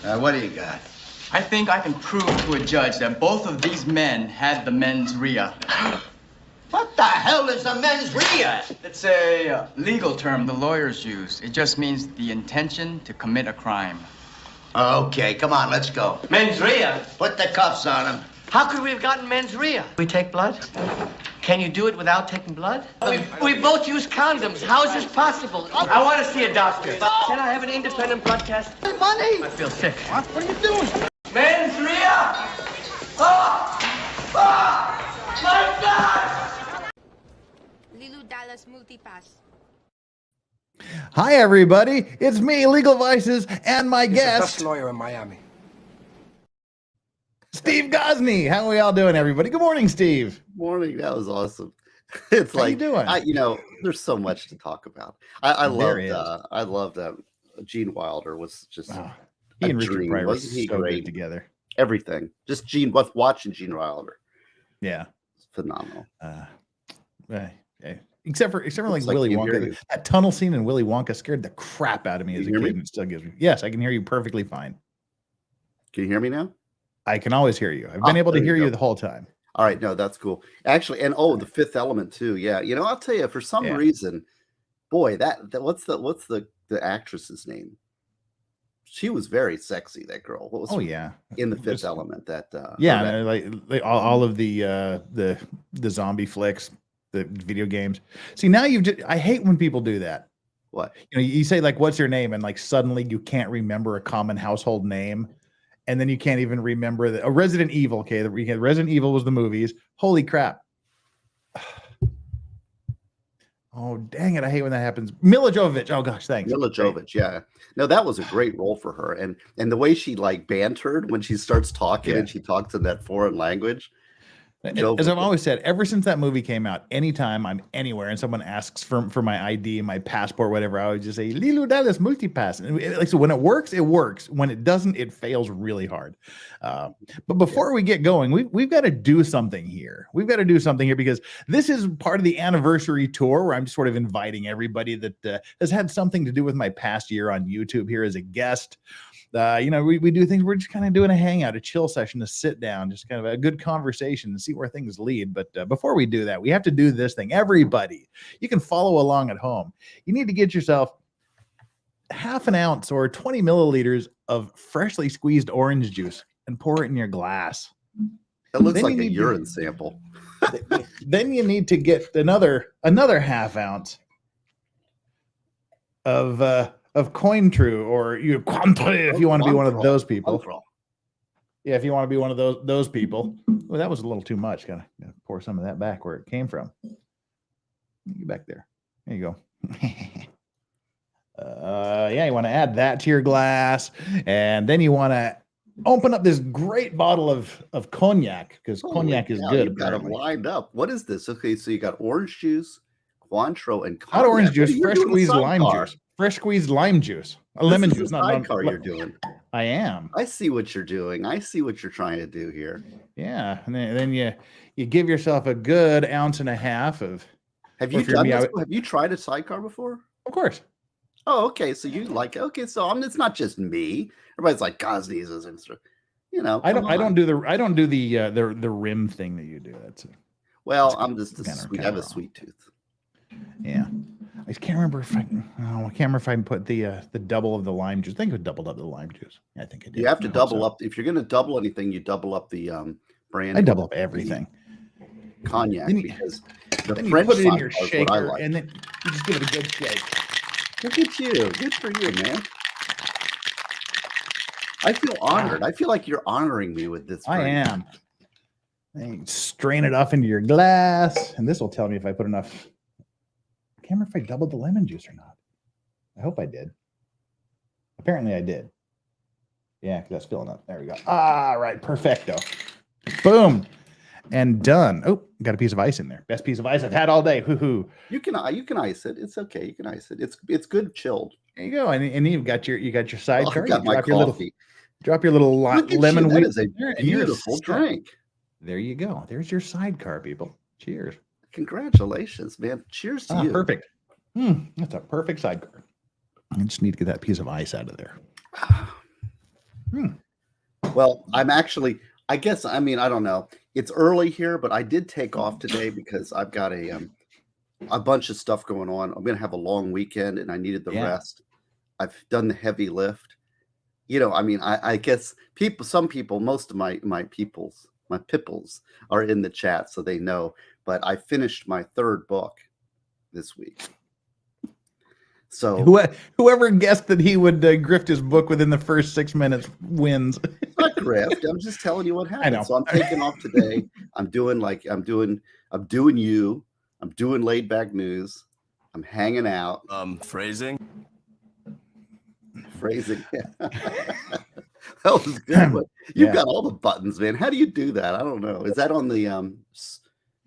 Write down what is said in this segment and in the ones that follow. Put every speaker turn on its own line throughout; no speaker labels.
What do you got?
I think I can prove to a judge that both of these men had the mens rea.
What the hell is a mens rea?
It's a legal term the lawyers use. It just means the intention to commit a crime.
Okay, come on, let's go.
Mens rea?
Put the cuffs on him.
How could we have gotten mens rea? We take blood? Can you do it without taking blood? We both use condoms. How is this possible? I want to see a doctor. Can I have an independent blood test?
Money!
I feel sick.
What are you doing?
Mens rea! Oh! Oh! My God!
Lilu Dallas Multipass.
Hi, everybody. It's me, Legal Vices, and my guest,
best lawyer in Miami,
Steve Gosney. How are we all doing, everybody? Good morning, Steve.
Morning. That was awesome. It's
How you doing?
There's so much to talk about. I loved Gene Wilder was just
he
a
and Richard
dream.
Prairie
Wasn't he
so
great
good together?
Everything. Just watching Gene Wilder.
Yeah,
It's phenomenal.
Except for like
like
Willy
you
Wonka.
hear you.
That tunnel scene in Willy Wonka scared the crap out of me as a
hear
kid,
me?
and it still gives me. Yes, I can hear you perfectly fine.
Can you hear me now?
I can always hear you. I've been able to hear you the whole time.
All right. No, that's cool. Actually, and The Fifth Element too. Yeah. I'll tell you, for some reason, boy, that what's the actress's name? She was very sexy. That girl. What was in The Fifth Element?
Like all of the zombie flicks, the video games. See, now I hate when people do that.
What?
You say like, "What's your name?" and like suddenly you can't remember a common household name, and then you can't even remember a Resident Evil. Okay, Resident Evil was the movies. Holy crap! Oh, dang it. I hate when that happens. Mila Jovovich. Oh, gosh, thanks.
Mila Jovovich, yeah. No, that was a great role for her. And the way she like bantered when she starts talking and she talks in that foreign language.
As I've always said, ever since that movie came out, anytime I'm anywhere and someone asks for my ID, my passport, whatever, I would just say, Lilu Dallas Multipass. And so when it works, it works. When it doesn't, it fails really hard. But before we get going, we've got to do something here. We've got to do something here because this is part of the anniversary tour where I'm just sort of inviting everybody that has had something to do with my past year on YouTube here as a guest. We do things. We're just kind of doing a hangout, a chill session, a sit down, just kind of a good conversation and see where things lead. But before we do that, we have to do this thing. Everybody, you can follow along at home. You need to get yourself half an ounce or 20 milliliters of freshly squeezed orange juice and pour it in your glass.
It looks like a urine sample.
Then you need to get another half ounce of Cointreau or Cointreau if you want to be one of those people. Yeah, if you want to be one of those people. Well, that was a little too much. Gotta pour some of that back where it came from. Get back there. There you go. You want to add that to your glass, and then you want to open up this great bottle of cognac because cognac is good.
You've got them lined up. What is this? Okay, so you got orange juice, Cointreau, and
cognac. Not orange juice, fresh squeezed lime juice. Fresh squeezed lime juice. A lemon juice.
Not sidecar you're doing.
I am.
I see what you're doing. I see what you're trying to do here.
Yeah. And then you give yourself a good ounce and a half of.
Have you done this? Have you tried a sidecar before?
Of course.
Oh, okay. So you like it. Okay. So it's not just me. Everybody's like Gosney is his instrument.
I don't do the rim thing that you do.
I'm just I have a sweet tooth.
Yeah. I can't remember if I can put the double of the lime juice. I think it doubled up the lime juice. I think I did.
You have to double up. If you're going to double anything, you double up the brand.
I double up everything.
Cognac because the
then
French
you put it in your
is
shaker
what I like.
and then you just give it a good shake.
Look at you. Good for you, man. I feel honored. I feel like you're honoring me with this.
I am. Then you strain it off into your glass, and this will tell me if I put enough. I can't remember if I doubled the lemon juice or not. I hope I did. Apparently I did. Yeah, because that's filling up. There we go. All right, perfecto. Boom. And done. Oh, got a piece of ice in there. Best piece of ice I've had all day. Hoo-hoo.
You can ice it. It's okay. You can ice it. It's good chilled.
There you go. And you've got your sidecar.
I got my coffee.
Drop your little lemon
wheat.
That
is a beautiful drink.
There you go. There's your sidecar, people. Cheers.
Congratulations, man. Cheers to you.
Perfect. That's a perfect sidecar. I just need to get that piece of ice out of there.
Well, I'm actually, I guess, I mean, I don't know. It's early here, but I did take off today because I've got a bunch of stuff going on. I'm going to have a long weekend and I needed the rest. I've done the heavy lift. You know, I mean, I guess some people, most of my pipples are in the chat, so they know. But I finished my third book this week. So
whoever guessed that he would grift his book within the first 6 minutes wins.
Not grift. I'm just telling you what happened.
I know.
So I'm taking off today. I'm doing you. I'm doing laid back news. I'm hanging out.
Phrasing.
Yeah. That was good. But you've got all the buttons, man. How do you do that? I don't know. Is that on the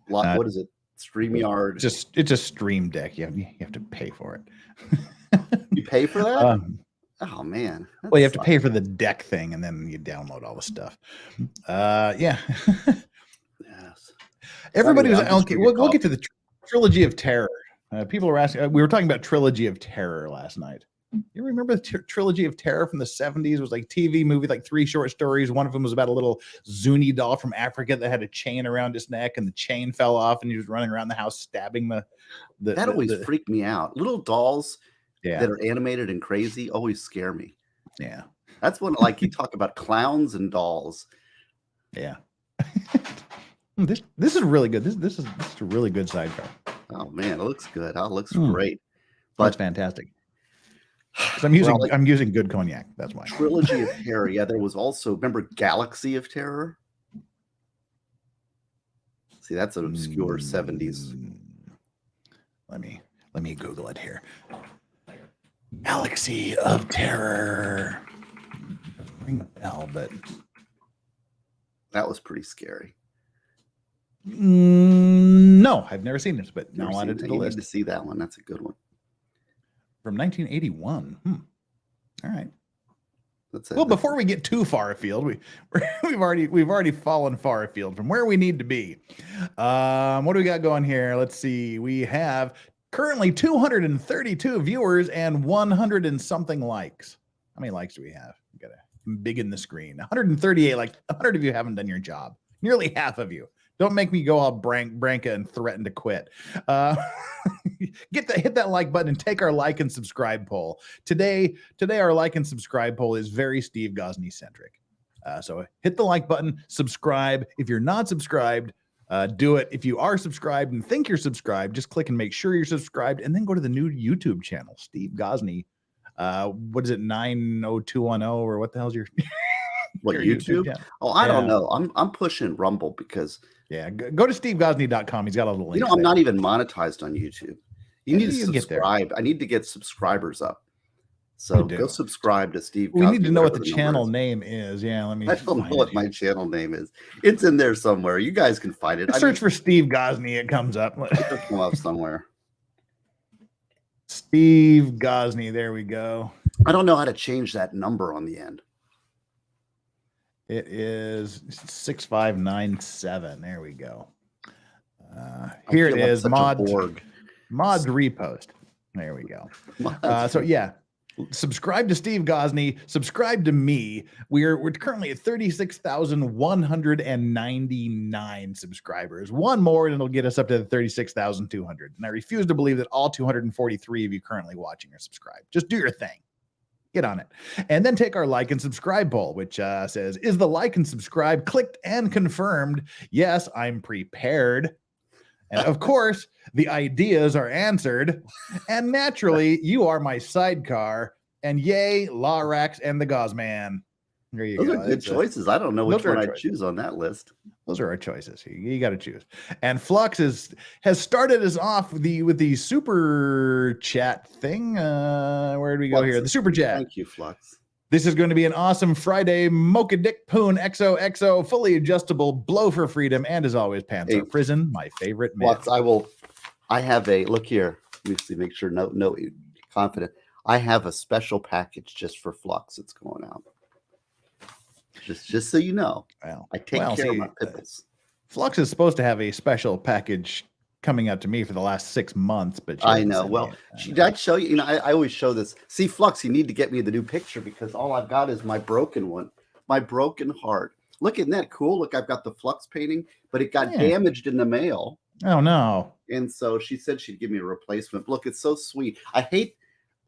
what is it? StreamYard.
It's a Stream Deck. You have to pay for it.
You pay for that? Oh man.
Well, you have to pay for the deck thing, and then you download all the stuff. Yeah.
Yes.
Everybody was okay. We'll get to the Trilogy of Terror. People are asking. We were talking about Trilogy of Terror last night. You remember the Trilogy of Terror from the 70s? It was like TV movie, like 3 short stories. One of them was about a little Zuni doll from Africa that had a chain around his neck, and the chain fell off, and he was running around the house stabbing the
that always freaked me out. Little dolls that are animated and crazy always scare me.
Yeah.
That's when, like, you talk about clowns and dolls.
Yeah. This is really good. This is a really good sidecar.
Oh man, it looks good. It looks great. But
that's fantastic. I'm using good cognac. That's why.
Trilogy of Terror. Yeah, there was also, remember Galaxy of Terror? See, that's an obscure 70s.
Let me Google it here. Galaxy of Terror. Ring a bell, but
that was pretty scary.
No, I've never seen this, but now added to the list.
Need to see that one. That's a good one.
From 1981. All right.
Well,
before we get too far afield, we've already fallen far afield from where we need to be. What do we got going here? Let's see. We have currently 232 viewers and 100 and something likes. How many likes do we have? We gotta big in the screen. 138. Like 100 of you haven't done your job. Nearly half of you. Don't make me go all Branca and threaten to quit. Hit that like button and take our like and subscribe poll. Today our like and subscribe poll is very Steve Gosney centric. So hit the like button, subscribe. If you're not subscribed, do it. If you are subscribed and think you're subscribed, just click and make sure you're subscribed, and then go to the new YouTube channel, Steve Gosney. What is it, 90210 or what the hell's your
what
your
YouTube? Oh, I don't know. I'm pushing Rumble because
go to stevegosney.com. He's got all the links.
You know, I'm not even monetized on YouTube. You need to subscribe. I need to get subscribers up. So go subscribe to Steve Gosney.
We need to know what the channel name is. Yeah, let me.
I don't know what my channel name is. It's in there somewhere. You guys can find it.
Search for Steve Gosney. It comes up.
It'll come up somewhere.
Steve Gosney. There we go.
I don't know how to change that number on the end.
It is 6597. There we go. Here it is. Mod repost. There we go. So yeah, subscribe to Steve Gosney. Subscribe to me. We're currently at 36,199 subscribers. One more and it'll get us up to 36,200. And I refuse to believe that all 243 of you currently watching are subscribed. Just do your thing. Get on it. And then take our like and subscribe poll, which says, is the like and subscribe clicked and confirmed? Yes, I'm prepared. And of course, the ideas are answered. And naturally, you are my sidecar. And yay, Lorax and the Gosman. There you go.
Those are good choices. I don't know which one I'd choose on that list.
Those are our choices. You got to choose. And Flux has started us off with the super chat thing. Where did we go here? The super chat.
Thank you, Flux.
This is going to be an awesome Friday. Mocha Dick Poon XOXO, fully adjustable, blow for freedom, and as always, pants are prison. My favorite man.
Flux, I have a look here. Let me see. Make sure. No, confident. I have a special package just for Flux. It's going out. Just so you know, I take care of my pickles.
Flux is supposed to have a special package coming out to me for the last 6 months, but
I know. Well, I'd show you. You know, I always show this. See, Flux, you need to get me the new picture because all I've got is my broken one. my broken heart. Look, isn't that cool? Look, I've got the Flux painting, but it got damaged in the mail.
Oh no.
And so she said she'd give me a replacement. Look, it's so sweet. I hate,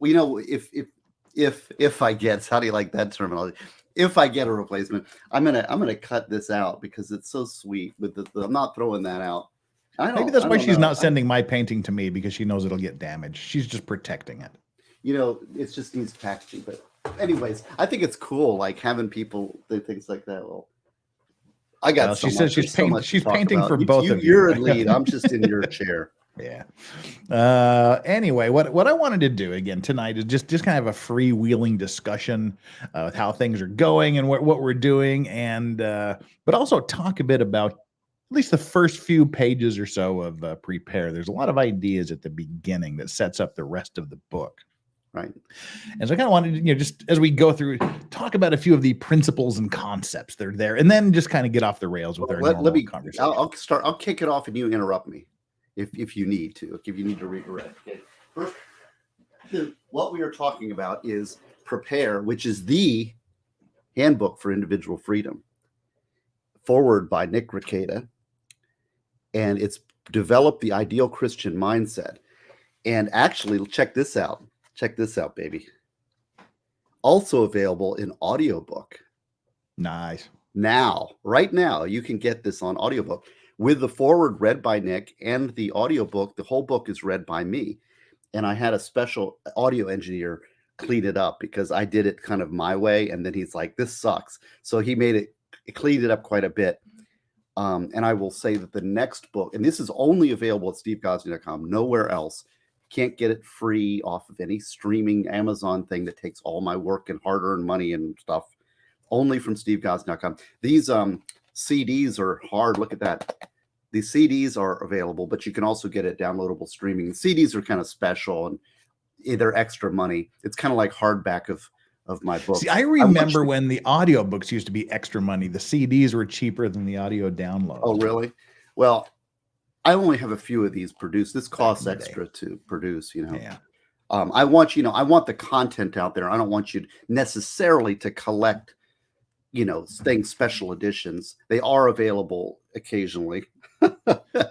you know, if I get, how do you like that terminology? If I get a replacement, I'm gonna cut this out because it's so sweet. With the I'm not throwing that out.
Maybe that's why she's not sending my painting to me, because she knows it'll get damaged. She's just protecting it.
You know, it just needs packaging. But anyways, I think it's cool, like having people do things like that. Well, I got.
She says she's painting for both of you.
You're in lead. I'm just in your chair.
Yeah. Anyway, what I wanted to do again tonight is just kind of a freewheeling discussion with how things are going and what we're doing, and but also talk a bit about at least the first few pages or so of Prepare. There's a lot of ideas at the beginning that sets up the rest of the book.
Right.
And so I kind of wanted to, just as we go through, talk about a few of the principles and concepts that are there, and then just kind of get off the rails with our normal conversation.
I'll kick it off and you interrupt me if you need to. If you need to redirect. Okay. First, what we are talking about is Prepare, which is the handbook for individual freedom, forward by Nick Rekieta, and it's developed the ideal Christian mindset. And actually, check this out. Check this out, baby. Also available in audiobook.
Nice.
Right now, you can get this on audiobook with the forward read by Nick and the audiobook. The whole book is read by me. And I had a special audio engineer clean it up because I did it kind of my way. And then he's like, this sucks. So he cleaned it up quite a bit. And I will say that the next book, and this is only available at stevegosney.com, nowhere else. Can't get it free off of any streaming Amazon thing that takes all my work and hard-earned money and stuff. Only from stevegosney.com. These CDs are hard. Look at that. These CDs are available, but you can also get it downloadable streaming. The CDs are kind of special and they're extra money. It's kind of like hardback of my book.
See, I remember when the audiobooks used to be extra money. The CDs were cheaper than the audio download.
Oh, really? Well, I only have a few of these produced. This costs extra to produce,
Yeah.
I want the content out there. I don't want you necessarily to collect, things, special editions. They are available occasionally.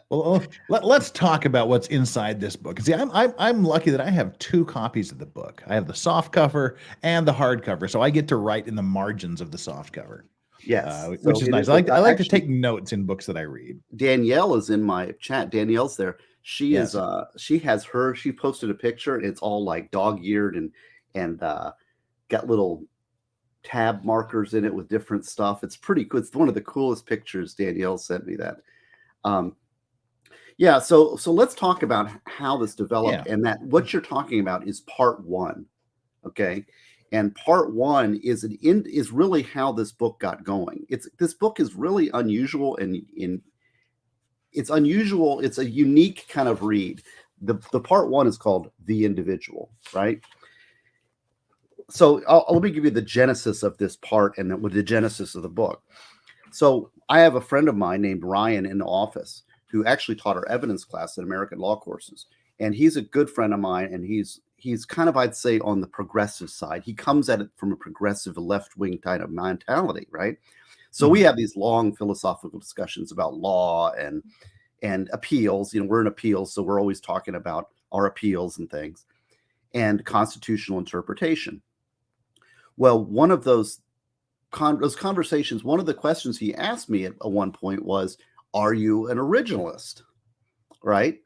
Well, let's talk about what's inside this book. See, I'm lucky that I have two copies of the book. I have the soft cover and the hard cover, so I get to write in the margins of the soft cover.
Yes,
which is nice. I like to take notes in books that I read.
Danielle is in my chat. Danielle's there. She posted a picture, and it's all like dog-eared and got little tab markers in it with different stuff. It's pretty cool. It's one of the coolest pictures. Danielle sent me that. So let's talk about how this developed, and that what you're talking about is part one. Okay. And part one is really how this book got going. This book is really unusual, and it's unusual. It's a unique kind of read. The part one is called The Individual, right? So let me give you the genesis of this part and then with the genesis of the book. So I have a friend of mine named Ryan in the office who actually taught our evidence class at American Law Courses, and he's a good friend of mine, and he's kind of, I'd say, on the progressive side. He comes at it from a progressive left-wing kind of mentality, right? So we have these long philosophical discussions about law and appeals. We're in appeals, so we're always talking about our appeals and things, and constitutional interpretation. Well, one of those conversations, one of the questions he asked me at one point was, are you an originalist? Right?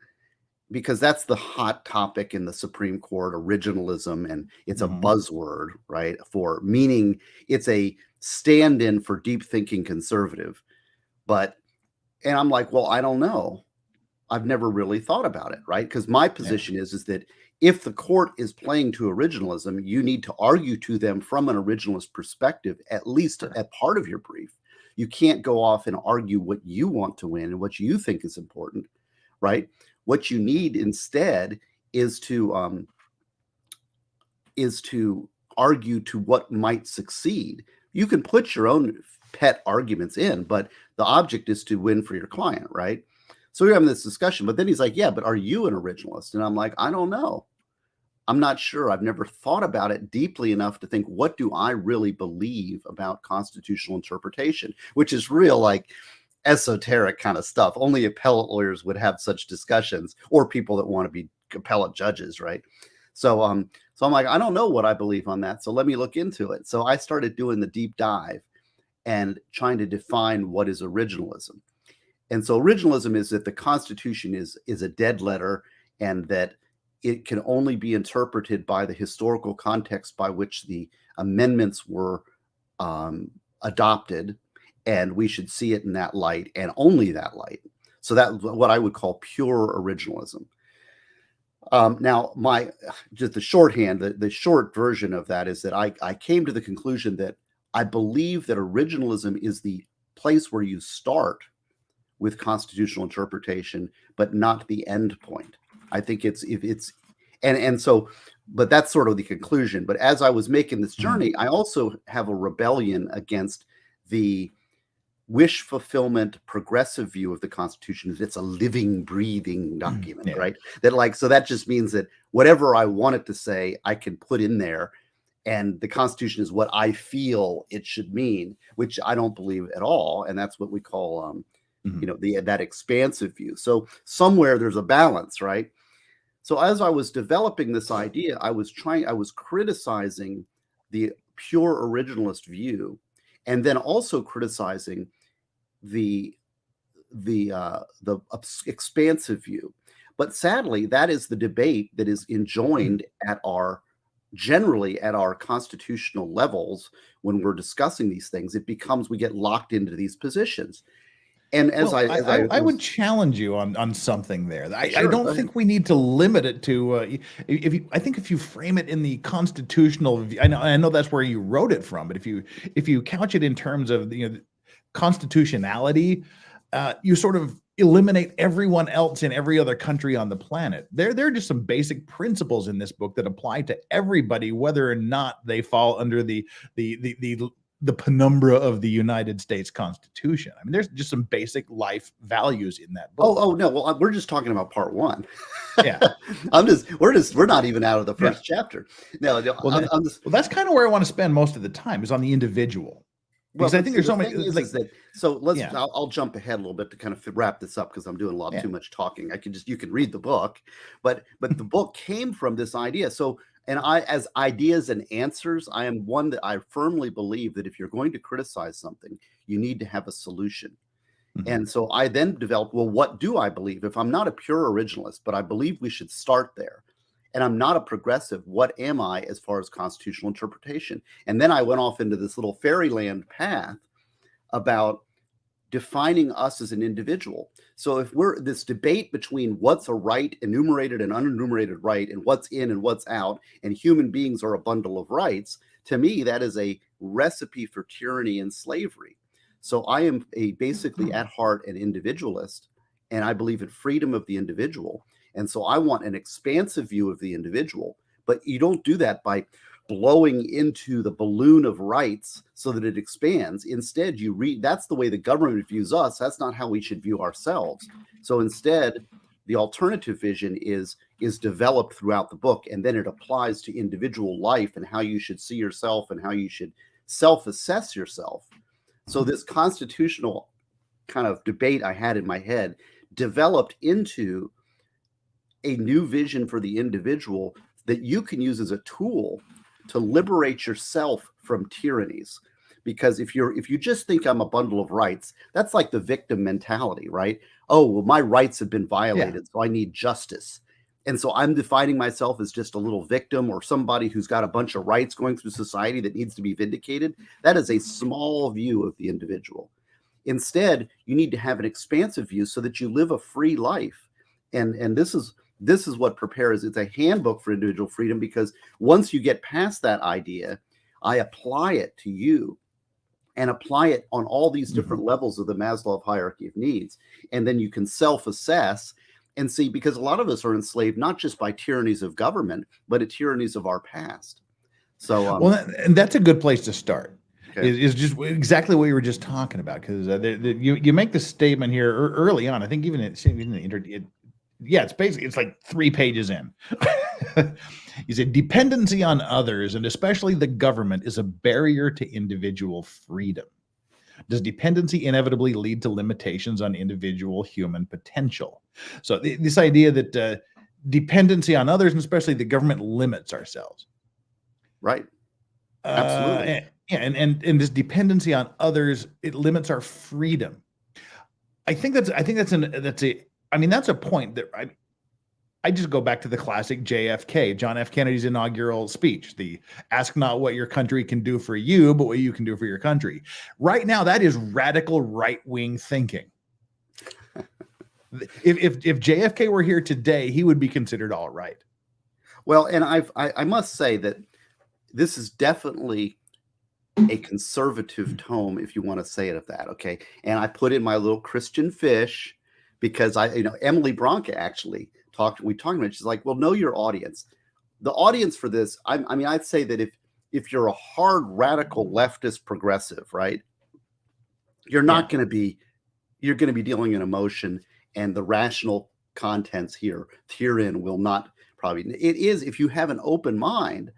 Because that's the hot topic in the Supreme Court, originalism, and it's a buzzword, right? For meaning it's a stand-in for deep thinking conservative. And I'm like, well, I don't know. I've never really thought about it, right? Because my position is that if the court is playing to originalism, you need to argue to them from an originalist perspective, at least a part of your brief. You can't go off and argue what you want to win and what you think is important, right? What you need instead is to argue to what might succeed. You can put your own pet arguments in, but the object is to win for your client, right? So we're having this discussion, but then he's like, yeah, but are you an originalist? And I'm like, I don't know. I'm not sure. I've never thought about it deeply enough to think, what do I really believe about constitutional interpretation, which is real, like, esoteric kind of stuff. Only appellate lawyers would have such discussions, or people that want to be appellate judges, right? So I'm like, I don't know what I believe on that, so let me look into it. So I started doing the deep dive and trying to define what is originalism. And so originalism is that the Constitution is a dead letter, and that it can only be interpreted by the historical context by which the amendments were adopted, and we should see it in that light and only that light. So that's what I would call pure originalism. Now, just the shorthand, the short version of that is that I came to the conclusion that I believe that originalism is the place where you start with constitutional interpretation, but not the end point. I think but that's sort of the conclusion. But as I was making this journey, I also have a rebellion against the wish fulfillment progressive view of the Constitution. It's a living, breathing document, right? So that just means that whatever I want it to say, I can put in there, and the Constitution is what I feel it should mean, which I don't believe at all. And that's what we call, that expansive view. So somewhere there's a balance, right? So as I was developing this idea, I was criticizing the pure originalist view, and then also criticizing the expansive view. But sadly, that is the debate that is enjoined generally at our constitutional levels. When we're discussing these things, we get locked into these positions. And I
would challenge you on something there. I
Sure,
don't think we need to limit it to I think if you frame it in the constitutional view, I know that's where you wrote it from, but if you couch it in terms of constitutionality, you sort of eliminate everyone else in every other country on the planet. There are just some basic principles in this book that apply to everybody, whether or not they fall under the penumbra of the United States Constitution. I mean, there's just some basic life values in that book.
Oh no, well, we're just talking about part one.
Yeah,
we're not even out of the first chapter. No,
that's kind of where I want to spend most of the time, is on the individual. Because I think there's so many.
I'll jump ahead a little bit to kind of wrap this up, because I'm doing too much talking. You can read the book, but the book came from this idea. So. And as ideas and answers, I am one that I firmly believe that if you're going to criticize something, you need to have a solution. Mm-hmm. And so I then developed, well, what do I believe? If I'm not a pure originalist, but I believe we should start there, and I'm not a progressive, what am I as far as constitutional interpretation? And then I went off into this little fairyland path about defining us as an individual. So if we're this debate between what's a right, enumerated and unenumerated right, and what's in and what's out, and human beings are a bundle of rights, to me, that is a recipe for tyranny and slavery. So I am basically at heart an individualist, and I believe in freedom of the individual. And so I want an expansive view of the individual, but you don't do that by blowing into the balloon of rights so that it expands. Instead, that's the way the government views us. That's not how we should view ourselves. So instead, the alternative vision is developed throughout the book, and then it applies to individual life and how you should see yourself and how you should self-assess yourself. So this constitutional kind of debate I had in my head developed into a new vision for the individual that you can use as a tool to liberate yourself from tyrannies. Because if you just think I'm a bundle of rights, that's like the victim mentality, right? Oh, well, my rights have been violated, so I need justice. And so I'm defining myself as just a little victim, or somebody who's got a bunch of rights going through society that needs to be vindicated. That is a small view of the individual. Instead, you need to have an expansive view so that you live a free life. And this is what prepares. It's a handbook for individual freedom, because once you get past that idea, I apply it to you and apply it on all these different levels of the Maslow hierarchy of needs. And then you can self-assess and see, because a lot of us are enslaved not just by tyrannies of government, but at tyrannies of our past. So,
and that's a good place to start.
Okay.
Is just exactly what you were just talking about, because you make the statement here early on. I think even in the interview, it's basically, it's like 3 pages in. He said, dependency on others, and especially the government, is a barrier to individual freedom. Does dependency inevitably lead to limitations on individual human potential? So this idea that dependency on others, and especially the government, limits ourselves.
Right. Absolutely.
And this dependency on others, it limits our freedom. I think that's a point that I just go back to the classic JFK, John F. Kennedy's inaugural speech, the ask not what your country can do for you, but what you can do for your country. Right now, that is radical right-wing thinking. If JFK were here today, he would be considered all right.
Well, and I must say that this is definitely a conservative tone, if you want to say it of that, okay? And I put in my little Christian fish because Emily Bronca actually we talked about it. She's like, well, know your audience. The audience for this, I'd say that if you're a hard radical leftist progressive, right, you're not going to be, you're going to be dealing in emotion, and the rational contents herein will not probably. It is, if you have an open mind,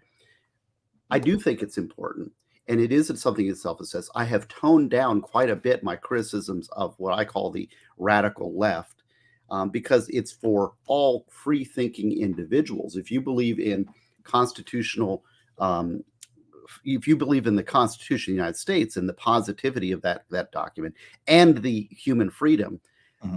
I do think it's important. And it isn't something itself that says, I have toned down quite a bit my criticisms of what I call the radical left. Because it's for all free-thinking individuals. If you believe in if you believe in the Constitution of the United States and the positivity of that document and the human freedom,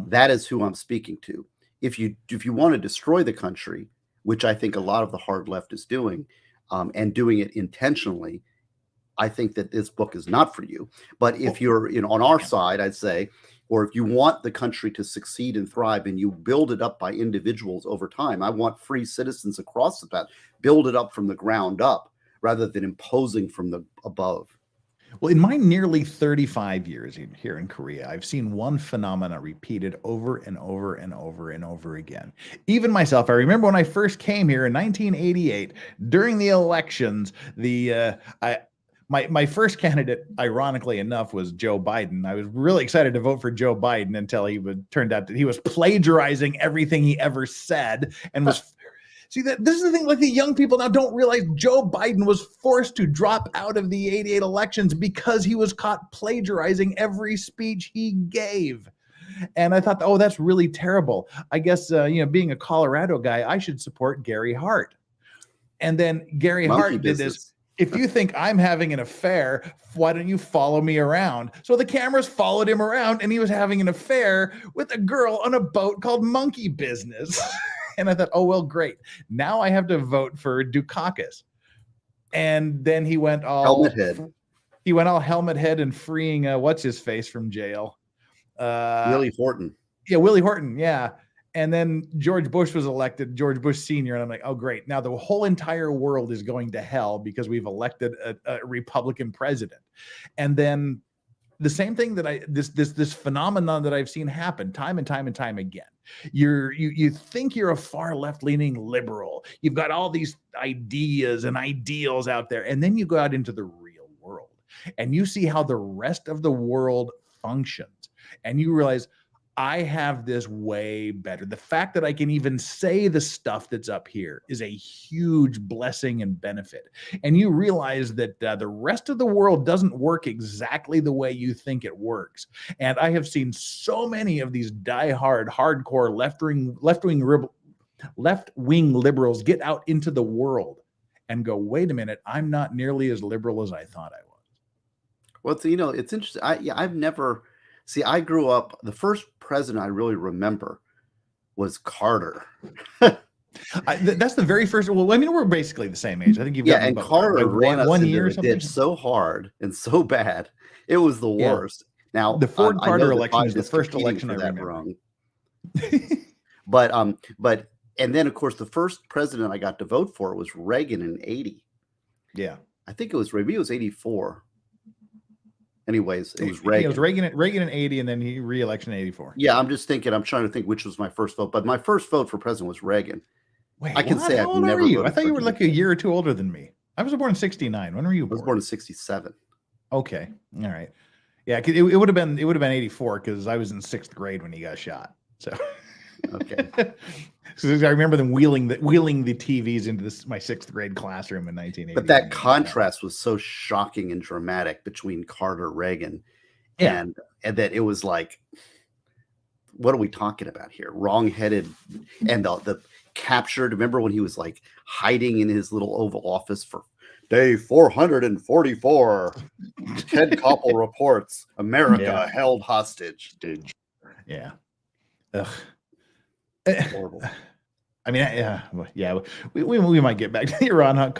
that is who I'm speaking to. If you want to destroy the country, which I think a lot of the hard left is doing, and doing it intentionally, I think that this book is not for you. But if you're on our side, I'd say, or if you want the country to succeed and thrive and you build it up by individuals over time, I want free citizens across the path, build it up from the ground up rather than imposing from the above.
Well, in my nearly 35 years here in Korea, I've seen one phenomena repeated over and over and over and over again. Even myself, I remember when I first came here in 1988, during the elections, My first candidate, ironically enough, was Joe Biden. I was really excited to vote for Joe Biden until turned out that he was plagiarizing everything he ever said and was. See, this is the thing. Like, the young people now don't realize Joe Biden was forced to drop out of the '88 elections because he was caught plagiarizing every speech he gave. And I thought, oh, that's really terrible. I guess being a Colorado guy, I should support Gary Hart. And then Gary Hart did this. If you think I'm having an affair, why don't you follow me around? So the cameras followed him around, and he was having an affair with a girl on a boat called Monkey Business. And I thought, oh, well, great. Now I have to vote for Dukakis. And then he went all helmet head. He went all helmet head and freeing what's his face from jail.
Willie Horton.
Yeah, Willie Horton. Yeah. And then George Bush was elected, George Bush Sr. And I'm like, oh, great. Now the whole entire world is going to hell because we've elected a Republican president. And then the same thing that this phenomenon that I've seen happen time and time and time again. You think you're a far left-leaning liberal. You've got all these ideas and ideals out there. And then you go out into the real world and you see how the rest of the world functions. And you realize, I have this way better. The fact that I can even say the stuff that's up here is a huge blessing and benefit. And you realize that the rest of the world doesn't work exactly the way you think it works. And I have seen so many of these diehard, hardcore left-wing liberals get out into the world and go, wait a minute, I'm not nearly as liberal as I thought I was.
Well, it's interesting. I've never... See, I grew up, the first president I really remember was Carter.
That's the very first. Well, I mean, we're basically the same age. I think you've got
and Carter ran us one year or something. Did so hard and so bad. It was the worst. Now,
the Ford Carter election is the first election I remember.
But and then, of course, the first president I got to vote for was Reagan in 80.
Yeah.
I think it was 84. Anyways, it was Reagan.
It was Reagan in 80, and then he re-election in 84.
Yeah, I'm trying to think which was my first vote. But my first vote for president was Reagan.
Wait, I can say I've never. I thought you were like a year or two older than me. I was born in 69. When were you born?
I was born in 67.
Okay. All right. Yeah, it would have been 84 because I was in 6th grade when he got shot. So
Okay.
So I remember them wheeling the TVs into my 6th grade classroom in 1980.
But that contrast was so shocking and dramatic between Carter, Reagan, and that it was like, what are we talking about here? Wrong-headed, and the captured. Remember when he was like hiding in his little Oval Office for day 444? Ted Koppel reports America held hostage.
Yeah. Ugh.
Horrible.
I mean, we might get back to the Iran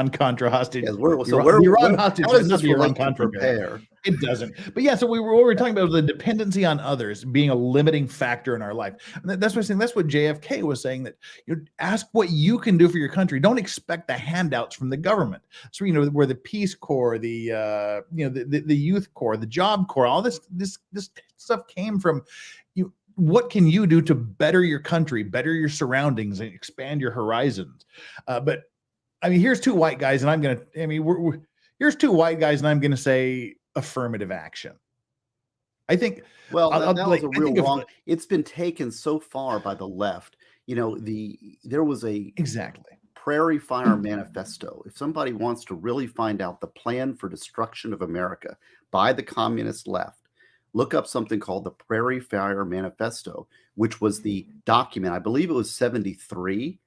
Contra hostage.
Yes,
the Iran hostage.
How does this
the Iran
relate to
Contra
prepare?
It doesn't. But yeah, so what we were talking about was the dependency on others being a limiting factor in our life. And that's what I'm saying. That's what JFK was saying, that ask what you can do for your country. Don't expect the handouts from the government. So where the Peace Corps, the Youth Corps, the Job Corps, all this stuff came from. What can you do to better your country, better your surroundings, and expand your horizons? But I mean, here's two white guys, and I'm going to. Here's two white guys, and I'm going to say affirmative action. I think. Well,
that was a real wrong. It's been taken so far by the left. There was a Prairie Fire Manifesto. If somebody wants to really find out the plan for destruction of America by the communist left, look up something called the Prairie Fire Manifesto, which was the document, I believe it was 73,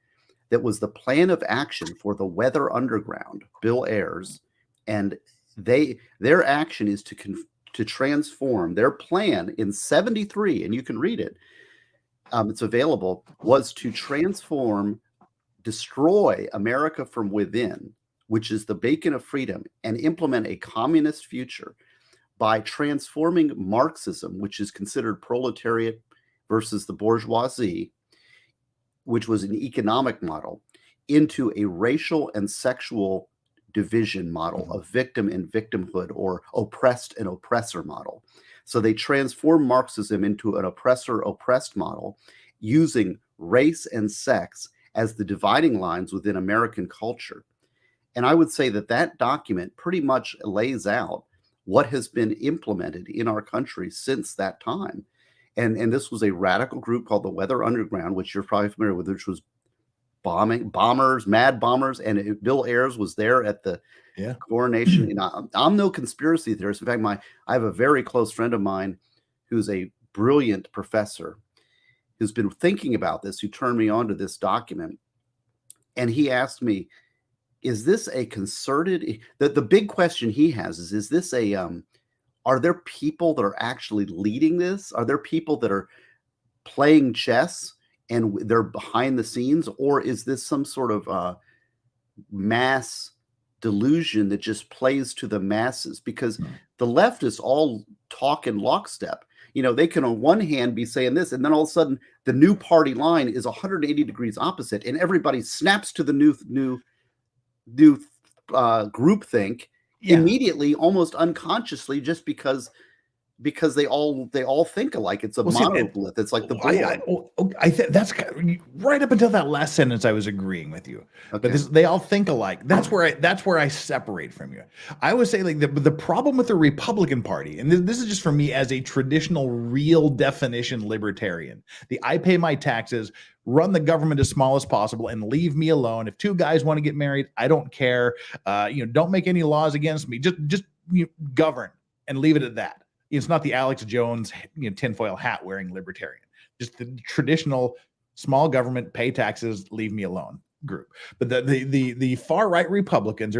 that was the plan of action for the Weather Underground, Bill Ayers, and their action is to transform. Their plan in 73, and you can read it, it's available, was to destroy America from within, which is the beacon of freedom, and implement a communist future by transforming Marxism, which is considered proletariat versus the bourgeoisie, which was an economic model, into a racial and sexual division model of victim and victimhood, or oppressed and oppressor model. So they transformed Marxism into an oppressor-oppressed model using race and sex as the dividing lines within American culture. And I would say that document pretty much lays out what has been implemented in our country since that time. And this was a radical group called the Weather Underground, which you're probably familiar with, which was mad bombers. And Bill Ayers was there at the coronation. And I'm no conspiracy theorist. In fact, I have a very close friend of mine who's a brilliant professor who's been thinking about this, who turned me on to this document. And he asked me, is this a concerted? The big question he has is this are there people that are actually leading this? Are there people that are playing chess and they're behind the scenes? Or is this some sort of mass delusion that just plays to the masses? Because the leftists all talk in lockstep. They can on one hand be saying this, and then all of a sudden the new party line is 180 degrees opposite, and everybody snaps to the new groupthink immediately, almost unconsciously, just because they all think alike. It's a monolith. It's like the board.
That's right up until that last sentence. I was agreeing with you, but they all think alike. That's where I separate from you. I would say like the problem with the Republican Party, and this is just for me as a traditional, real definition libertarian. I pay my taxes, run the government as small as possible, and leave me alone. If two guys want to get married, I don't care. Don't make any laws against me. Just govern and leave it at that. It's not the Alex Jones, tinfoil hat wearing libertarian. Just the traditional small government, pay taxes, leave me alone group. But the far right Republicans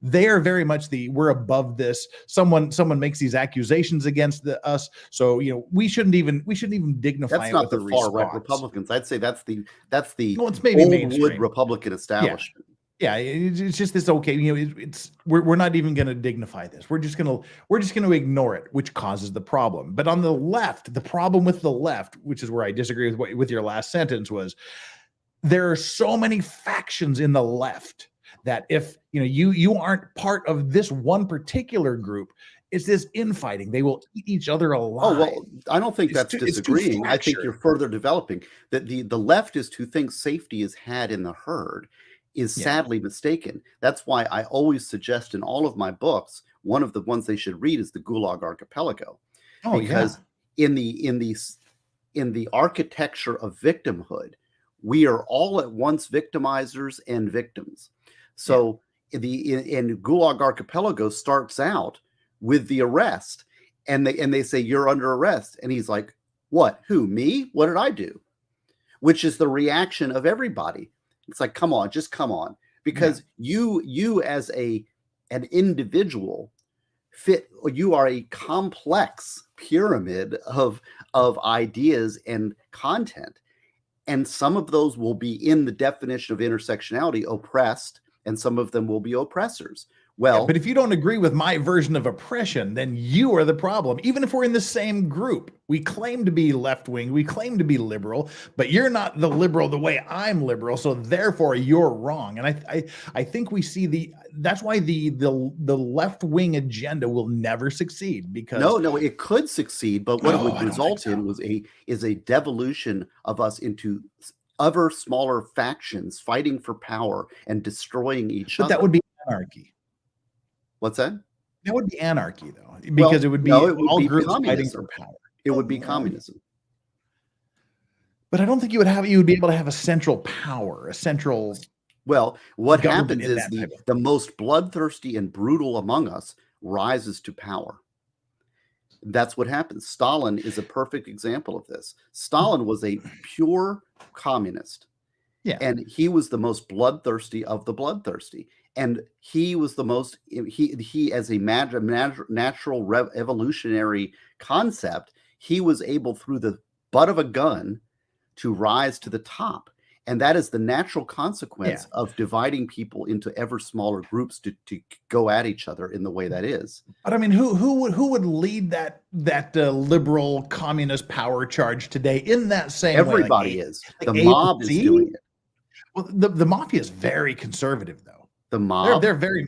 they are very much we're above this. Someone makes these accusations against us, so we shouldn't even dignify.
That's not the far right Republicans. I'd say that's the
it's maybe
old wood Republican establishment.
Yeah, it's just this. Okay, we're not even going to dignify this. We're just going to ignore it, which causes the problem. But on the left, the problem with the left, which is where I disagree with your last sentence, was there are so many factions in the left that if you aren't part of this one particular group, it's this infighting. They will eat each other alive.
Oh, well, I don't think that's disagreeing. I think you're further developing that the leftist who thinks safety is had in the herd is sadly mistaken. That's why I always suggest in all of my books, one of the ones they should read is the Gulag Archipelago. Because in the in the architecture of victimhood, we are all at once victimizers and victims. So in Gulag Archipelago starts out with the arrest, and they say, you're under arrest, and he's like, what? Who? Me? What did I do? Which is the reaction of everybody. It's like, come on, just come on, because you as an individual you are a complex pyramid of ideas and content. And some of those will be in the definition of intersectionality oppressed, and some of them will be oppressors. Well,
but if you don't agree with my version of oppression, then you are the problem. Even if we're in the same group, we claim to be left-wing, we claim to be liberal, but you're not the liberal the way I'm liberal, so therefore you're wrong. And I think we see that's why the left-wing agenda will never succeed, because
no, it could succeed, but what it would result in is a devolution of us into other smaller factions fighting for power and destroying each other.
But that would be anarchy.
What's that?
That would be anarchy, though, because it would be all groups fighting for power.
It would be communism.
But I don't think you would be able to have a central power, a central.
Well, what happens is the most bloodthirsty and brutal among us rises to power. That's what happens. Stalin is a perfect example of this. Stalin was a pure communist.
Yeah.
And he was the most bloodthirsty of the bloodthirsty. And he was the most, he as a natural evolutionary concept, he was able through the butt of a gun to rise to the top. And that is the natural consequence of dividing people into ever smaller groups to go at each other in the way that is.
But I mean, who would lead that liberal communist power charge today in that same way?
Everybody is. The mob is doing it.
Well, the mafia is very conservative, though.
The mob,
they're very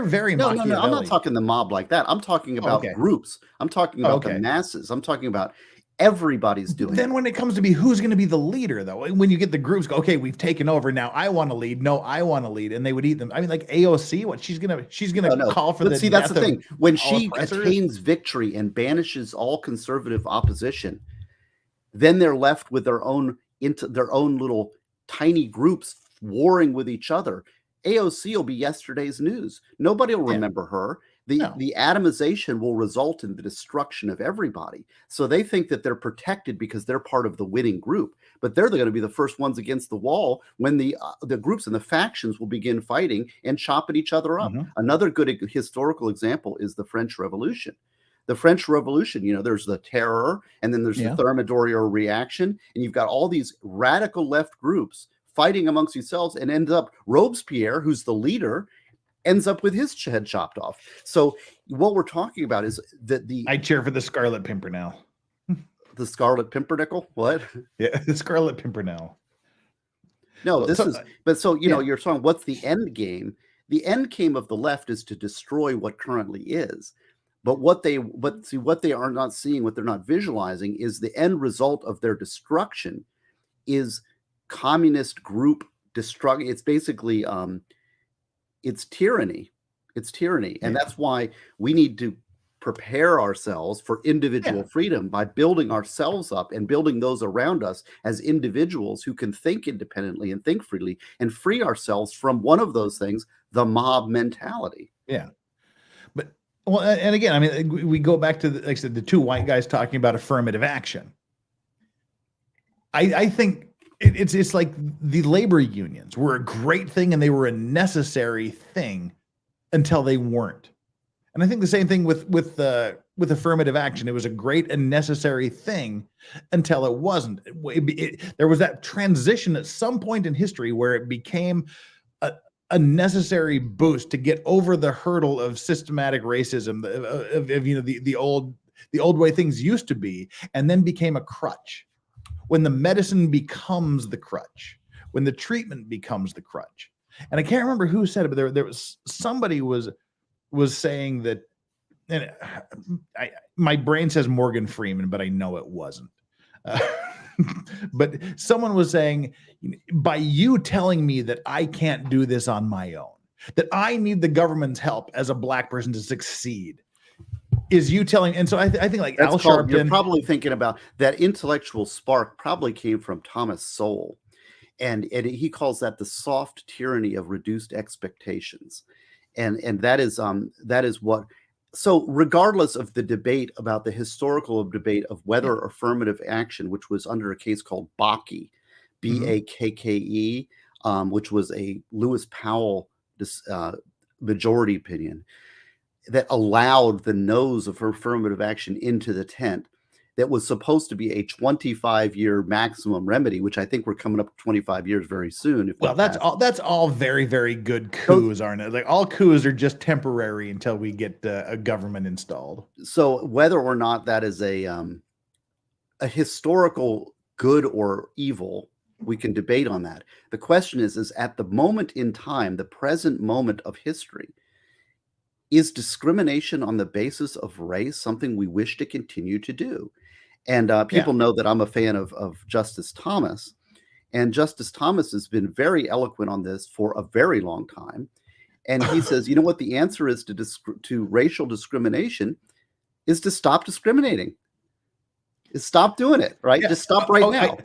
very
no. I'm not talking the mob like that. I'm talking about groups. I'm talking about the masses. I'm talking about everybody's doing.
Then when it comes to be who's going to be the leader, though, when you get the groups go, okay, we've taken over now. I want to lead. No, I want to lead, and they would eat them. I mean, like AOC, what she's gonna call for the.
See, that's the thing. When she attains victory and banishes all conservative opposition, then they're left with their own little tiny groups warring with each other. AOC will be yesterday's news. Nobody will remember her. The atomization will result in the destruction of everybody. So they think that they're protected because they're part of the winning group, but they're going to be the first ones against the wall when the groups and the factions will begin fighting and chopping each other up. Another good historical example is the French Revolution. The French Revolution, there's the terror, and then there's the Thermidor reaction, and you've got all these radical left groups fighting amongst themselves, and ends up Robespierre, who's the leader, ends up with his head chopped off. So what we're talking about is that
I cheer for the Scarlet Pimpernel.
The Scarlet Pimpernel? What?
Yeah, the Scarlet Pimpernel.
No, you're talking, what's the end game? The end game of the left is to destroy what currently is. But what they are not seeing, what they're not visualizing, is the end result of their destruction is communist group destruction. It's basically it's tyranny. And that's why we need to prepare ourselves for individual freedom by building ourselves up and building those around us as individuals who can think independently and think freely and free ourselves from one of those things, the mob mentality.
Yeah. But well, and again, I mean, we go back to like I said, the two white guys talking about affirmative action. I think it's like the labor unions were a great thing and they were a necessary thing until they weren't. And I think the same thing with affirmative action. It was a great and necessary thing until it wasn't. There was that transition at some point in history where it became a necessary boost to get over the hurdle of systematic racism, of the old way things used to be, and then became a crutch. When the medicine becomes the crutch, when the treatment becomes the crutch. And I can't remember who said it, but there was somebody was saying that, and my brain says Morgan Freeman, but I know it wasn't. But someone was saying, by you telling me that I can't do this on my own, that I need the government's help as a black person to succeed, is you telling, and so I think like
That's
Al
called, you're
Sharpton.
probably thinking about that intellectual spark probably came from Thomas Sowell. And he calls that the soft tyranny of reduced expectations. And that is what, so regardless of the debate about the historical debate of whether affirmative action, which was under a case called Bakke, Bakke, which was a Lewis Powell majority opinion that allowed the nose of affirmative action into the tent, that was supposed to be a 25-year maximum remedy, which I think we're coming up to 25 years very soon.
Well, that's all very, very good coups, aren't it? Like all coups are just temporary until we get a government installed.
So whether or not that is a historical good or evil, we can debate on that. The question is at the moment in time, the present moment of history, is discrimination on the basis of race something we wish to continue to do? And people know that I'm a fan of Justice Thomas, and Justice Thomas has been very eloquent on this for a very long time. And he says, you know what the answer is to racial discrimination is to stop discriminating. Is stop doing it, right? Just stop right now.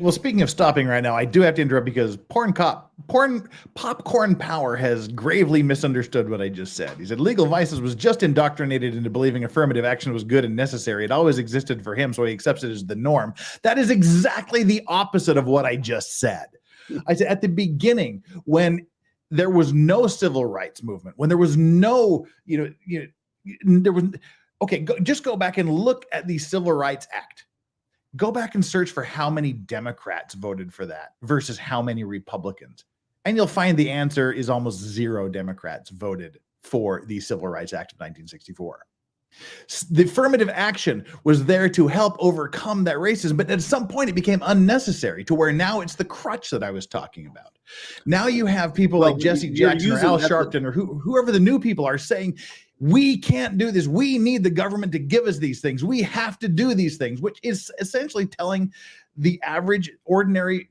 Well, speaking of stopping right now, I do have to interrupt because Popcorn Power has gravely misunderstood what I just said. He said Legal Vices was just indoctrinated into believing affirmative action was good and necessary. It always existed for him, so he accepts it as the norm. That is exactly the opposite of what I just said. I said at the beginning, when there was no civil rights movement, when there was no, there was. Okay, just go back and look at the Civil Rights Act. Go back and search for how many Democrats voted for that versus how many Republicans. And you'll find the answer is almost 0 Democrats voted for the Civil Rights Act of 1964. The affirmative action was there to help overcome that racism, but at some point it became unnecessary to where now it's the crutch that I was talking about. Now you have people like Jesse Jackson or Al Sharpton or whoever the new people are saying, we can't do this. We need the government to give us these things. We have to do these things, which is essentially telling the average, ordinary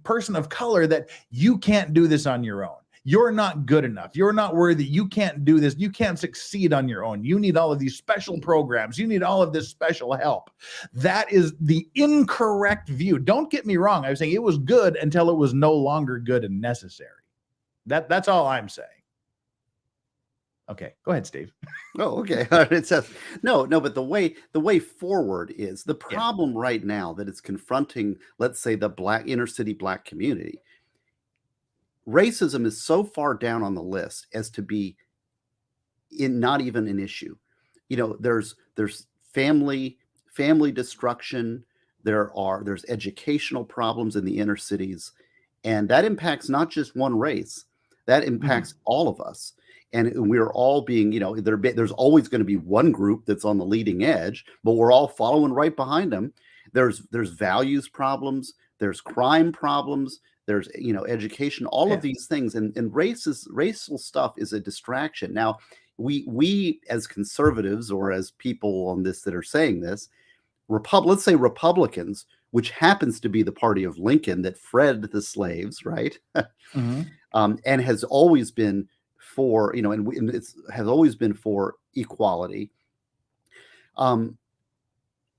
person of color that you can't do this on your own. You're not good enough. You're not worthy. You can't do this. You can't succeed on your own. You need all of these special programs. You need all of this special help. That is the incorrect view. Don't get me wrong. I was saying it was good until it was no longer good and necessary. That's all I'm saying. Okay, go ahead, Steve.
Oh, okay. It says no, but the way forward is the problem right now that it's confronting, let's say, the inner city black community. Racism is so far down on the list as to be not even an issue. There's family destruction. There's educational problems in the inner cities, and that impacts not just one race. That impacts all of us. And we're all being, there's always going to be one group that's on the leading edge, but we're all following right behind them. There's values problems, there's crime problems, there's education, all of these things, and racial stuff is a distraction. Now, we as conservatives or as people on this that are saying this, let's say Republicans, which happens to be the party of Lincoln that freed the slaves, right? And has always been for, and it has always been for equality.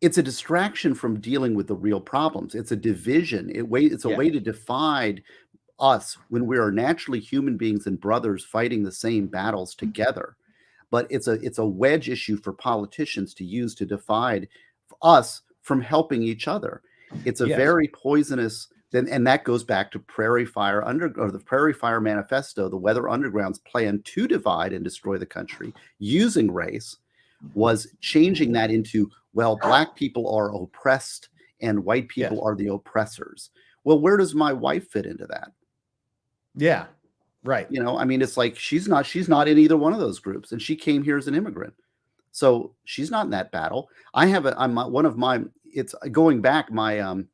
It's a distraction from dealing with the real problems. It's a division. It's a way to divide us when we are naturally human beings and brothers fighting the same battles together. But it's a wedge issue for politicians to use to divide us from helping each other. It's a very poisonous. And that goes back to the Prairie Fire Manifesto, the Weather Underground's plan to divide and destroy the country using race, was changing that into, well, black people are oppressed and white people are the oppressors. Well, where does my wife fit into that? Yeah, right. It's like she's not in either one of those groups, and she came here as an immigrant, so she's not in that battle. It's going back. My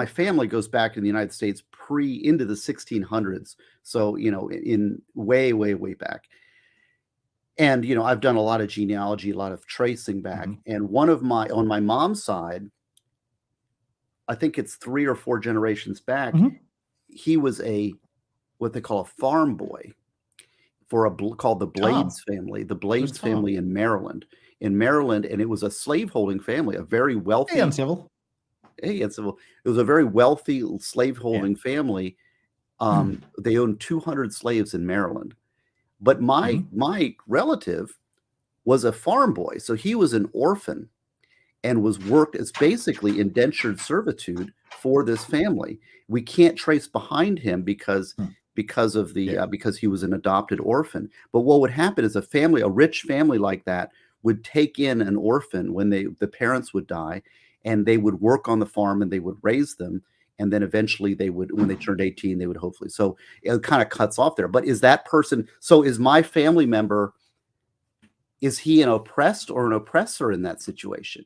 family goes back in the United States into the 1600s. So, in way, way, way back. And, I've done a lot of genealogy, a lot of tracing back. And on my mom's side, I think it's 3 or 4 generations back, he was what they call a farm boy for called the Blades family, the Blades
Tom.
family in Maryland. And it was a slaveholding family, a very wealthy.
Hey, uncivil.
Hey, uncivil. It was a very wealthy slaveholding family. They owned 200 slaves in Maryland. But my relative was a farm boy, so he was an orphan and was worked as basically indentured servitude for this family. We can't trace behind him because of the because he was an adopted orphan. But what would happen is a rich family like that would take in an orphan when the parents would die, and they would work on the farm and they would raise them. And then eventually when they turned 18, they would hopefully. So it kind of cuts off there. But is that person, so is my family member, is he an oppressed or an oppressor in that situation?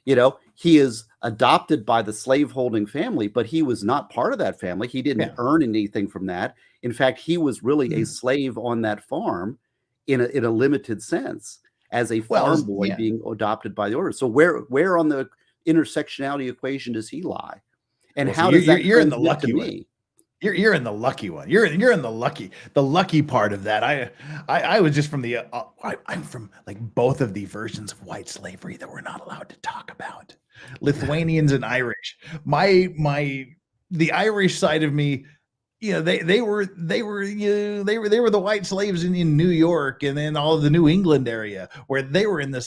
He is adopted by the slaveholding family, but he was not part of that family. He didn't earn anything from that. In fact, he was really a slave on that farm in a limited sense as a farm boy being adopted by the order. So where on the intersectionality equation does he lie? And how does that?
You're in the lucky one. You're in the lucky one. You're in the lucky part of that. I was just from the I'm from like both of the versions of white slavery that we're not allowed to talk about. Lithuanians and Irish. The Irish side of me, they were the white slaves in New York and then all of the New England area where they were in the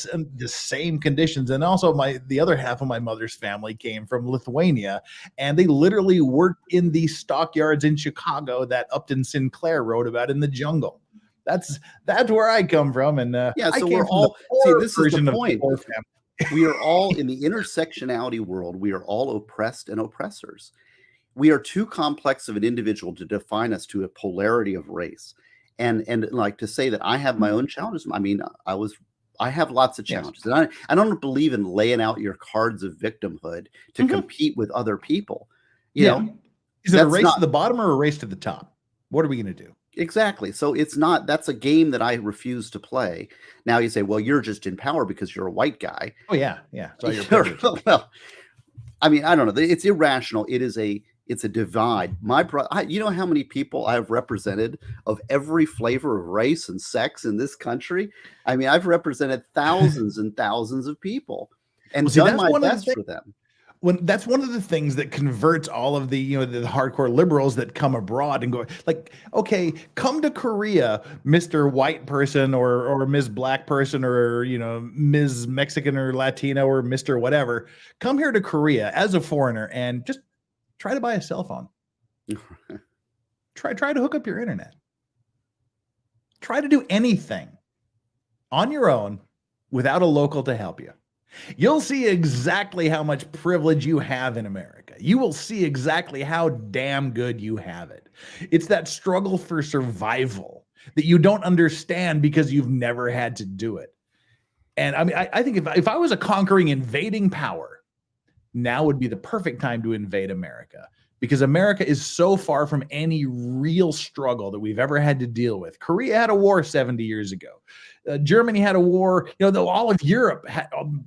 same conditions. And also the other half of my mother's family came from Lithuania, and they literally worked in the stockyards in Chicago that Upton Sinclair wrote about in The Jungle. That's where I come from. And
so we're all this is the point. We are all in the intersectionality world. We are all oppressed and oppressors. We are too complex of an individual to define us to a polarity of race. And like to say that I have my own challenges. I mean, I have lots of challenges. And I don't believe in laying out your cards of victimhood to compete with other people. You know,
is it a race to the bottom or a race to the top? What are we going to do?
Exactly. So that's a game that I refuse to play. Now you say, well, you're just in power because you're a white guy.
Oh yeah. So
well, I mean, I don't know. It's irrational. It's a divide. You know how many people I've represented of every flavor of race and sex in this country? I mean, I've represented thousands and thousands of people and done my best for them.
That's one of the things that converts all of the hardcore liberals that come abroad and go like, okay, come to Korea, Mr. White person or Ms. Black person or Ms. Mexican or Latino or Mr. whatever. Come here to Korea as a foreigner and just try to buy a cell phone. Try to hook up your internet. Try to do anything on your own without a local to help you. You'll see exactly how much privilege you have in America. You will see exactly how damn good you have it. It's that struggle for survival that you don't understand because you've never had to do it. And I mean, I think if I was a conquering, invading power, now would be the perfect time to invade America, because America is so far from any real struggle that we've ever had to deal with. Korea had a war 70 years ago. Germany had a war, all of Europe,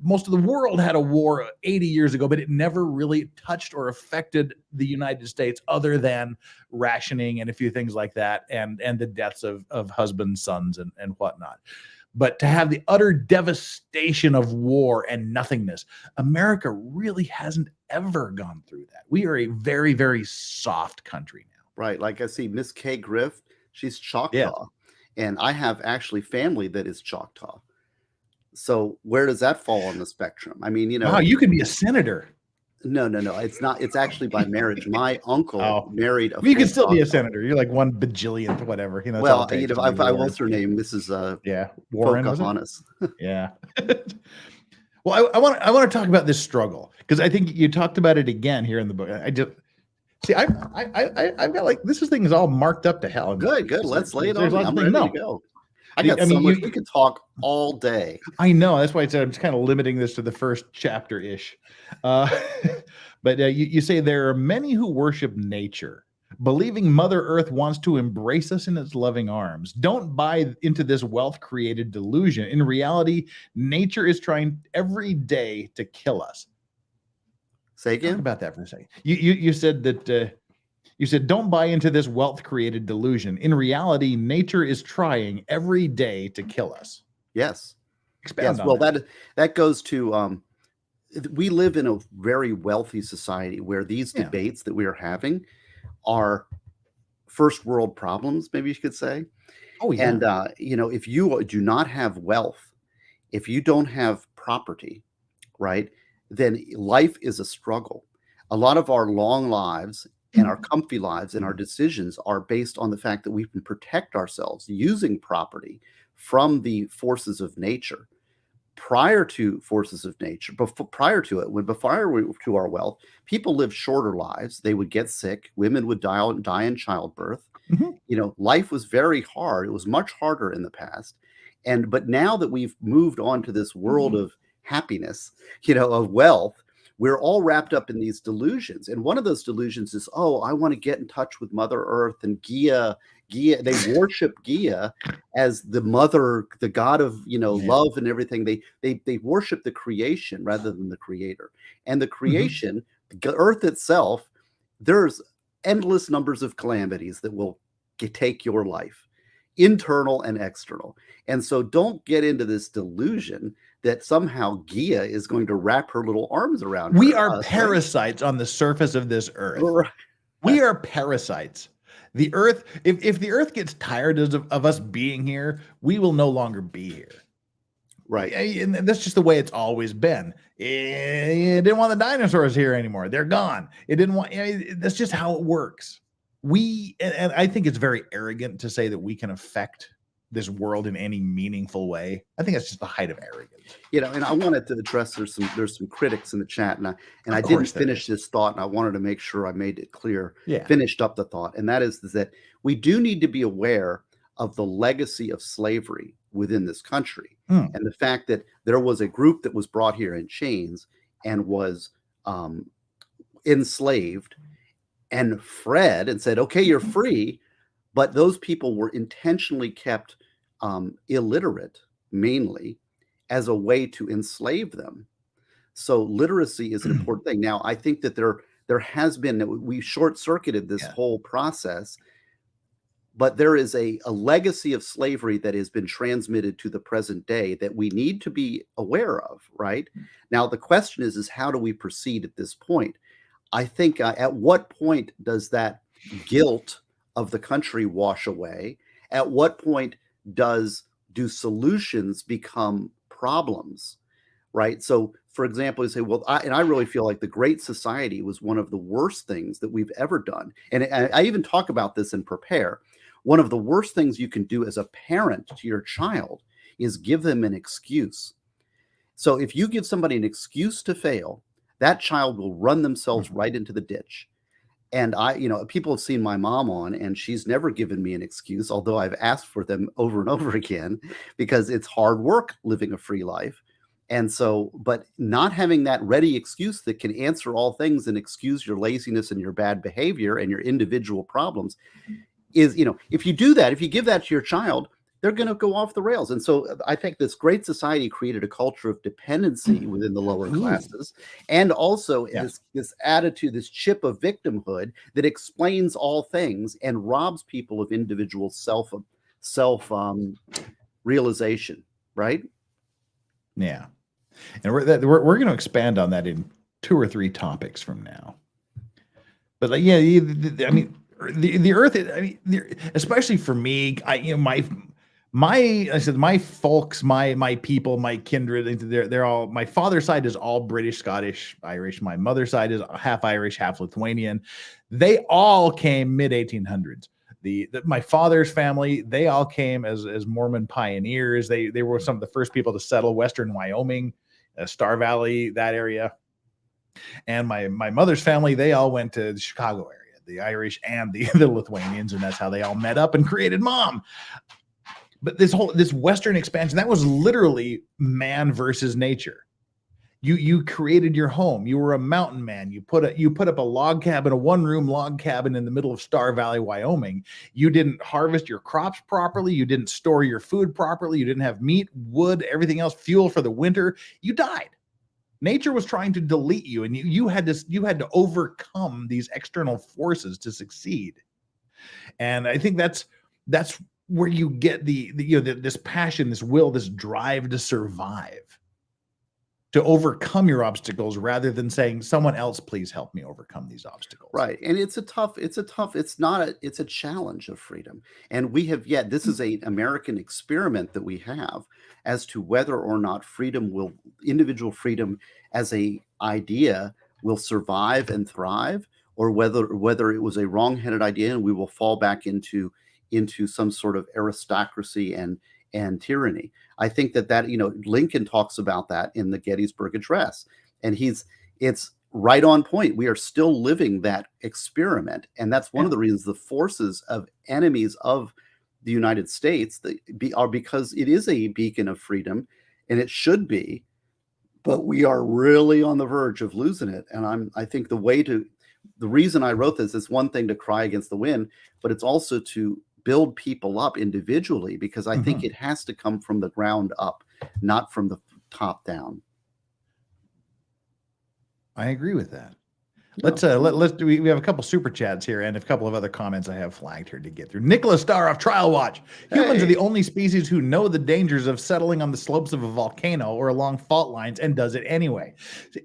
most of the world had a war 80 years ago, but it never really touched or affected the United States other than rationing and a few things like that, and the deaths of husbands, sons, and whatnot. But to have the utter devastation of war and nothingness, America really hasn't ever gone through that. We are a very, very soft country now.
Right. Like I see Miss Kay Griff, she's Choctaw.
Yeah.
And I have actually family that is Choctaw. So where does that fall on the spectrum? I mean,
wow, you could be a senator.
No. It's not. It's actually by marriage. My uncle married a.
You can still be a senator. You're like one bajillionth, whatever.
Well, what's her name? Mrs.
Warren.
Pocahontas.
Yeah. Well, I want to talk about this struggle because I think you talked about it again here in the book. I just see. I've got like this thing is all marked up to hell.
Good. Let's lay it on. I'm ready to go. We could talk all day.
I know. That's why I said I'm just kind of limiting this to the first chapter ish. But you say there are many who worship nature, believing Mother Earth wants to embrace us in its loving arms. Don't buy into this wealth-created delusion. In reality, nature is trying every day to kill us.
Say again?
Talk about that for a second. You said that You said, don't buy into this wealth-created delusion. In reality, nature is trying every day to kill us.
Yes.
Expand
Yes.
on
Well,
that.
that goes to we live in a very wealthy society where these debates that we are having are first world problems, maybe you could say.
Oh, yeah.
And if you do not have wealth, if you don't have property, right, then life is a struggle. A lot of our long lives and our comfy lives and our decisions are based on the fact that we can protect ourselves using property from the forces of nature. Prior to forces of nature, prior to it, prior to our wealth, people lived shorter lives. They would get sick. Women would die in childbirth. Life was very hard. It was much harder in the past. But now that we've moved on to this world of happiness, of wealth, we're all wrapped up in these delusions. And one of those delusions is, oh, I want to get in touch with Mother Earth and Gaia. They worship Gaia as the mother, the god of, love and everything. They worship the creation rather than the creator. And the creation, the Earth itself, there's endless numbers of calamities that will take your life, internal and external. And so don't get into this delusion that somehow Gaia is going to wrap her little arms around
We
her,
are parasites on the surface of this earth. We are parasites. The earth, if the earth gets tired of us being here, we will no longer be here.
Right.
And that's just the way it's always been. It didn't want the dinosaurs here anymore. They're gone. It didn't want, that's just how it works. And I think it's very arrogant to say that we can affect this world in any meaningful way. I think that's just the height of arrogance.
And I wanted to address, there's some critics in the chat, and I didn't finish this thought, and I wanted to make sure I made it clear, finished up the thought. And that is that we do need to be aware of the legacy of slavery within this country. And the fact that there was a group that was brought here in chains and was enslaved and Fred and said, okay, you're free. But those people were intentionally kept illiterate, mainly, as a way to enslave them. So literacy is an important thing. Now, I think that there has been, we short-circuited this whole process, but there is a legacy of slavery that has been transmitted to the present day that we need to be aware of, right? Now, the question is how do we proceed at this point? I think at what point does that guilt of the country wash away? At what point do solutions become problems, right? So, for example, you say, well, I really feel like the Great Society was one of the worst things that we've ever done. And I even talk about this in Prepare. One of the worst things you can do as a parent to your child is give them an excuse. So if you give somebody an excuse to fail, that child will run themselves right into the ditch. And people have seen my mom on, and she's never given me an excuse, although I've asked for them over and over again, because it's hard work living a free life. And so, but not having that ready excuse that can answer all things and excuse your laziness and your bad behavior and your individual problems is, if you do that, if you give that to your child, they're going to go off the rails. And so I think this Great Society created a culture of dependency within the lower classes, and also this attitude, this chip of victimhood that explains all things and robs people of individual self realization, right?
Yeah. And we're going to expand on that in 2 or 3 topics from now. But like, I mean, the earth, especially for me, my folks, my people, my kindred, they're all, my father's side is all British, Scottish, Irish. My mother's side is half Irish, half Lithuanian. They all came mid 1800s. My father's family, they all came as Mormon pioneers. They were some of the first people to settle Western Wyoming, Star Valley, that area. And my mother's family, they all went to the Chicago area, the Irish and the Lithuanians, and that's how they all met up and created Mom. But this Western expansion, that was literally man versus nature. You created your home. You were a mountain man. You put up a log cabin, a 1-room log cabin in the middle of Star Valley, Wyoming. You didn't harvest your crops properly. You didn't store your food properly. You didn't have meat, wood, everything else, fuel for the winter. You died. Nature was trying to delete you, and you had to overcome these external forces to succeed. And I think that's where you get this passion, this will, this drive to survive, to overcome your obstacles, rather than saying, someone else please help me overcome these obstacles.
Right. And it's a challenge of freedom. And we have yet, this is an American experiment that we have as to whether or not individual freedom as a idea will survive and thrive, or whether it was a wrong-headed idea and we will fall back into some sort of aristocracy and tyranny. I think that Lincoln talks about that in the Gettysburg Address, and it's right on point. We are still living that experiment, and that's one of the reasons the forces of enemies of the United States are because it is a beacon of freedom, and it should be, but we are really on the verge of losing it. And I think the reason I wrote this is one thing to cry against the wind, but it's also to build people up individually, because I think it has to come from the ground up, not from the top down. I
agree with that. Let's we have a couple super chats here and a couple of other comments I have flagged here to get through. Nicholas Starr off Trial Watch. Humans are the only species who know the dangers of settling on the slopes of a volcano or along fault lines and does it anyway.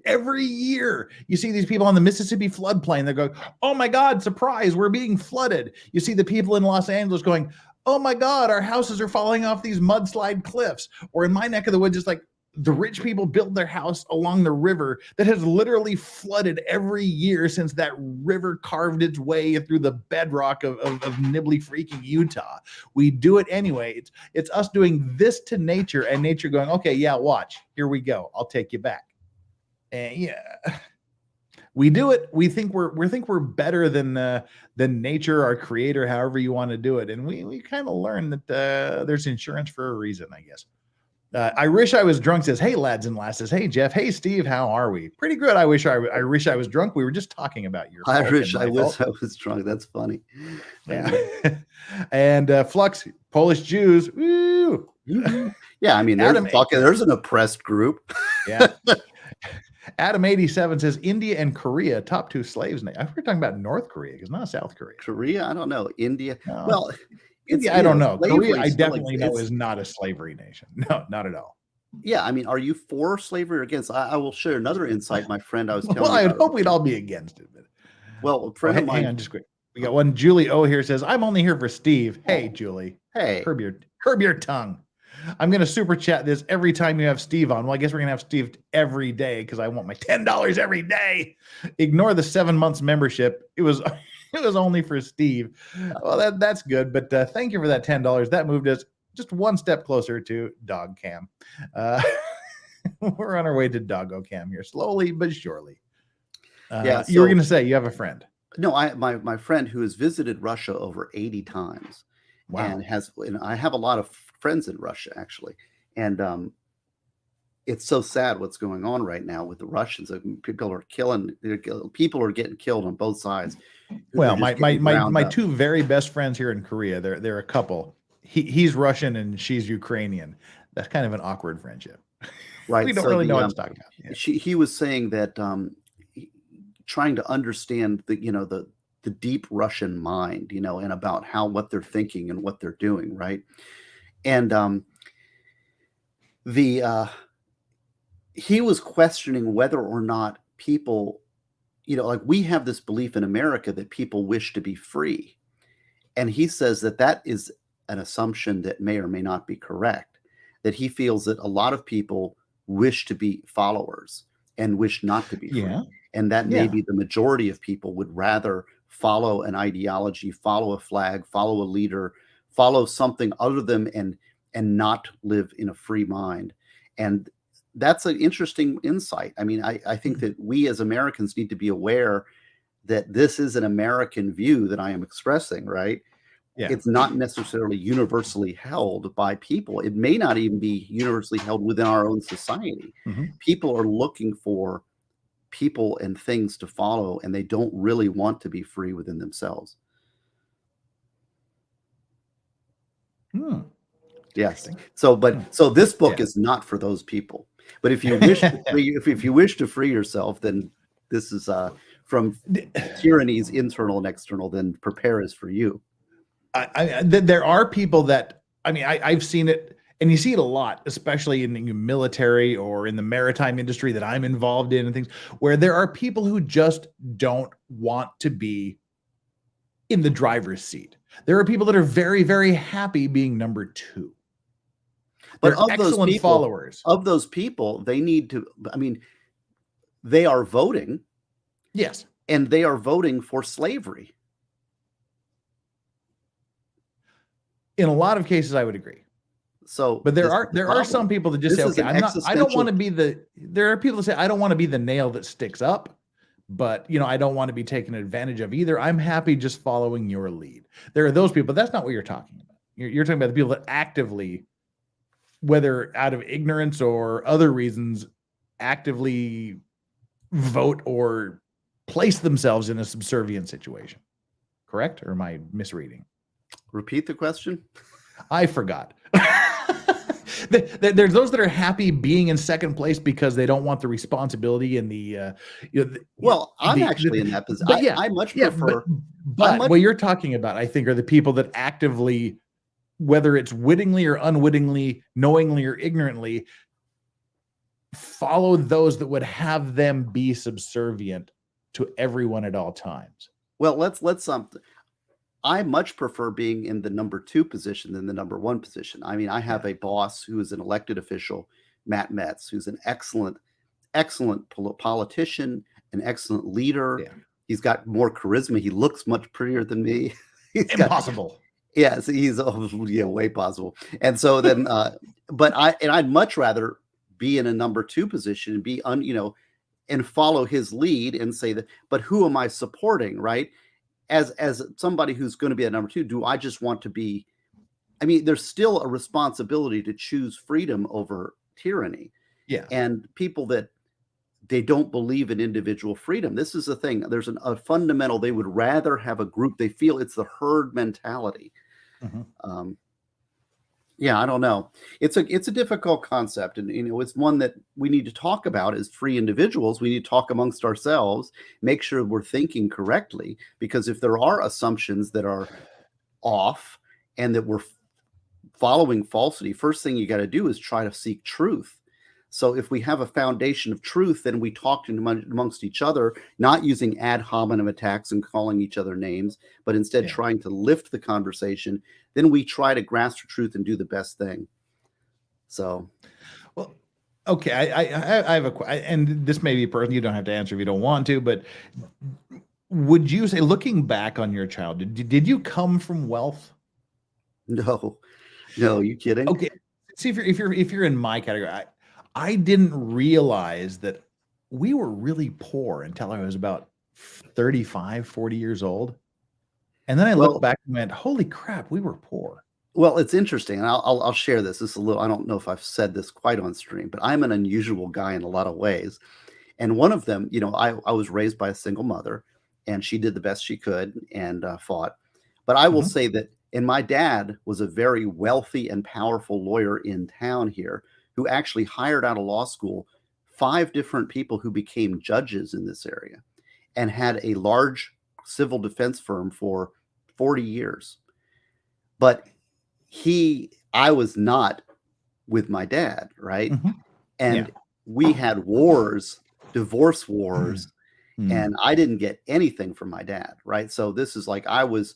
Every year you see these people on the Mississippi floodplain. They go, oh my God, surprise, we're being flooded. You see the people in Los Angeles going, oh my God, our houses are falling off these mudslide cliffs. Or in my neck of the woods, it's like, the rich people built their house along the river that has literally flooded every year since that river carved its way through the bedrock of nibbly freaking Utah. We do it anyway. It's us doing this to nature, and nature going, okay, yeah, watch. Here we go. I'll take you back. And yeah, we do it. We think we're better than nature, our creator, however you want to do it. And we kind of learn that there's insurance for a reason, I guess. I wish I was drunk says, hey, lads and lasses. Hey, Jeff. Hey, Steve. How are we? Pretty good. I wish I was drunk. We were just talking about your
I wish I was drunk. That's funny.
Yeah. And Flux, Polish Jews. Woo.
Yeah, I mean, there's an oppressed group.
Yeah. Adam 87 says India and Korea, top two slaves. I heard talking about North Korea, because not South Korea.
Korea, I don't know. India.
No.
Well,
I don't know. Korea, I definitely know, is not a slavery nation. No, not at all.
Yeah, I mean, are you for slavery or against? I will share another insight, my friend. I was telling
I would hope we'd all be against it. But...
Well, a friend of mine.
Hang on, just quick. We got one. Julie O here says, I'm only here for Steve. Hey, Julie.
Hey.
Curb your tongue. I'm going to super chat this every time you have Steve on. Well, I guess we're going to have Steve every day because I want my $10 every day. Ignore the 7 months membership. It was only for Steve. Well, that's good. But thank you for that $10. That moved us just one step closer to Dog Cam. We're on our way to Doggo Cam here, slowly but surely.
Yeah,
you were going to say you have a friend.
No, my friend who has visited Russia over 80 times. Wow. And I have a lot of friends in Russia, actually. And it's so sad what's going on right now with the Russians. People are getting killed on both sides.
Well, my two very best friends here in Korea, they're a couple. He's Russian and she's Ukrainian. That's kind of an awkward friendship.
Right.
We don't really know what to talk about. Yeah.
He was saying that trying to understand the deep Russian mind, and about what they're thinking and what they're doing, right? And he was questioning whether or not people, like we have this belief in America that people wish to be free. And he says that is an assumption that may or may not be correct, that he feels that a lot of people wish to be followers and wish not to be free. Yeah. And that maybe the majority of people would rather follow an ideology, follow a flag, follow a leader, follow something other than and not live in a free mind. And that's an interesting insight. I mean, I think that we as Americans need to be aware that this is an American view that I am expressing, right? Yeah. It's not necessarily universally held by people. It may not even be universally held within our own society. Mm-hmm. People are looking for people and things to follow, and they don't really want to be free within themselves. Yes. So this book is not for those people. But if you wish to free, if you wish to free yourself, then this is from tyranny's internal and external. Then prepare is for you.
There are people that, I mean, I've seen it, and you see it a lot, especially in the military or in the maritime industry that I'm involved in and things, where there are people who just don't want to be in the driver's seat. There are people that are very, very happy being number two.
But
They're excellent followers.
Of those people, they need to, I mean, they are voting.
Yes.
And they are voting for slavery.
In a lot of cases, I would agree.
So,
but there are some people that just say, okay, I don't want to be there are people that say, I don't want to be the nail that sticks up, but I don't want to be taken advantage of either. I'm happy just following your lead. There are those people. That's not what you're talking about. You're talking about the people that actively, whether out of ignorance or other reasons, actively vote or place themselves in a subservient situation. Correct? Or am I misreading?
Repeat the question.
I forgot. There's those that are happy being in second place because they don't want the responsibility and the.
I'm actually in that position. I much prefer.
But what you're talking about, I think, are the people that actively, whether it's wittingly or unwittingly, knowingly or ignorantly, follow those that would have them be subservient to everyone at all times.
Well, let's I much prefer being in the number 2 position than the number 1 position. I mean, I have a boss who is an elected official, Matt Metz, who's an excellent politician, an excellent leader. Yeah. He's got more charisma. He looks much prettier than me.
Impossible.
Yes, he's way possible. And so then, but I'd much rather be in a number 2 position and be and follow his lead and say that. But who am I supporting, right? As somebody who's going to be at number 2, do I just want to be? I mean, there's still a responsibility to choose freedom over tyranny.
Yeah.
And people that they don't believe in individual freedom. This is the thing. There's a fundamental. They would rather have a group. They feel it's the herd mentality. Mm-hmm. Yeah, I don't know. It's a difficult concept, and it's one that we need to talk about as free individuals. We need to talk amongst ourselves, make sure we're thinking correctly, because if there are assumptions that are off and that we're following falsity, first thing you got to do is try to seek truth. So if we have a foundation of truth, then we talk amongst each other, not using ad hominem attacks and calling each other names, but instead trying to lift the conversation. Then we try to grasp the truth and do the best thing. So,
well, okay, I have and this may be a person you don't have to answer if you don't want to, but would you say, looking back on your childhood, did you come from wealth?
No, you kidding?
Okay, see if you're in my category. I didn't realize that we were really poor until I was about 35, 40 years old. And then I looked back and went, holy crap, we were poor.
Well, it's interesting. And I'll share this. This is a little, I don't know if I've said this quite on stream, but I'm an unusual guy in a lot of ways. And one of them, I was raised by a single mother, and she did the best she could and fought. But I will say that, and my dad was a very wealthy and powerful lawyer in town here, who actually hired out of law school 5 different people who became judges in this area and had a large civil defense firm for 40 years. But I was not with my dad, right? Mm-hmm. And we had wars, divorce wars, and I didn't get anything from my dad, right? So this is like, I was,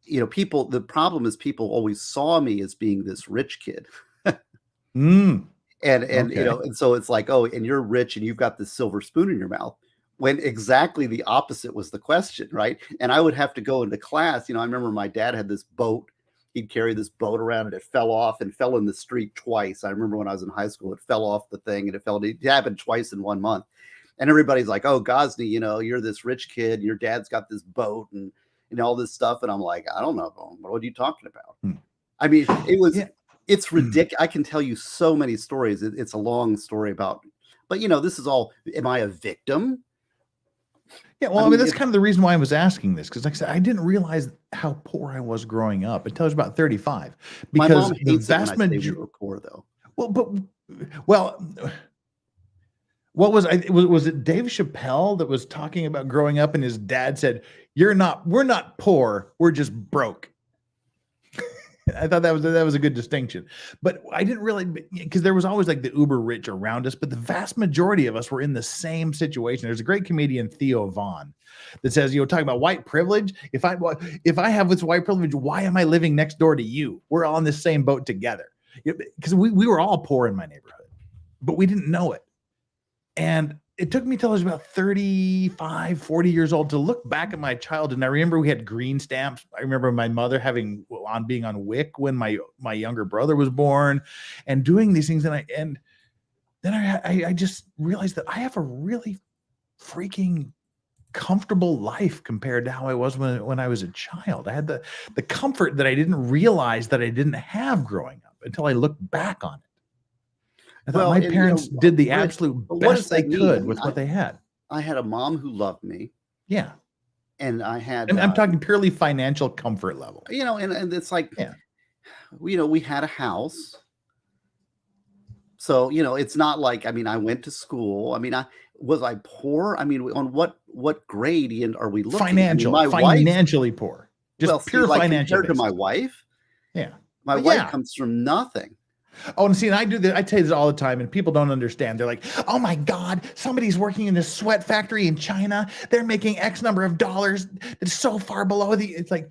the problem is people always saw me as being this rich kid. And and so it's like, oh, and you're rich and you've got this silver spoon in your mouth, when exactly the opposite was the question, right? And I would have to go into class. I remember my dad had this boat. He'd carry this boat around, and it fell off and fell in the street twice. I remember when I was in high school, it fell off the thing, and it happened twice in 1 month. And everybody's like, oh, Gosney, you're this rich kid, and your dad's got this boat and all this stuff. And I'm like, I don't know. What are you talking about? I mean, it was... Yeah. It's ridiculous. I can tell you so many stories. It's a long story about, but this is all, am I a victim?
Yeah. Well, I mean, that's kind of the reason why I was asking this. Cause like I said, I didn't realize how poor I was growing up until I was about 35, because
my mom
the vast majority
we were poor though.
Well, but Well, what was was it Dave Chappelle that was talking about growing up and his dad said, we're not poor, we're just broke. I thought that was a good distinction, but I didn't really, because there was always like the uber rich around us, but the vast majority of us were in the same situation. There's a great comedian, Theo Vaughn, that says, talking about white privilege. If I have this white privilege, why am I living next door to you? We're all in the same boat together. Because we were all poor in my neighborhood, but we didn't know it. And it took me till I was about 35, 40 years old to look back at my childhood. And I remember we had green stamps. I remember my mother being on WIC when my younger brother was born, and doing these things. And then I just realized that I have a really freaking comfortable life compared to how I was when I was a child. I had the comfort that I didn't realize that I didn't have growing up until I looked back on it. I thought my parents did the absolute best they could with what they had.
I had a mom who loved me.
Yeah.
And I had,
and I'm talking purely financial comfort level.
And it's like, we had a house. So, it's not like, I went to school. Was I poor? On what grade are we looking?
Financially poor. Just pure financial.
Compared to my wife.
Yeah.
My wife comes from nothing.
Oh, and see, and I do this. I tell you this all the time, and people don't understand. They're like, "Oh my God, somebody's working in this sweat factory in China. They're making X number of dollars. That's so far below the." It's like,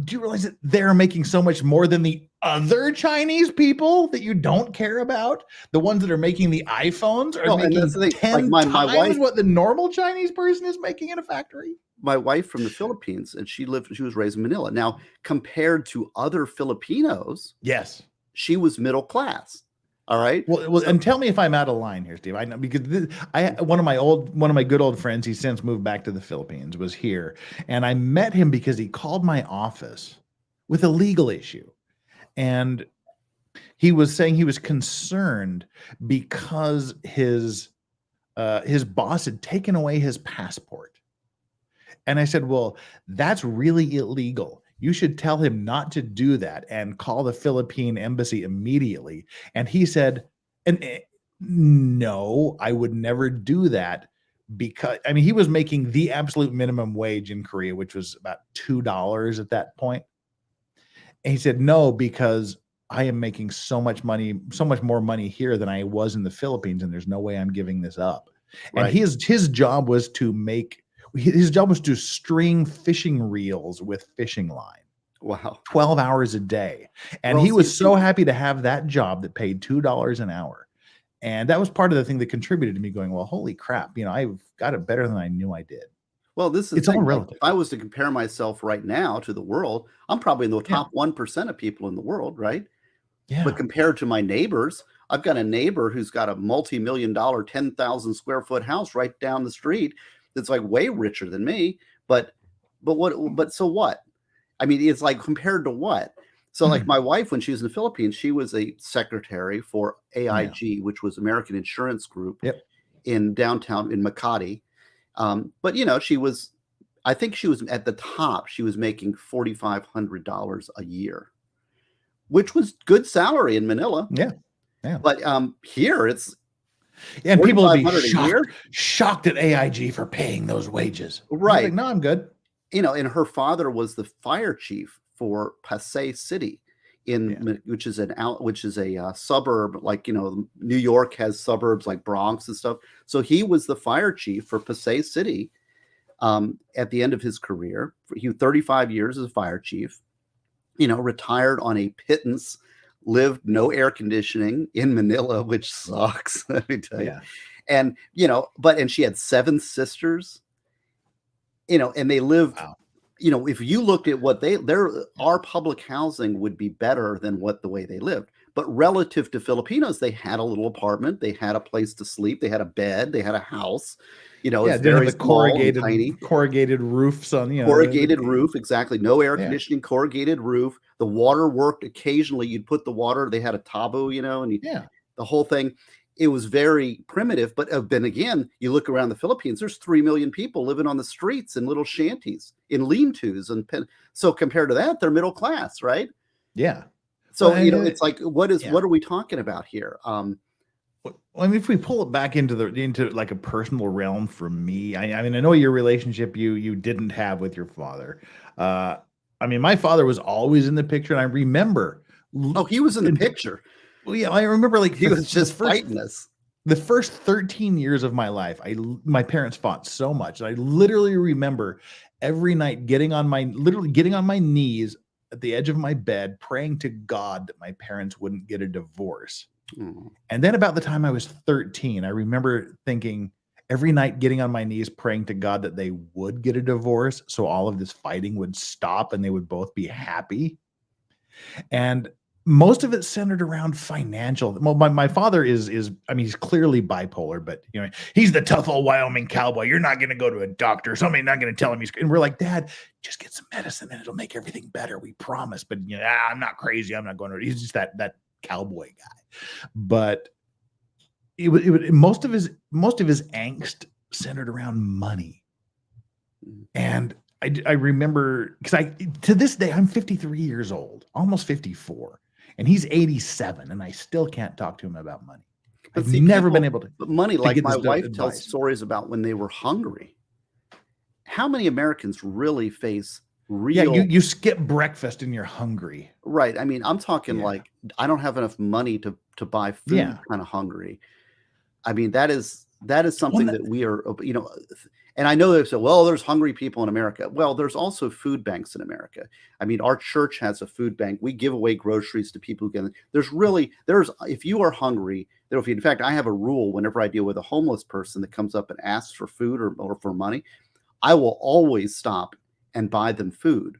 do you realize that they're making so much more than the other Chinese people that you don't care about? The ones that are making the iPhones are making 10 times what the normal Chinese person is making in a factory.
My wife from the Philippines, and she was raised in Manila. Now, compared to other Filipinos,
yes.
She was middle class. All right.
Well, and tell me if I'm out of line here, Steve. I know because one of my good old friends, he's since moved back to the Philippines, was here, and I met him because he called my office with a legal issue, and he was saying he was concerned because his boss had taken away his passport, and I said, "Well, that's really illegal. You should tell him not to do that and call the Philippine embassy immediately." And he said, no, I would never do that, because he was making the absolute minimum wage in Korea, which was about $2 at that point. And he said, no, because I am making so much more money here than I was in the Philippines, and there's no way I'm giving this up. Right. And his job was to string fishing reels with fishing line.
Wow.
12 hours a day. And he was so happy to have that job that paid $2 an hour. And that was part of the thing that contributed to me going, well, holy crap, I've got it better than I knew I did.
Well, it's all relative. If I was to compare myself right now to the world, I'm probably in the top 1% of people in the world, right? Yeah. But compared to my neighbors, I've got a neighbor who's got a multi-million-dollar, 10,000 square foot house right down the street that's like way richer than me. But so what? It's like, compared to what? So like my wife, when she was in the Philippines, she was a secretary for AIG, which was American Insurance Group in downtown in Makati. But I think she was at the top. She was making $4,500 a year, which was good salary in Manila.
Yeah. Yeah.
But here it's,
and people would be shocked at AIG for paying those wages.
Right.
Like, no, I'm good.
And her father was the fire chief for Pasay City, which is a suburb, like, New York has suburbs like Bronx and stuff. So he was the fire chief for Pasay City at the end of his career. He was 35 years as a fire chief, retired on a pittance, lived no air conditioning in Manila, which sucks. Let me tell you. Yeah. And, and she had 7 sisters, and they lived, if you looked at what our public housing would be better than the way they lived. But relative to Filipinos, they had a little apartment, they had a place to sleep, they had a bed, they had a house, it's very
corrugated roofs on,
corrugated roof. Exactly. No air conditioning, corrugated roof. The water worked occasionally. You'd put the water, they had a tabu, and the whole thing. It was very primitive, but then again, you look around the Philippines, there's 3 million people living on the streets in little shanties, in lean-tos. So compared to that, they're middle class, right?
Yeah.
So, it's like, what are we talking about here?
Well, I mean, if we pull it back into like a personal realm for me, I mean, I know your relationship you didn't have with your father. I mean, my father was always in the picture, and I remember.
Oh, he was in the picture.
Well, yeah, I remember like
He was just fighting us.
The first 13 years of my life, my parents fought so much. I literally remember every night literally getting on my knees at the edge of my bed, praying to God that my parents wouldn't get a divorce. And then about the time I was 13, I remember thinking every night getting on my knees, praying to God that they would get a divorce so all of this fighting would stop and they would both be happy. And most of it centered around financial. Well, my father is I mean, he's clearly bipolar, but you know, he's the tough old Wyoming cowboy. You're not going to go to a doctor. Somebody's not going to tell him and we're like, Dad, just get some medicine and it'll make everything better. We promise. But you know, I'm not crazy. I'm not going to. He's just that cowboy guy. But most of his angst centered around money. And I remember, because to this day, I'm 53 years old, almost 54, and he's 87, and I still can't talk to him about money. I've never been able to.
But money, like my wife tells stories about when they were hungry. How many Americans really face real?
Yeah, you skip breakfast and you're hungry.
Right. I mean, I'm talking like I don't have enough money to buy food. Kind of hungry. I mean, that is something that we are, you know. And I know they say, well, there's hungry people in America. Well, there's also food banks in America. I mean, our church has a food bank. We give away groceries to people who get. If you are hungry, in fact, I have a rule whenever I deal with a homeless person that comes up and asks for food or for money, I will always stop and buy them food.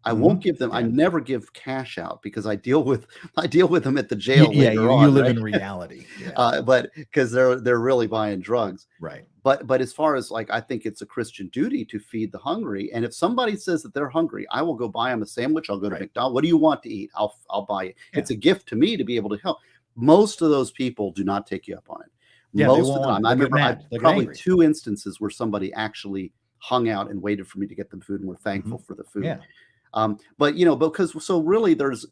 I won't give them. I never give cash out because I deal with them at the jail.
You live in reality.
But because they're really buying drugs,
right?
But as far as like, I think it's a Christian duty to feed the hungry. And if somebody says that they're hungry, I will go buy them a sandwich. I'll go to McDonald's. What do you want to eat? I'll buy it. Yeah. It's a gift to me to be able to help. Most of those people do not take you up on it.
Yeah,
most of the time, I remember probably 2 instances where somebody actually hung out and waited for me to get them food and were thankful for the food. Yeah. But you know, because so really there's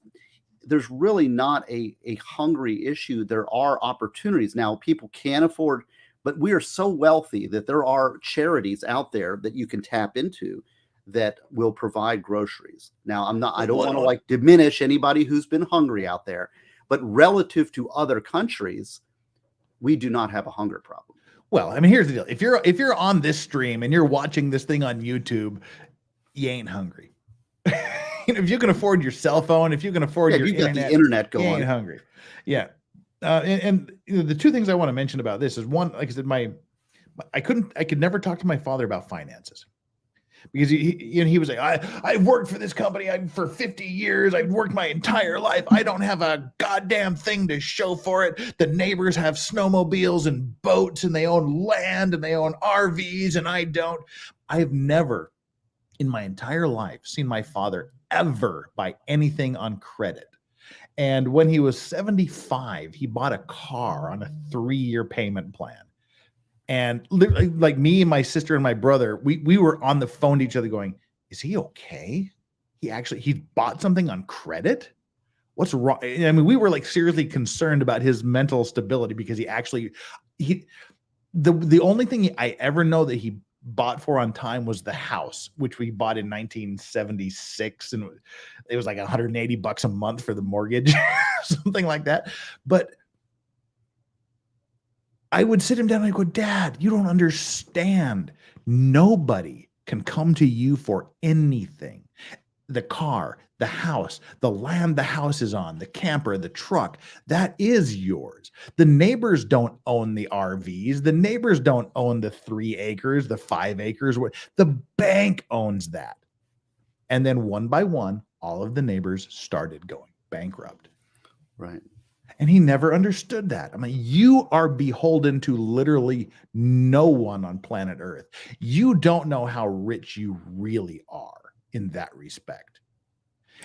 really not a hungry issue. There are opportunities. Now people can afford, but we are so wealthy that there are charities out there that you can tap into that will provide groceries. Now I don't want to like diminish anybody who's been hungry out there, but relative to other countries, we do not have a hunger problem.
Well, I mean, here's the deal. If you're on this stream and you're watching this thing on YouTube, you ain't hungry. If you can afford your cell phone, if you can afford your
internet, got the internet going,
you ain't hungry. Yeah. And you know, the two things I want to mention about this is one, like I said, I could never talk to my father about finances because he was like, I've worked for this company for 50 years. I've worked my entire life. I don't have a goddamn thing to show for it. The neighbors have snowmobiles and boats and they own land and they own RVs and I don't. I've never in my entire life seen my father ever buy anything on credit. And when he was 75, he bought a car on a 3-year payment plan. And literally, like me and my sister and my brother, we were on the phone to each other going, is he okay? He bought something on credit? What's wrong? I mean, we were like seriously concerned about his mental stability because the only thing I ever know that he bought for on time was the house, which we bought in 1976, and it was like $180 a month for the mortgage, something like that. But I would sit him down and I go, Dad, you don't understand. Nobody can come to you for anything. The car, the house, the land the house is on, the camper, the truck, that is yours. The neighbors don't own the RVs. The neighbors don't own the 3 acres, the 5 acres. The bank owns that. And then one by one, all of the neighbors started going bankrupt.
Right.
And he never understood that. I mean, you are beholden to literally no one on planet Earth. You don't know how rich you really are in that respect.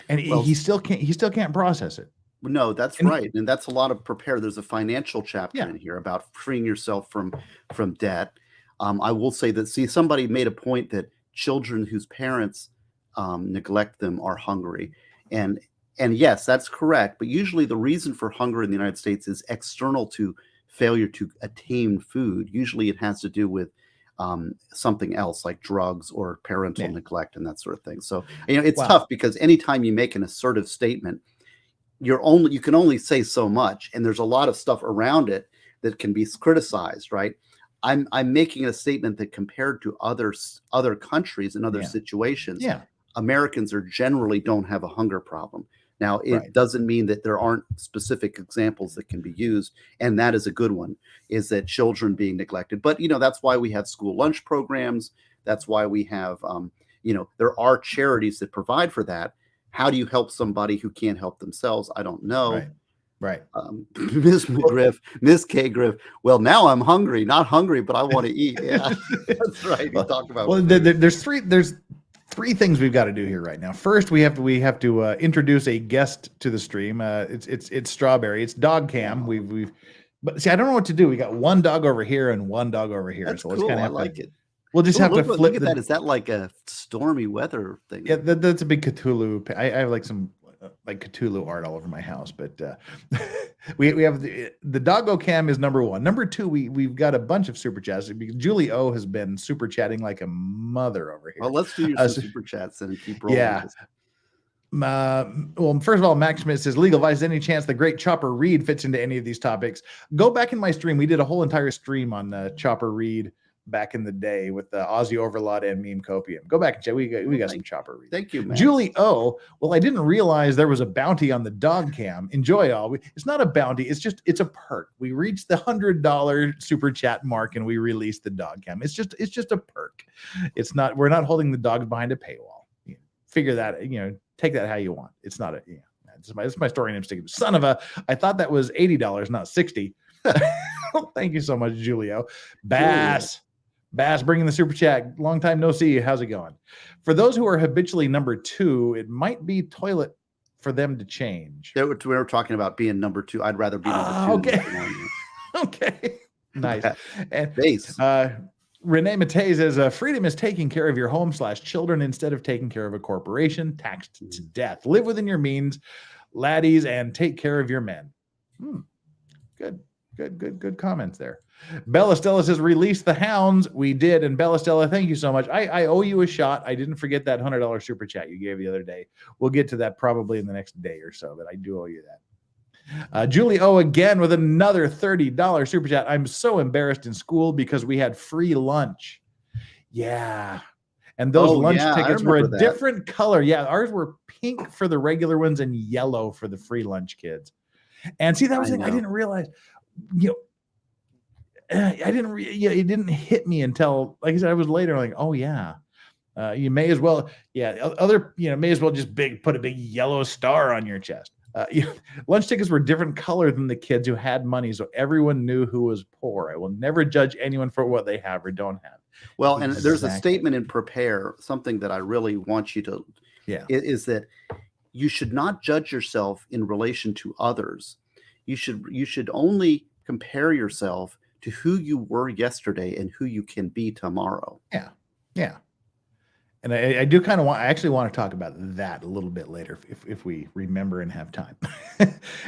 And he still can't process it.
No, that's right. And that's a lot of prepare. There's a financial chapter in here about freeing yourself from debt. I will say that, somebody made a point that children whose parents neglect them are hungry. And yes, that's correct. But usually the reason for hunger in the United States is external to failure to attain food, usually it has to do with something else like drugs or parental neglect and that sort of thing. So, it's tough because anytime you make an assertive statement, you can only say so much, and there's a lot of stuff around it that can be criticized, right? I'm making a statement that compared to other countries and other situations, Americans generally don't have a hunger problem. Now, it doesn't mean that there aren't specific examples that can be used, and that is a good one, is that children being neglected. But, that's why we have school lunch programs. That's why we have, there are charities that provide for that. How do you help somebody who can't help themselves? I don't know.
Right.
Miss McGriff, Miss K. Griff. Well, now I'm hungry. Not hungry, but I want to eat. Yeah, that's right. We talked about.
Well, there's three things we've got to do here right now. First, we have to introduce a guest to the stream. It's Strawberry. It's Dog Cam. But see, I don't know what to do. We got one dog over here and one dog over here.
That's
so
cool. I like it.
We'll just have to flip.
Look at that. Is that like a stormy weather thing?
Yeah, that's a big Cthulhu. I have like some like Cthulhu art all over my house, but we have the Doggo Cam is number one. Number two, we've got a bunch of super chats because Julie O has been super chatting like a mother over here.
Well, let's do your super chats and keep rolling.
Yeah. Well, first of all, Max Schmidt says, Legal Vice, any chance the great Chopper Reed fits into any of these topics? Go back in my stream. We did a whole entire stream on Chopper Reed back in the day with the Aussie Overlord and Meme Copium. Go back and check. We got some Chopper Reed.
Thank you, man.
Julie O. Well, I didn't realize there was a bounty on the Dog Cam. Enjoy all. It's not a bounty. It's a perk. We reached the $100 super chat mark and we released the Dog Cam. It's just a perk. It's not. We're not holding the dogs behind a paywall. Figure that. Take that how you want. It's not a. It's my story name sticking. Son of a. I thought that was $80, not $60. Thank you so much, Julio. Bass bringing the super chat. Long time no see. How's it going? For those who are habitually number two, it might be toilet for them to change.
We were talking about being number two. I'd rather be number two.
Okay. Okay. Nice. And
base.
Renee Matei says, freedom is taking care of your home / children instead of taking care of a corporation, taxed to death. Live within your means, laddies, and take care of your men. Good comments there. Bella Stella says, release the hounds. We did. And Bella Stella, thank you so much. I owe you a shot. I didn't forget that $100 super chat you gave the other day. We'll get to that probably in the next day or so, but I do owe you that. Julie O again with another $30 super chat. I'm so embarrassed in school because we had free lunch. Yeah. And those lunch tickets were a different color. Yeah. Ours were pink for the regular ones and yellow for the free lunch kids. And see, that was it. I didn't realize, it didn't hit me until, like I said, I was later like, oh yeah, you may as well, may as well just put a big yellow star on your chest. Lunch tickets were different color than the kids who had money, so everyone knew who was poor. I will never judge anyone for what they have or don't have.
Well, and there's a statement in Prepare, something that I really want you to, is that you should not judge yourself in relation to others. You should only compare yourself to who you were yesterday and who you can be tomorrow.
Yeah. And I do kind of I actually want to talk about that a little bit later if we remember and have time.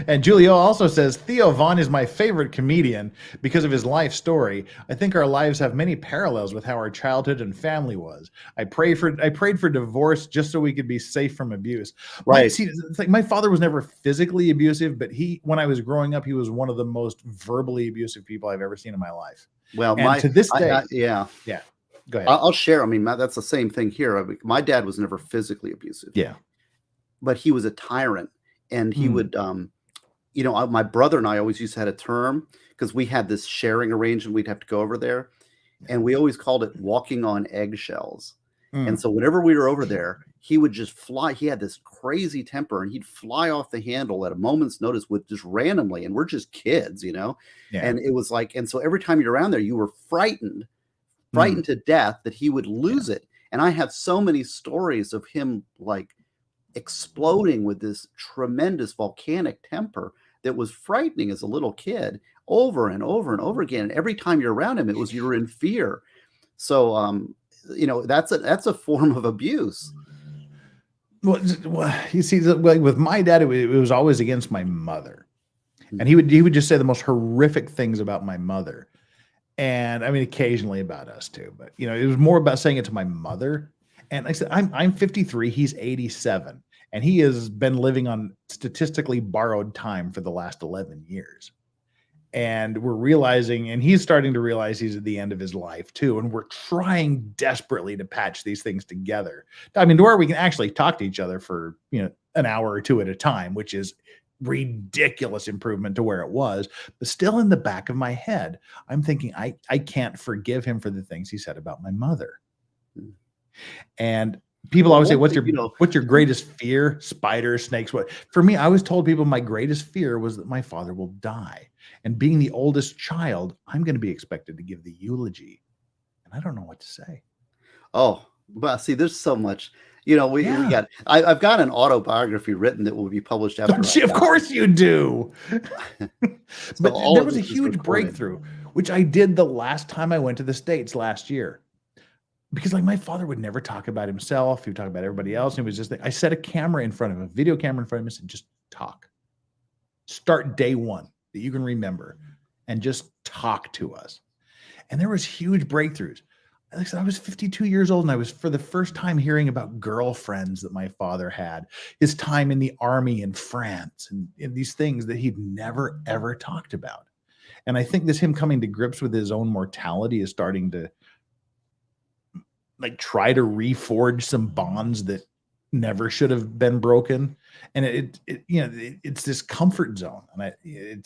And Julio also says, Theo Vaughn is my favorite comedian because of his life story. I think our lives have many parallels with how our childhood and family was. I prayed for divorce just so we could be safe from abuse.
Right.
It's like my father was never physically abusive, but when I was growing up, he was one of the most verbally abusive people I've ever seen in my life.
Well,
to this day,
yeah.
Go ahead.
I'll share. I mean, that's the same thing here. My dad was never physically abusive.
Yeah.
But he was a tyrant. And he would, my brother and I always used to have a term because we had this sharing arrangement. We'd have to go over there. And we always called it walking on eggshells. And so whenever we were over there, he would just fly. He had this crazy temper and he'd fly off the handle at a moment's notice with just randomly. And we're just kids, Yeah. And it was like, and so every time you're around there, you were frightened to death that he would lose it. And I have so many stories of him like exploding with this tremendous volcanic temper that was frightening as a little kid over and over and over again. And every time you're around him, you were in fear. So, that's a form of abuse.
Well, you see, with my dad, it was always against my mother. And he would just say the most horrific things about my mother. And I mean, occasionally about us too, but it was more about saying it to my mother. And like I said, I'm 53, he's 87, and he has been living on statistically borrowed time for the last 11 years. And we're realizing, and he's starting to realize he's at the end of his life too. And we're trying desperately to patch these things together. I mean, to where we can actually talk to each other for, an hour or two at a time, which is ridiculous improvement to where it was. But still in the back of my head, I'm thinking, I can't forgive him for the things he said about my mother. And people always say, what's your greatest fear? Spiders, snakes, what? For me, I was told people my greatest fear was that my father will die. And being the oldest child, I'm going to be expected to give the eulogy. And I don't know what to say.
Oh, well, see, there's so much. I've got an autobiography written that will be published after.
Of course you do. But there was a huge breakthrough, which I did the last time I went to the States last year. Because my father would never talk about himself. He would talk about everybody else. And it was just I set a camera in front of him, a video camera in front of him, and said, just talk. Start day one that you can remember and just talk to us. And there was huge breakthroughs. Like I said, I was 52 years old, and I was for the first time hearing about girlfriends that my father had, his time in the army in France, and these things that he'd never, ever talked about. And I think him coming to grips with his own mortality is starting to try to reforge some bonds that never should have been broken. And it's this comfort zone. And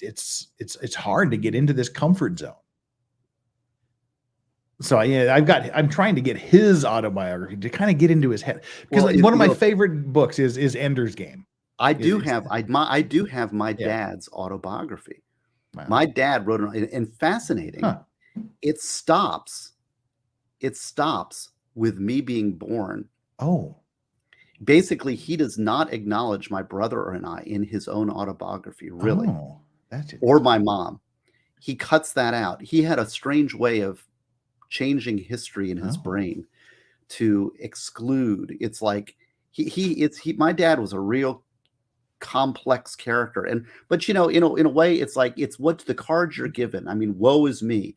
it's hard to get into this comfort zone. So I'm trying to get his autobiography to kind of get into his head, because one of my favorite books is Ender's Game.
I do have my dad's autobiography. Wow. My dad wrote it, and fascinating. Huh. It stops with me being born.
Oh,
basically, he does not acknowledge my brother and I in his own autobiography, really.
Oh, that's it.
Or my mom. He cuts that out. He had a strange way of changing history in his brain to exclude. It's like my dad was a real complex character. But in a way, it's like, it's what's the cards you're given. I mean, woe is me.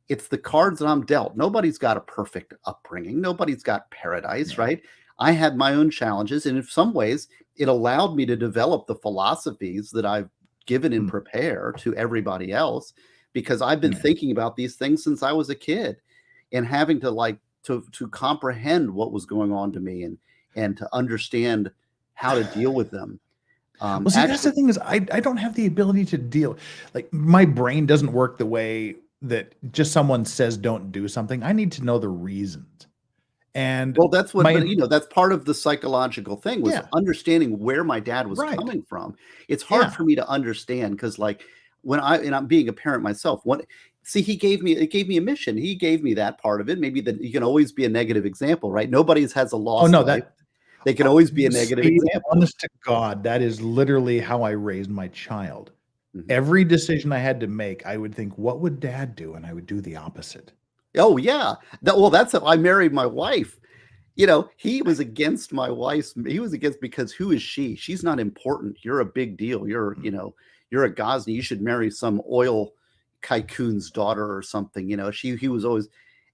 It's the cards that I'm dealt. Nobody's got a perfect upbringing. Nobody's got paradise, right? I had my own challenges. And in some ways, it allowed me to develop the philosophies that I've given and prepare to everybody else, because I've been thinking about these things since I was a kid, and having to to comprehend what was going on to me and to understand how to deal with them.
That's the thing, is I don't have the ability to deal. My brain doesn't work the way that just someone says don't do something. I need to know the reasons. And
that's what that's part of the psychological thing, was understanding where my dad was coming from. It's hard for me to understand, because when I'm being a parent myself, he gave me a mission. He gave me that part of it. Maybe that you can always be a negative example, right? Nobody's has a lost life. They can always be a negative example.
Honest to God, that is literally how I raised my child. Mm-hmm. Every decision I had to make, I would think, what would dad do? And I would do the opposite.
Oh, yeah. I married my wife. He was against my wife's. He was against, because who is she? She's not important. You're a big deal. You're a Gosney. You should marry some oil tycoon's daughter or something. He was always.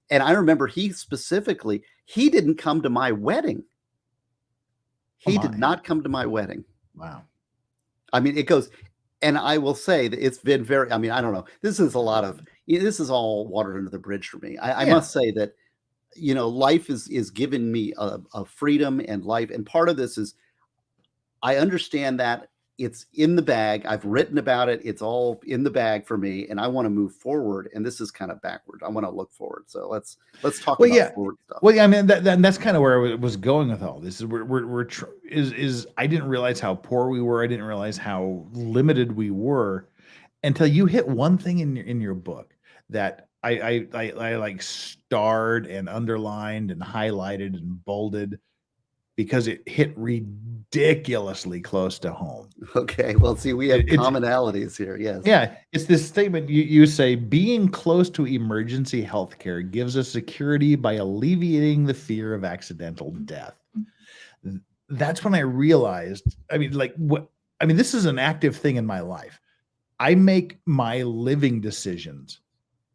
And I remember he didn't come to my wedding. He did not come to my wedding.
Wow.
I mean, it goes. And I will say that it's been very, I don't know. This is all water under the bridge for me. I must say that, life is giving me a freedom and life. And part of this is, I understand that it's in the bag. I've written about it. It's all in the bag for me. And I want to move forward. And this is kind of backward. I want to look forward. So let's talk about forward stuff.
Well, yeah, that's kind of where I was going with all this. I didn't realize how poor we were. I didn't realize how limited we were until you hit one thing in your book that I starred and underlined and highlighted and bolded, because it hit ridiculously close to home.
Okay, well, see, we have commonalities here. Yes.
Yeah, it's this statement you say: being close to emergency healthcare gives us security by alleviating the fear of accidental death. That's when I realized, this is an active thing in my life. I make my living decisions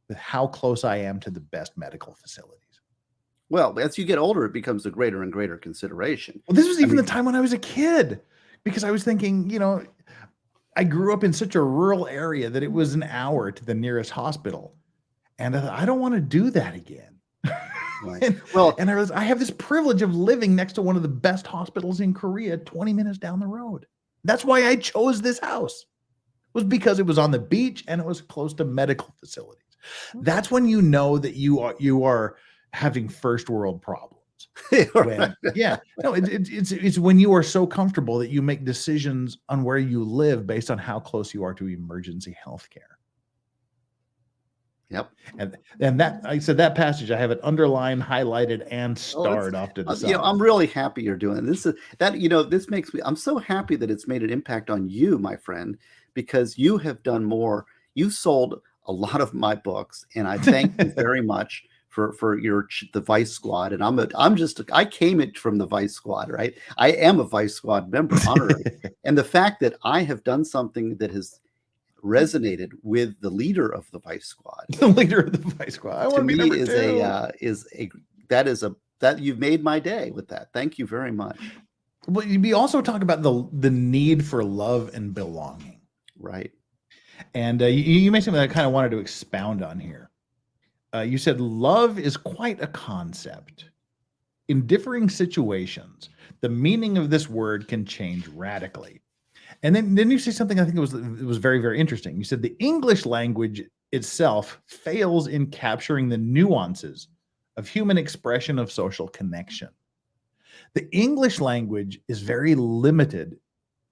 with how close I am to the best medical facilities.
Well, as you get older, it becomes a greater and greater consideration.
Well, this was even the time when I was a kid, because I was thinking, I grew up in such a rural area that it was an hour to the nearest hospital. And I thought, I don't want to do that again.
Right.
And I have this privilege of living next to one of the best hospitals in Korea, 20 minutes down the road. That's why I chose this house. It was because it was on the beach and it was close to medical facilities. That's when you know that you are having first world problems. It's when you are so comfortable that you make decisions on where you live based on how close you are to emergency health care.
Yep.
And that, I said, that passage, I have it underlined, highlighted, and starred off to the side.
I'm really happy you're doing this. This makes me, I'm so happy that it's made an impact on you, my friend, because you have done more. You sold a lot of my books, and I thank you very much for the Vice Squad. And I came from the Vice Squad, right? I am a Vice Squad member, honorary. And the fact that I have done something that has resonated with the leader of the Vice Squad.
The leader of the Vice Squad. I want to be number two.
That you've made my day with that. Thank you very much.
Well, we also talk about the need for love and belonging.
Right. And
you mentioned that I kind of wanted to expound on here. You said love is quite a concept. In differing situations, the meaning of this word can change radically. And then you say something I think it was very, very interesting. You said the English language itself fails in capturing the nuances of human expression of social connection. The English language is very limited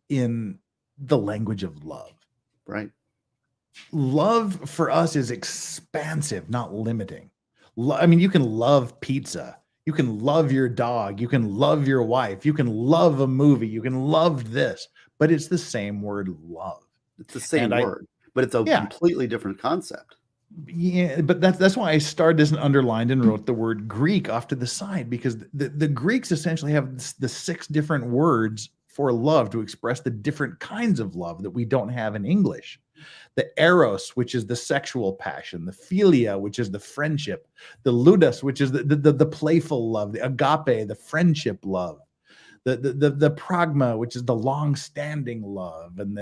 in the language of love.
Right.
Love for us is expansive, not limiting. I mean, you can love pizza. You can love your dog. You can love your wife. You can love a movie. You can love this, but it's the same word, love.
It's the same word, but it's a completely different concept.
Yeah, but that's why I starred this and underlined and wrote the word Greek off to the side, because the Greeks essentially have the 6 different words for love to express the different kinds of love that we don't have in English. The eros, which is the sexual passion, the philia, which is the friendship, the ludus, which is the playful love, the agape, the friendship love, the pragma, which is the long-standing love, and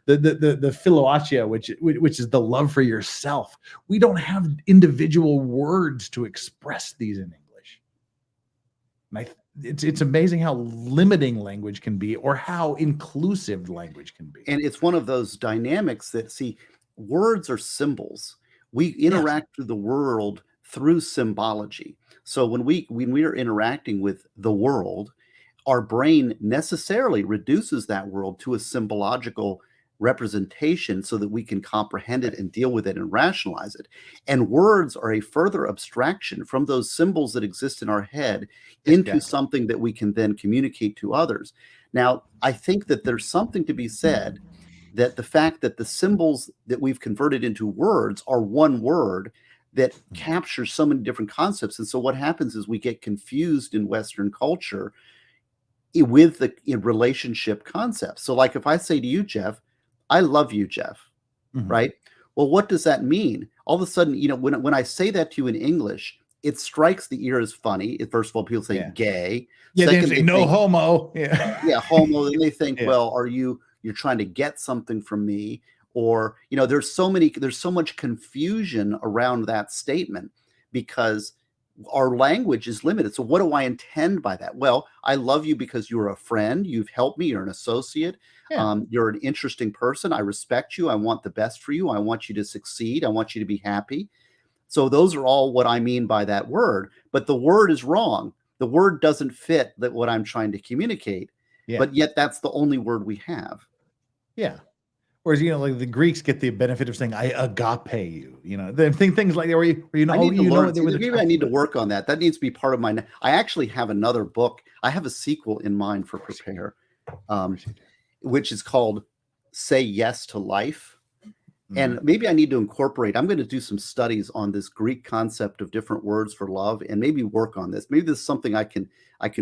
the philoatia, which is the love for yourself. We don't have individual words to express these in English. And it's amazing how limiting language can be, or how inclusive language can be.
And it's one of those dynamics that, see, words are symbols. We interact with the world through symbology. So when we are interacting with the world, our brain necessarily reduces that world to a symbological representation so that we can comprehend it and deal with it and rationalize it. And words are a further abstraction from those symbols that exist in our head into something that we can then communicate to others. Now, I think that there's something to be said that the fact that the symbols that we've converted into words are one word that captures so many different concepts. And so what happens is we get confused in Western culture with the relationship concepts. So like if I say to you, Jeff, I love you, Jeff, right? Well, what does that mean? All of a sudden, when I say that to you in English, it strikes the ear as funny. First of all, people say gay.
Yeah,
Second,
they say no homo.
Yeah, homo. Then they think, well, you're trying to get something from me? Or, there's so much confusion around that statement because our language is limited. So what do I intend by that? Well, I love you because you're a friend. You've helped me. You're an associate. You're an interesting person. I respect you. I want the best for you. I want you to succeed. I want you to be happy. So those are all what I mean by that word. But the word is wrong. The word doesn't fit what I'm trying to communicate. But yet that's the only word we have.
Yeah. Whereas, like the Greeks get the benefit of saying, I agape you, things like that where
maybe I need to work on that. That needs to be part of my, I actually have another book. I have a sequel in mind for Prepare, which is called Say Yes to Life. And maybe I need to incorporate, I'm going to do some studies on this Greek concept of different words for love and maybe work on this. Maybe this is something I can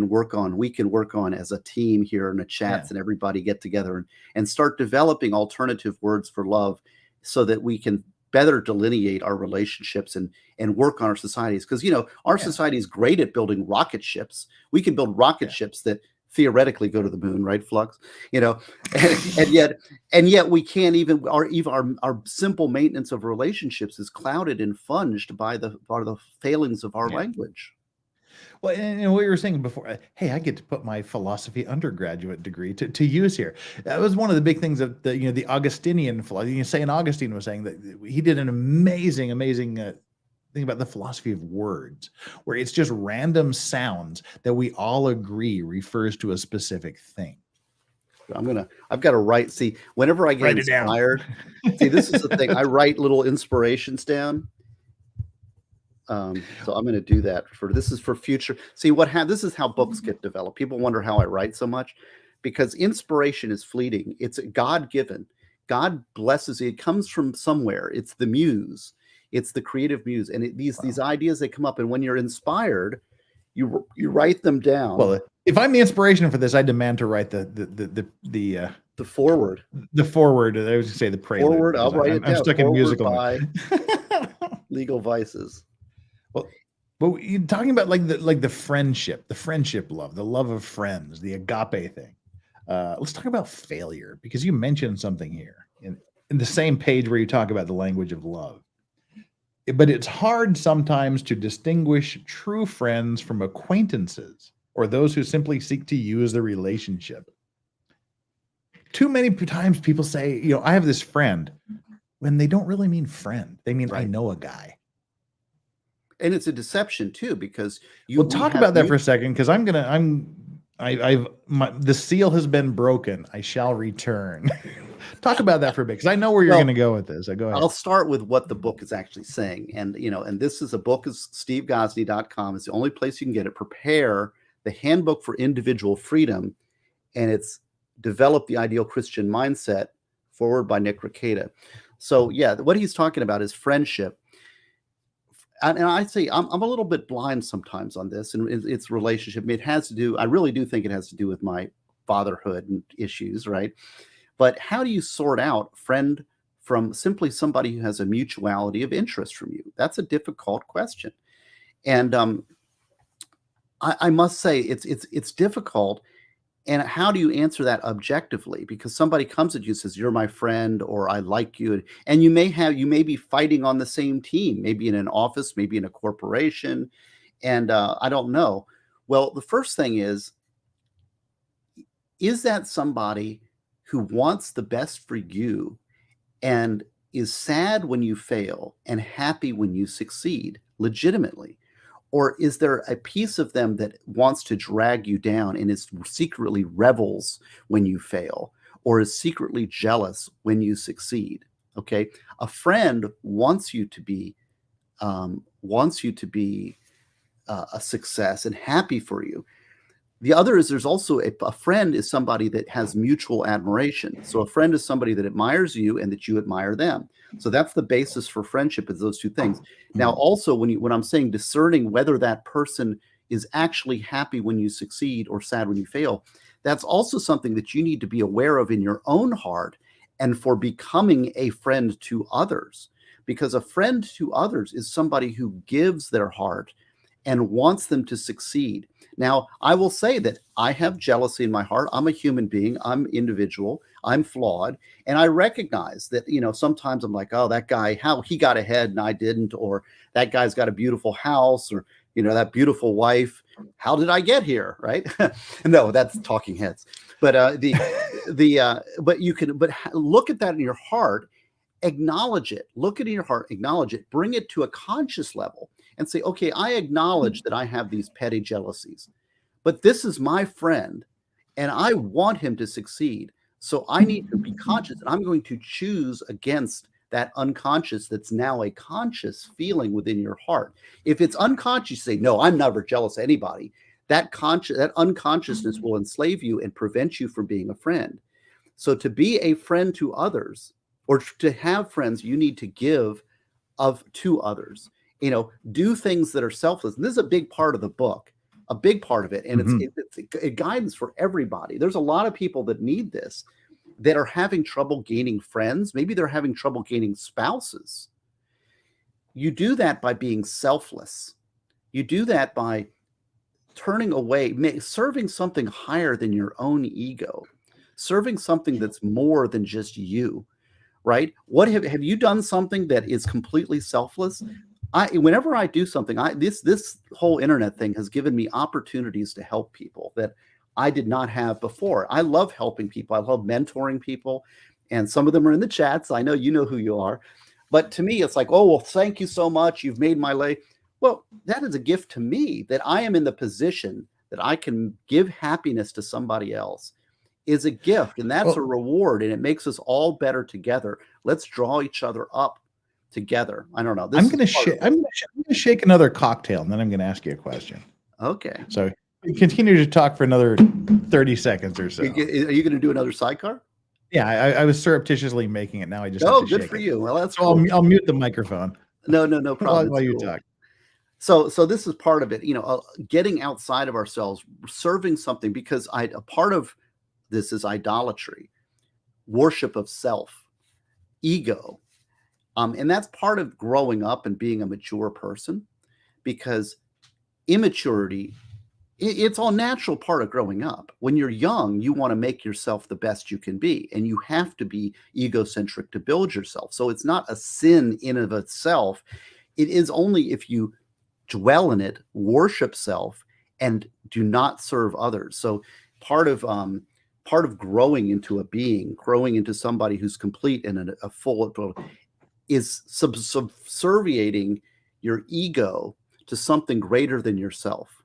work on. We can work on as a team here in the chats, and everybody get together and start developing alternative words for love so that we can better delineate our relationships and work on our societies. Because, our society is great at building rocket ships. We can build rocket ships that theoretically go to the moon, right, Flux? And yet we can't even our simple maintenance of relationships is clouded and funged by the failings of our language.
Well, and what you were saying before, hey, I get to put my philosophy undergraduate degree to use here. That was one of the big things of the Augustinian philosophy. St. Augustine was saying that he did an amazing thing about the philosophy of words, where it's just random sounds that we all agree refers to a specific thing.
I've got to write. See, whenever I get inspired, see, this is the thing. I write little inspirations down. So I'm going to do that this is for future. See this is how books get developed. People wonder how I write so much, because inspiration is fleeting. It's God-given. God blesses it. It comes from somewhere. It's the muse. It's the creative muse. And these ideas, they come up. And when you're inspired, you write them down.
Well, if I'm the inspiration for this, I demand to write the
forward.
The forward. I was going to say the prelude.
Forward. I'll write it down.
I'm stuck in musical.
Legal Vices.
Well, you're talking about like the friendship love, the love of friends, the agape thing. Let's talk about failure, because you mentioned something here in the same page where you talk about the language of love. But it's hard sometimes to distinguish true friends from acquaintances or those who simply seek to use the relationship. Too many times people say, I have this friend, when they don't really mean friend. They mean, I know a guy.
And it's a deception too, because
we'll talk about that for a second, because the seal has been broken. I shall return. Talk about that for a bit, because I know where you're going to go with this. So go ahead.
I'll start with what the book is actually saying. And, and this is a book, is stevegosney.com. It's the only place you can get it. Prepare the Handbook for Individual Freedom. And it's Develop the Ideal Christian Mindset, forward by Nick Rekieta. So what he's talking about is friendship. And I say I'm a little bit blind sometimes on this, and its relationship. It has to do. I really do think it has to do with my fatherhood and issues, right? But how do you sort out friend from simply somebody who has a mutuality of interest from you? That's a difficult question, and I must say it's difficult. And how do you answer that objectively? Because somebody comes at you and says, "You're my friend," or "I like you," and you may be fighting on the same team, maybe in an office, maybe in a corporation, and I don't know. Well, the first thing is that somebody who wants the best for you and is sad when you fail and happy when you succeed legitimately? Or is there a piece of them that wants to drag you down and is secretly revels when you fail, or is secretly jealous when you succeed? Okay. A friend wants you to be a success and happy for you. The other is there's also a friend is somebody that has mutual admiration. So a friend is somebody that admires you and that you admire them. So that's the basis for friendship, is those two things. Now, also when I'm saying discerning whether that person is actually happy when you succeed or sad when you fail, that's also something that you need to be aware of in your own heart and for becoming a friend to others. Because a friend to others is somebody who gives their heart and wants them to succeed. Now, I will say that I have jealousy in my heart. I'm a human being. I'm individual. I'm flawed. And I recognize that, sometimes I'm like, oh, that guy, how he got ahead and I didn't, or that guy's got a beautiful house, or, that beautiful wife. How did I get here? Right. No, that's talking heads. But but you can, look at that in your heart, acknowledge it, look at it in your heart, acknowledge it, bring it to a conscious level. And say, okay, I acknowledge that I have these petty jealousies, but this is my friend and I want him to succeed. So I need to be conscious, and I'm going to choose against that unconscious that's now a conscious feeling within your heart. If it's unconscious, say, no, I'm never jealous of anybody. That unconsciousness will enslave you and prevent you from being a friend. So to be a friend to others, or to have friends, you need to give to others. Do things that are selfless. And this is a big part of the book, a big part of it. And it's a guidance for everybody. There's a lot of people that need this, that are having trouble gaining friends. Maybe they're having trouble gaining spouses. You do that by being selfless. You do that by turning away, serving something higher than your own ego, serving something that's more than just you, right? What have you done something that is completely selfless? Whenever I do something, this whole internet thing has given me opportunities to help people that I did not have before. I love helping people. I love mentoring people, and some of them are in the chats. I know you know who you are, but to me, it's like, oh, well, thank you so much. You've made my life. Well, that is a gift to me, that I am in the position that I can give happiness to somebody else is a gift, and that's a reward, and it makes us all better together. Let's draw each other up together. I don't know.
I'm going to shake another cocktail, and then I'm going to ask you a question.
Okay.
So continue to talk for another 30 seconds or so.
Are you going to do another sidecar?
Yeah, I was surreptitiously making it. Now I just
good for you. Well, that's
cool. I'll mute the microphone.
No problem.
While you talk.
So this is part of it, getting outside of ourselves, serving something, because a part of this is idolatry, worship of self, ego. And that's part of growing up and being a mature person, because immaturity, it's all natural part of growing up. When you're young, you want to make yourself the best you can be, and you have to be egocentric to build yourself. So it's not a sin in of itself. It is only if you dwell in it, worship self, and do not serve others. So part of growing into a being, growing into somebody who's complete and a full, is subserviating your ego to something greater than yourself.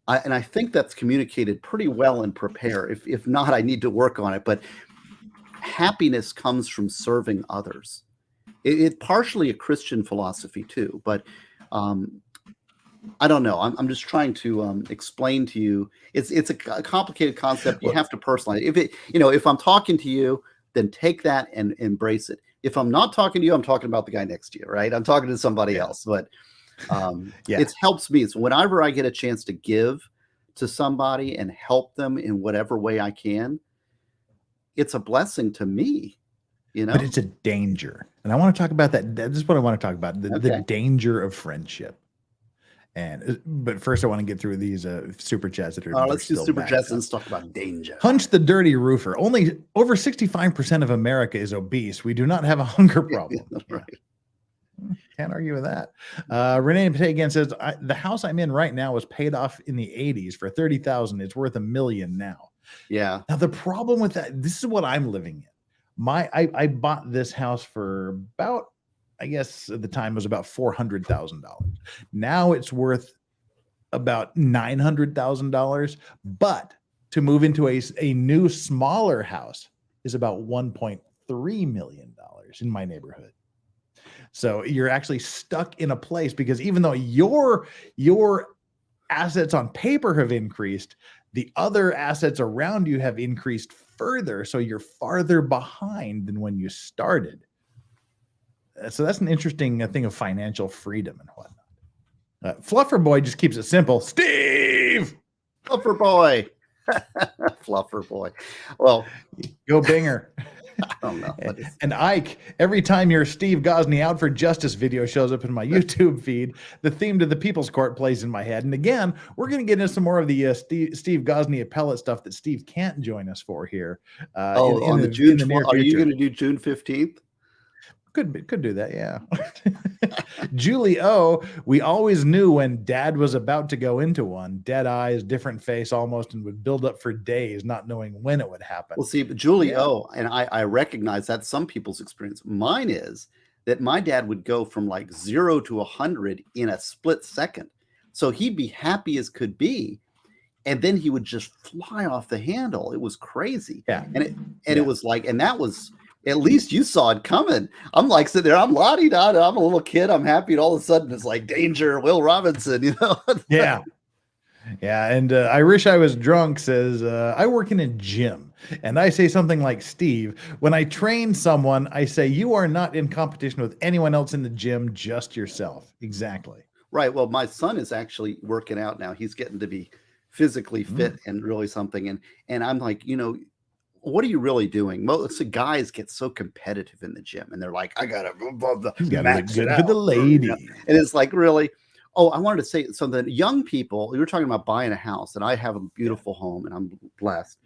And I think that's communicated pretty well in Prepare. If not, I need to work on it. But happiness comes from serving others. It's partially a Christian philosophy too, but I don't know. I'm just trying to explain to you. It's a complicated concept. You have to personalize it. If I'm talking to you, then take that and embrace it. If I'm not talking to you, I'm talking about the guy next to you, right? I'm talking to somebody else. But it helps me. So whenever I get a chance to give to somebody and help them in whatever way I can, it's a blessing to me.
But it's a danger, and I want to talk about that. This is what I want to talk about: the danger of friendship. But first, I want to get through these super chats that are.
Let's do super chats and let's talk about danger.
Hunch the Dirty Roofer. Only over 65% of America is obese. We do not have a hunger problem.
Right.
Can't argue with that. Renee Pagan says the house I'm in right now was paid off in the 80s for $30,000. It's worth $1 million now.
Yeah.
Now the problem with that, this is what I'm living in. I bought this house for about, I guess at the time it was about $400,000. Now it's worth about $900,000. But to move into a new smaller house is about $1.3 million in my neighborhood. So you're actually stuck in a place, because even though your assets on paper have increased, the other assets around you have increased further. So you're farther behind than when you started. So that's an interesting thing of financial freedom and whatnot. Fluffer Boy just keeps it simple. Steve!
Fluffer Boy. Fluffer Boy. Well,
go Binger.
I don't know.
And Ike, every time your Steve Gosney Out for Justice video shows up in my YouTube feed, the theme to the People's Court plays in my head. And again, we're going to get into some more of the Steve Gosney appellate stuff that Steve can't join us for here.
On the June, are you going to do June 15th?
Could do that, yeah. Julie O, we always knew when Dad was about to go into one. Dead eyes, different face almost, and would build up for days, not knowing when it would happen.
Well, see, Julie O, and I recognize that's some people's experience. Mine is that my dad would go from like 0 to 100 in a split second. So he'd be happy as could be, and then he would just fly off the handle. It was crazy.
Yeah.
It was like, and that was, at least you saw it coming. I'm like sitting there, I'm la-di-da, I'm a little kid, I'm happy, and all of a sudden it's like danger, Will Robinson,
Yeah. Yeah, and I wish I was drunk says, I work in a gym, and I say something like, Steve, when I train someone, I say, you are not in competition with anyone else in the gym, just yourself. Exactly.
Right. Well, my son is actually working out now. He's getting to be physically fit and really something. And I'm like, what are you really doing? Most guys get so competitive in the gym, and they're like, I gotta
Look good for the
out.
lady.
And it's like, really. Oh, I wanted to say something. Young people, we were talking about buying a house, and I have a beautiful home, and I'm blessed.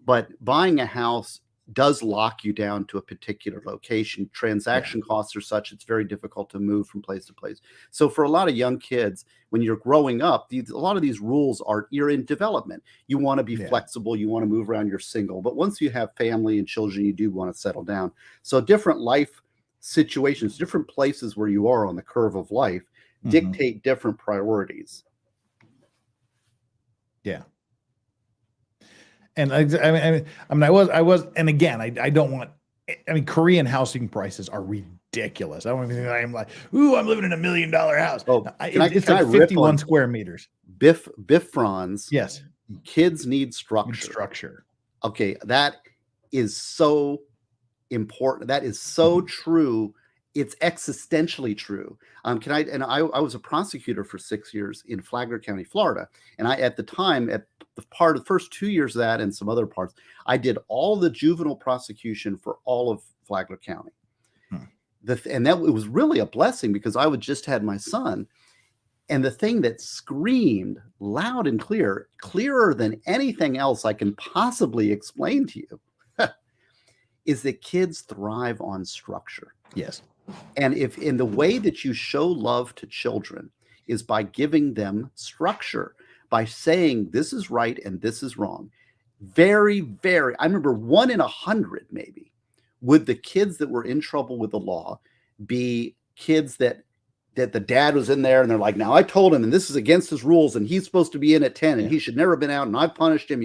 But buying a house does lock you down to a particular location. Transaction costs are such, it's very difficult to move from place to place. So for a lot of young kids, when you're growing up, a lot of these rules you're in development. You want to be flexible. You want to move around. You're single. But once you have family and children, you do want to settle down. So different life situations, different places where you are on the curve of life dictate different priorities.
Yeah. And I was, and again, I don't want, Korean housing prices are ridiculous. I don't even think I'm like, ooh, I'm living in $1 million house.
Oh,
it's like 51 square meters.
Biff Franz.
Yes.
Kids need structure. Okay. That is so important. That is so true. It's existentially true. I was a prosecutor for 6 years in Flagler County, Florida. And at the time, at the first 2 years of that and some other parts, I did all the juvenile prosecution for all of Flagler County. And that it was really a blessing because I would just had my son. And the thing that screamed loud and clear, clearer than anything else I can possibly explain to you, is that kids thrive on structure.
Yes.
And if in the way that you show love to children is by giving them structure, by saying this is right and this is wrong. Very, very, I remember 1 in 100 maybe would the kids that were in trouble with the law be kids that the dad was in there and they're like, now I told him and this is against his rules and he's supposed to be in at 10 and he should never have been out and I punished him.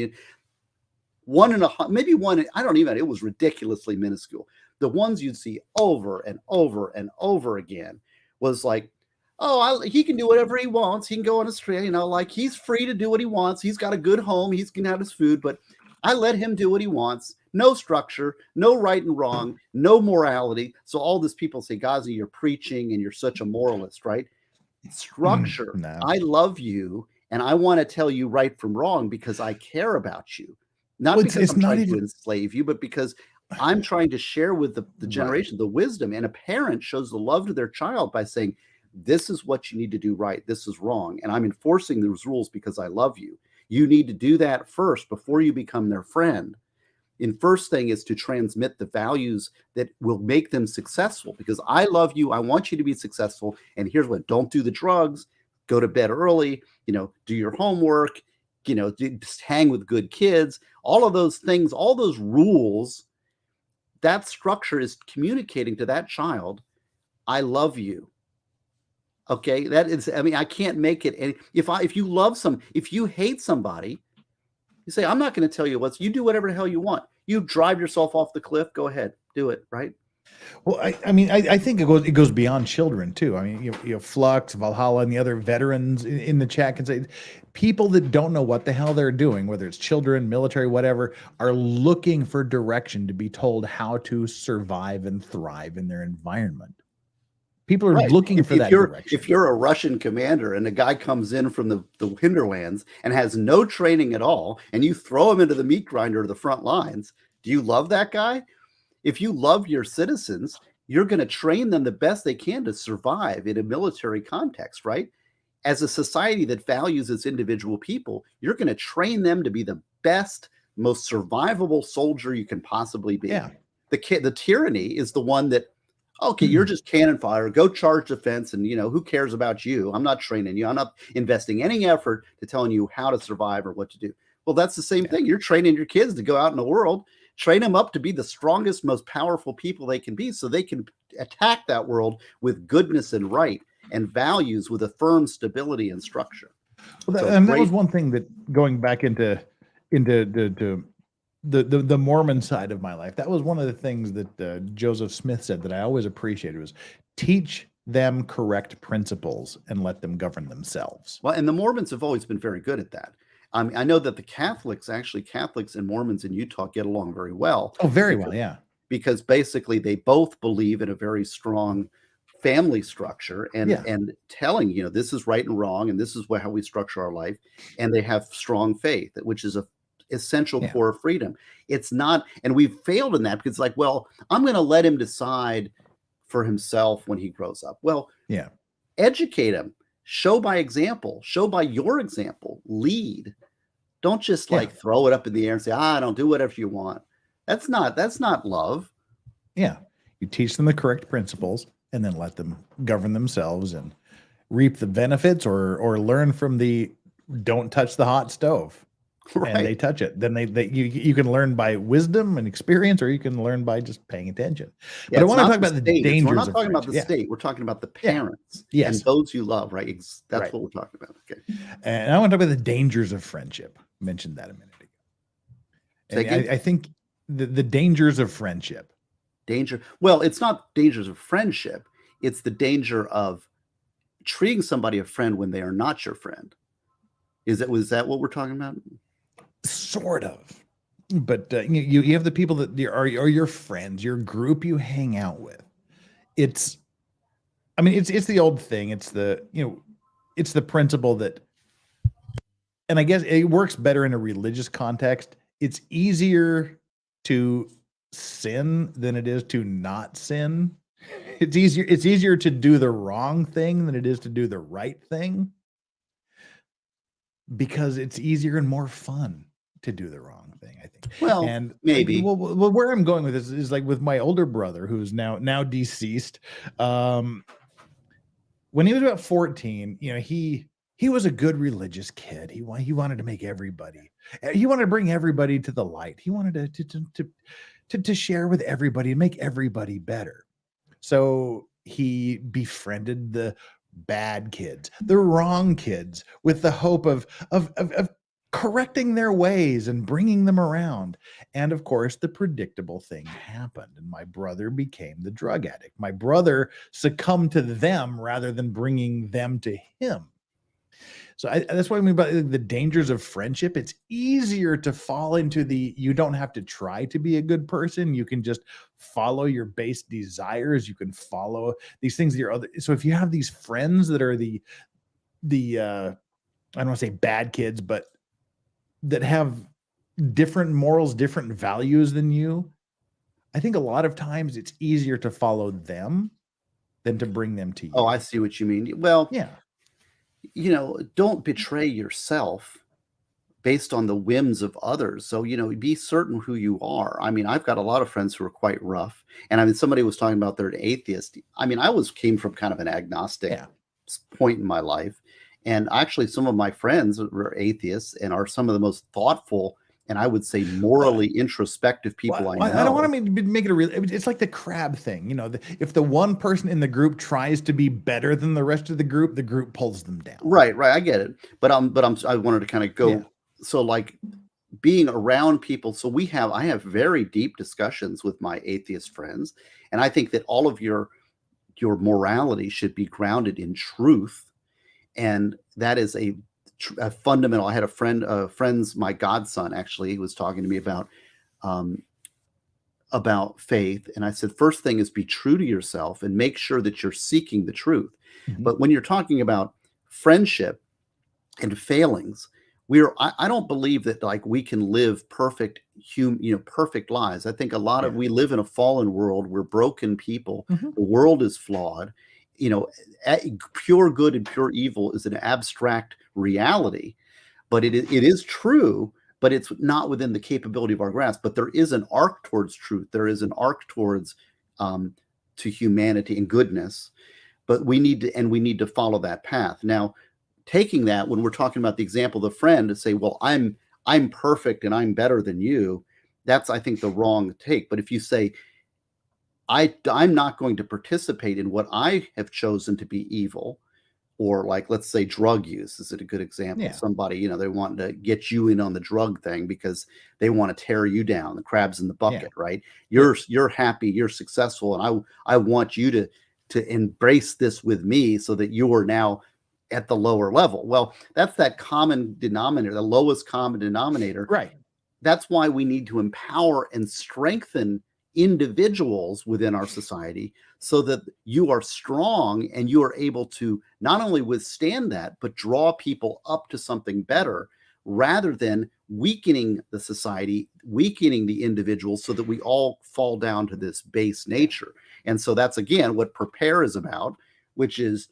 1 in 100, maybe one, I don't even, it was ridiculously minuscule. The ones you'd see over and over and over again was like, oh, he can do whatever he wants. He can go on a street, like he's free to do what he wants. He's got a good home. He can have his food, but I let him do what he wants. No structure, no right and wrong, no morality. So all these people say, Gosney, you're preaching and you're such a moralist, right? Structure.
No.
I love you and I want to tell you right from wrong because I care about you. Not because I'm trying to enslave you, but because I'm trying to share with the generation the wisdom. And a parent shows the love to their child by saying, this is what you need to do right. This is wrong. And I'm enforcing those rules because I love you. You need to do that first before you become their friend. And first thing is to transmit the values that will make them successful because I love you. I want you to be successful. And here's what, don't do the drugs, go to bed early, do your homework, just hang with good kids, all of those things, all those rules. That structure is communicating to that child, I love you. Okay, that is, I can't make it any. If you hate somebody, you say, I'm not going to tell you you do whatever the hell you want. You drive yourself off the cliff, go ahead, do it, right?
Well, I think it goes beyond children too. Flux, Valhalla, and the other veterans in the chat can say, people that don't know what the hell they're doing, whether it's children, military, whatever, are looking for direction to be told how to survive and thrive in their environment. People are looking for that direction.
If you're a Russian commander and a guy comes in from the hinterlands and has no training at all, and you throw him into the meat grinder of the front lines, do you love that guy? If you love your citizens, you're going to train them the best they can to survive in a military context, right? As a society that values its individual people, you're going to train them to be the best, most survivable soldier you can possibly be.
Yeah.
The tyranny is the one that, okay, you're just cannon fire, go charge defense, and who cares about you? I'm not training you. I'm not investing any effort to telling you how to survive or what to do. Well, that's the same thing. You're training your kids to go out in the world, train them up to be the strongest, most powerful people they can be so they can attack that world with goodness and right and values with a firm stability and structure.
Well, that was one thing that going back into the Mormon side of my life, that was one of the things that Joseph Smith said that I always appreciated was teach them correct principles and let them govern themselves.
Well, and the Mormons have always been very good at that. I know that the Catholics and Mormons in Utah get along very well.
Oh, very well, yeah.
Because basically they both believe in a very strong family structure and telling, this is right and wrong, and this is how we structure our life. And they have strong faith, which is a essential core of freedom. It's not, and we've failed in that because like, well, I'm going to let him decide for himself when he grows up. Well, educate him, show by example, show by your example, lead. Don't just like throw it up in the air and say, don't do whatever you want. That's not love.
Yeah. You teach them the correct principles and then let them govern themselves and reap the benefits or learn from the don't touch the hot stove. Right. And they touch it. Then you can learn by wisdom and experience, or you can learn by just paying attention. But I want to talk about the dangers.
We're not talking about the state. We're talking about the parents and those you love, right? That's what we're talking about. Okay.
And I want to talk about the dangers of friendship. I mentioned that a minute ago. And I think the dangers of friendship.
Well, it's not dangers of friendship. It's the danger of treating somebody a friend when they are not your friend. Was that what we're talking about?
Sort of. But you have the people that are your friends, your group you hang out with. It's the old thing. It's the principle that, and I guess it works better in a religious context. It's easier to sin than it is to not sin. It's easier to do the wrong thing than it is to do the right thing, because it's easier and more fun to do the wrong thing, I think.
Well,
and
maybe.
Well, where I'm going with this is like with my older brother, who's now deceased. When he was about 14, he was a good religious kid. He wanted to make everybody. He wanted to bring everybody to the light. He wanted to share with everybody and make everybody better. So he befriended the bad kids, the wrong kids, with the hope of correcting their ways and bringing them around. And of course, the predictable thing happened, and my brother became the drug addict. My brother succumbed to them rather than bringing them to him. So that's what I mean about the dangers of friendship. It's easier to fall into you don't have to try to be a good person. You can just follow your base desires. You can follow these things so if you have these friends that are the I don't want to say bad kids, but that have different morals, different values than you, I think a lot of times it's easier to follow them than to bring them to you.
Oh, I see what you mean. Well,
yeah.
Don't betray yourself based on the whims of others. So, be certain who you are. I mean, I've got a lot of friends who are quite rough. And somebody was talking about they're an atheist. I mean, came from kind of an agnostic point in my life. And actually, some of my friends were atheists and are some of the most thoughtful and I would say morally introspective people I know.
I don't want to make it a real. It's like the crab thing, if the one person in the group tries to be better than the rest of the group pulls them down.
Right. I get it, but I wanted to kind of go. Yeah. So like being around people. So I have very deep discussions with my atheist friends, and I think that all of your morality should be grounded in truth, and that is a fundamental. I had my godson actually was talking to me about faith, and I said, first thing is be true to yourself and make sure that you're seeking the truth. Mm-hmm. But when you're talking about friendship and failings, I don't believe that like we can live perfect lives. I think a lot of we live in a fallen world. We're broken people. Mm-hmm. The world is flawed. Pure good and pure evil is an abstract reality, but it is true, but it's not within the capability of our grasp. But there is an arc towards truth. There is an arc towards to humanity and goodness, but we need to follow that path. Now, taking that, when we're talking about the example of the friend, to say, well, I'm perfect and I'm better than you, that's, I think, the wrong take. But if you say, I'm not going to participate in what I have chosen to be evil, or like, let's say drug use is a good example. Yeah. Somebody, they want to get you in on the drug thing because they want to tear you down, the crabs in the bucket, right? You're happy, you're successful. And I want you to embrace this with me so that you are now at the lower level. Well, that's that common denominator, the lowest common denominator.
Right.
That's why we need to empower and strengthen individuals within our society so that you are strong and you are able to not only withstand that, but draw people up to something better rather than weakening the society, weakening the individuals so that we all fall down to this base nature. And so that's, again, what Prepare is about, which is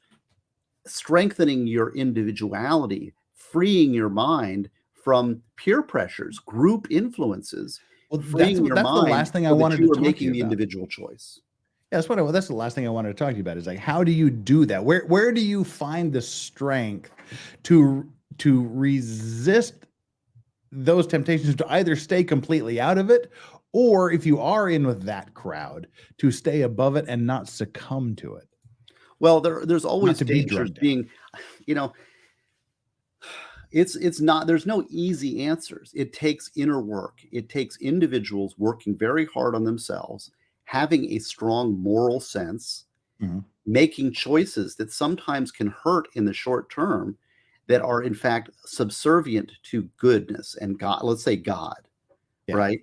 strengthening your individuality, freeing your mind from peer pressures, group influences.
Well,
freeing your
that's
mind
the last thing I
so that
wanted
you
to
are
talk
making
to
the
you about.
individual choice.
Yeah, that's the last thing I wanted to talk to you about is like, how do you do that? Where do you find the strength to resist those temptations to either stay completely out of it, or if you are in with that crowd, to stay above it and not succumb to it?
Well, there's always
to be
dangers
drugged down.
being, you know, it's not, there's no easy answers. It takes inner work. It takes individuals working very hard on themselves, having a strong moral sense,
Mhm.
making choices that sometimes can hurt in the short term that are in fact subservient to goodness and God, let's say God,
Yeah.
right?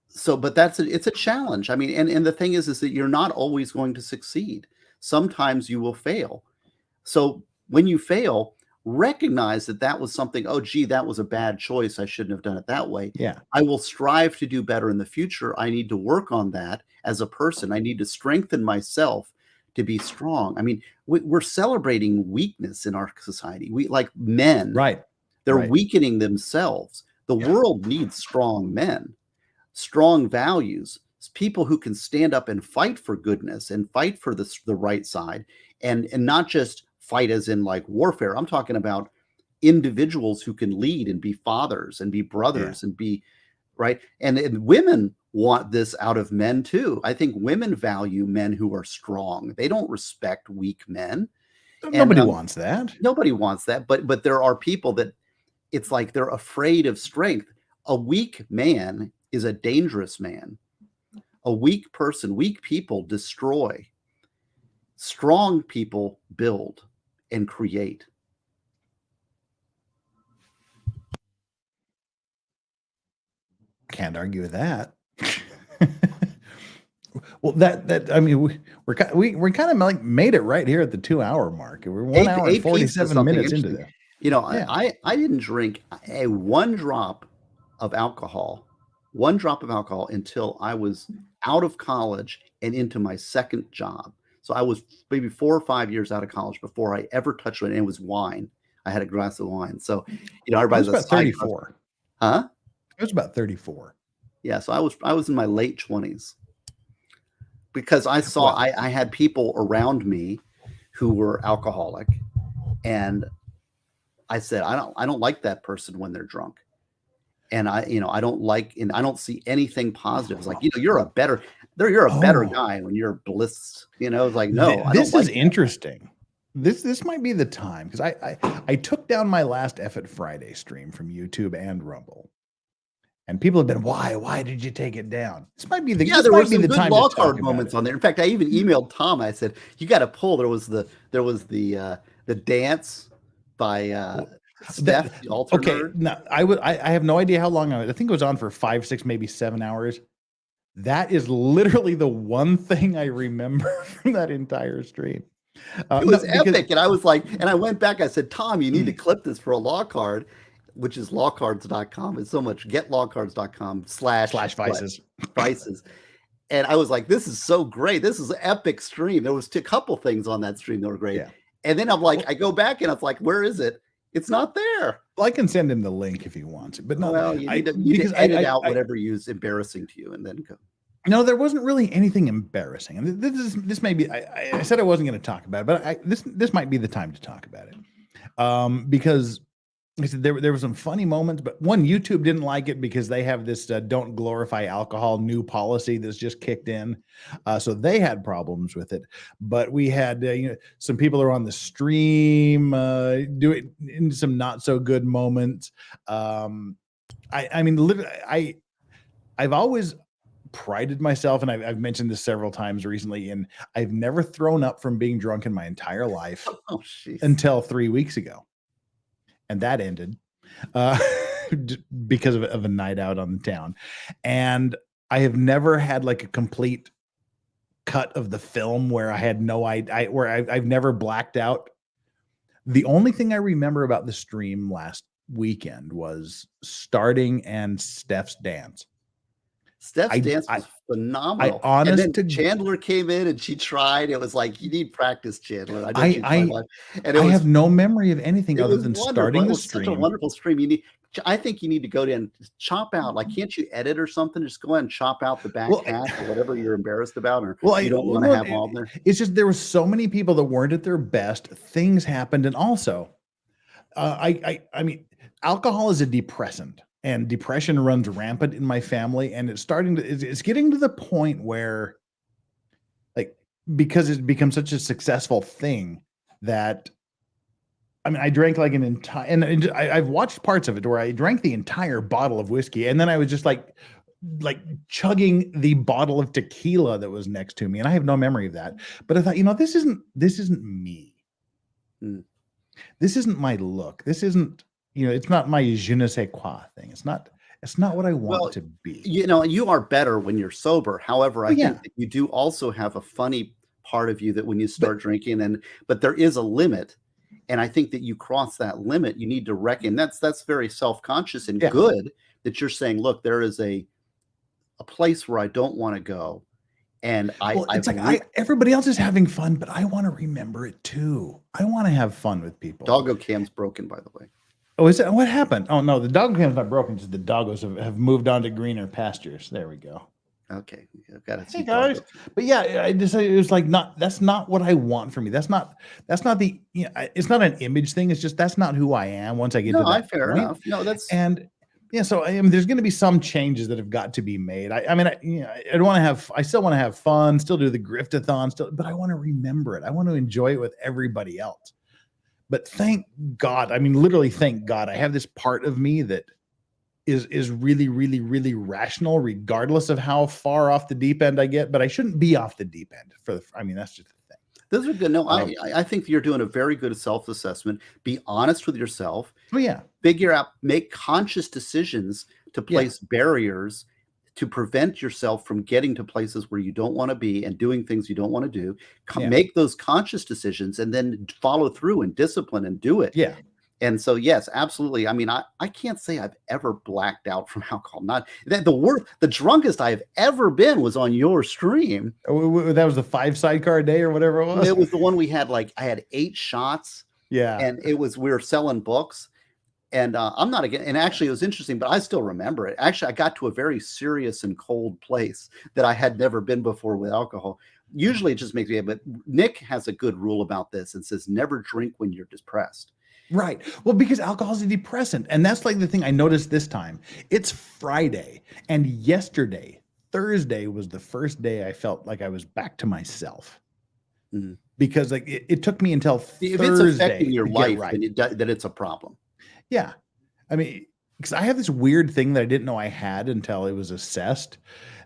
So, but it's a challenge. I mean, and the thing is that you're not always going to succeed. Sometimes you will fail. So when you fail, recognize that that was something, oh, gee, that was a bad choice. I shouldn't have done it that way.
Yeah.
I will strive to do better in the future. I need to work on that as a person. I need to strengthen myself to be strong. I mean, we're celebrating weakness in our society. We like men.
Right.
They're
Right.
weakening themselves. The world needs strong men, strong values, people who can stand up and fight for goodness and fight for the right side, and not just fight as in like warfare. I'm talking about individuals who can lead and be fathers and be brothers and be right. And women want this out of men too. I think women value men who are strong. They don't respect weak men.
Nobody wants that.
Nobody wants that. But there are people that it's like they're afraid of strength. A weak man is a dangerous man. A weak person, weak people destroy. Strong people build and create.
Can't argue with that. Well, that I mean, we're kind of like made it right here at the 2-hour mark. We're 1 hour and 47 minutes into this.
You know, I didn't drink one drop of alcohol until I was out of college and into my second job. So I was maybe 4 or 5 years out of college before I ever touched it, and it was wine. I had a glass of wine. So, you know, everybody's
about 34.
Huh?
It was about 34.
Yeah, so I was in my late 20s because I saw I had people around me who were alcoholic, and I said I don't like that person when they're drunk. And I don't see anything positive. It's like, you know, you're a better guy when you're bliss. You know, it's like, no,
this is interesting. This might be the time, because I took down my last F at Friday stream from YouTube and Rumble, and people have been, why did you take it down? This might be the
there were some good law card moments on there. In fact, I even emailed Tom. I said, you got to pull. There was the dance by Steph, the altar nerd.
Now I have no idea how long I think it was on for 5, 6, maybe 7 hours. That is literally the one thing I remember from that entire stream.
It was epic. And I was like, and I went back, I said, Tom, you need to clip this for a law card, which is lawcards.com. It's so much getlawcards.com /vices. Vices. And I was like, this is so great. This is an epic stream. There was a couple things on that stream that were great.
Yeah.
And then I'm like, I go back and it's like, where is it? It's not there.
Well, I can send him the link if he wants it, but no,
well, you need to edit out whatever is embarrassing to you and then go.
No, there wasn't really anything embarrassing. And this may be, I said I wasn't going to talk about it, but this might be the time to talk about it. Because I said there were some funny moments, but one, YouTube didn't like it because they have this don't glorify alcohol new policy that's just kicked in. So they had problems with it. But we had some people are on the stream doing in some not so good moments. I mean, literally, I've always prided myself, and I've mentioned this several times recently, and I've never thrown up from being drunk in my entire life
Oh, jeez.
until 3 weeks ago. And that ended because of a night out on the town. And I have never had like a complete cut of the film where I had no idea, where I've never blacked out. The only thing I remember about the stream last weekend was starting and Steph's dance.
Steph's dance was phenomenal. And then Chandler came in and she tried. It was like, you need practice, Chandler. I
have no memory of anything other than starting the stream.
Such a wonderful stream. I think you need to go down and chop out. Like, can't you edit or something? Just go ahead and chop out the back half or whatever you're embarrassed about, or you don't want to have all there.
It's just there were so many people that weren't at their best. Things happened, and also, I mean, alcohol is a depressant. And depression runs rampant in my family, and it's getting to the point where, like, because it's become such a successful thing that, I mean, I drank like an entire, and I've watched parts of it where I drank the entire bottle of whiskey, and then I was just like chugging the bottle of tequila that was next to me, and I have no memory of that. But I thought, this isn't me. This isn't my look. This isn't. It's not my je ne sais quoi thing. It's not what I want to be.
You are better when you're sober. However, I think that you do also have a funny part of you that when you start drinking, but there is a limit. And I think that you cross that limit, you need to reckon that's very self-conscious and good that you're saying, look, there is a place where I don't want to go. And
everybody else is having fun, but I want to remember it too. I want to have fun with people.
Doggo cam's broken, by the way.
Oh, is that what happened? Oh no, the dog cam's not broken. Just the doggos have moved on to greener pastures. There we go.
Okay, I've got to see.
Hey guys, but yeah, it was like that's not what I want for me. That's not the it's not an image thing. It's just that's not who I am. Once I get to that
fair
point.
Enough. No, that's
So I mean, there's going to be some changes that have got to be made. I still want to have fun, still do the griftathon, but I want to remember it. I want to enjoy it with everybody else. But thank God, I mean, literally thank God, I have this part of me that is really, really, really rational, regardless of how far off the deep end I get. But I shouldn't be off the deep end that's just the thing.
Those are good. No, I think you're doing a very good self-assessment. Be honest with yourself.
Oh yeah.
Figure out, make conscious decisions to place barriers to prevent yourself from getting to places where you don't want to be and doing things you don't want to do. Make those conscious decisions and then follow through and discipline and do it.
Yeah.
And so, yes, absolutely. I mean, I can't say I've ever blacked out from alcohol. Not that the drunkest I have ever been was on your stream.
That was the 5 sidecar day or whatever it was.
It was the one we had, I had 8 shots.
Yeah.
And we were selling books. And I'm not again. And actually, it was interesting, but I still remember it. Actually, I got to a very serious and cold place that I had never been before with alcohol. Usually, it just makes me. But Nick has a good rule about this and says never drink when you're depressed.
Right. Well, because alcohol is a depressant, and that's like the thing I noticed this time. It's Friday, and yesterday, Thursday, was the first day I felt like I was back to myself. Mm-hmm. Because it took me until Thursday.
If it's affecting your life, then it's a problem.
Yeah. I mean, because I have this weird thing that I didn't know I had until it was assessed.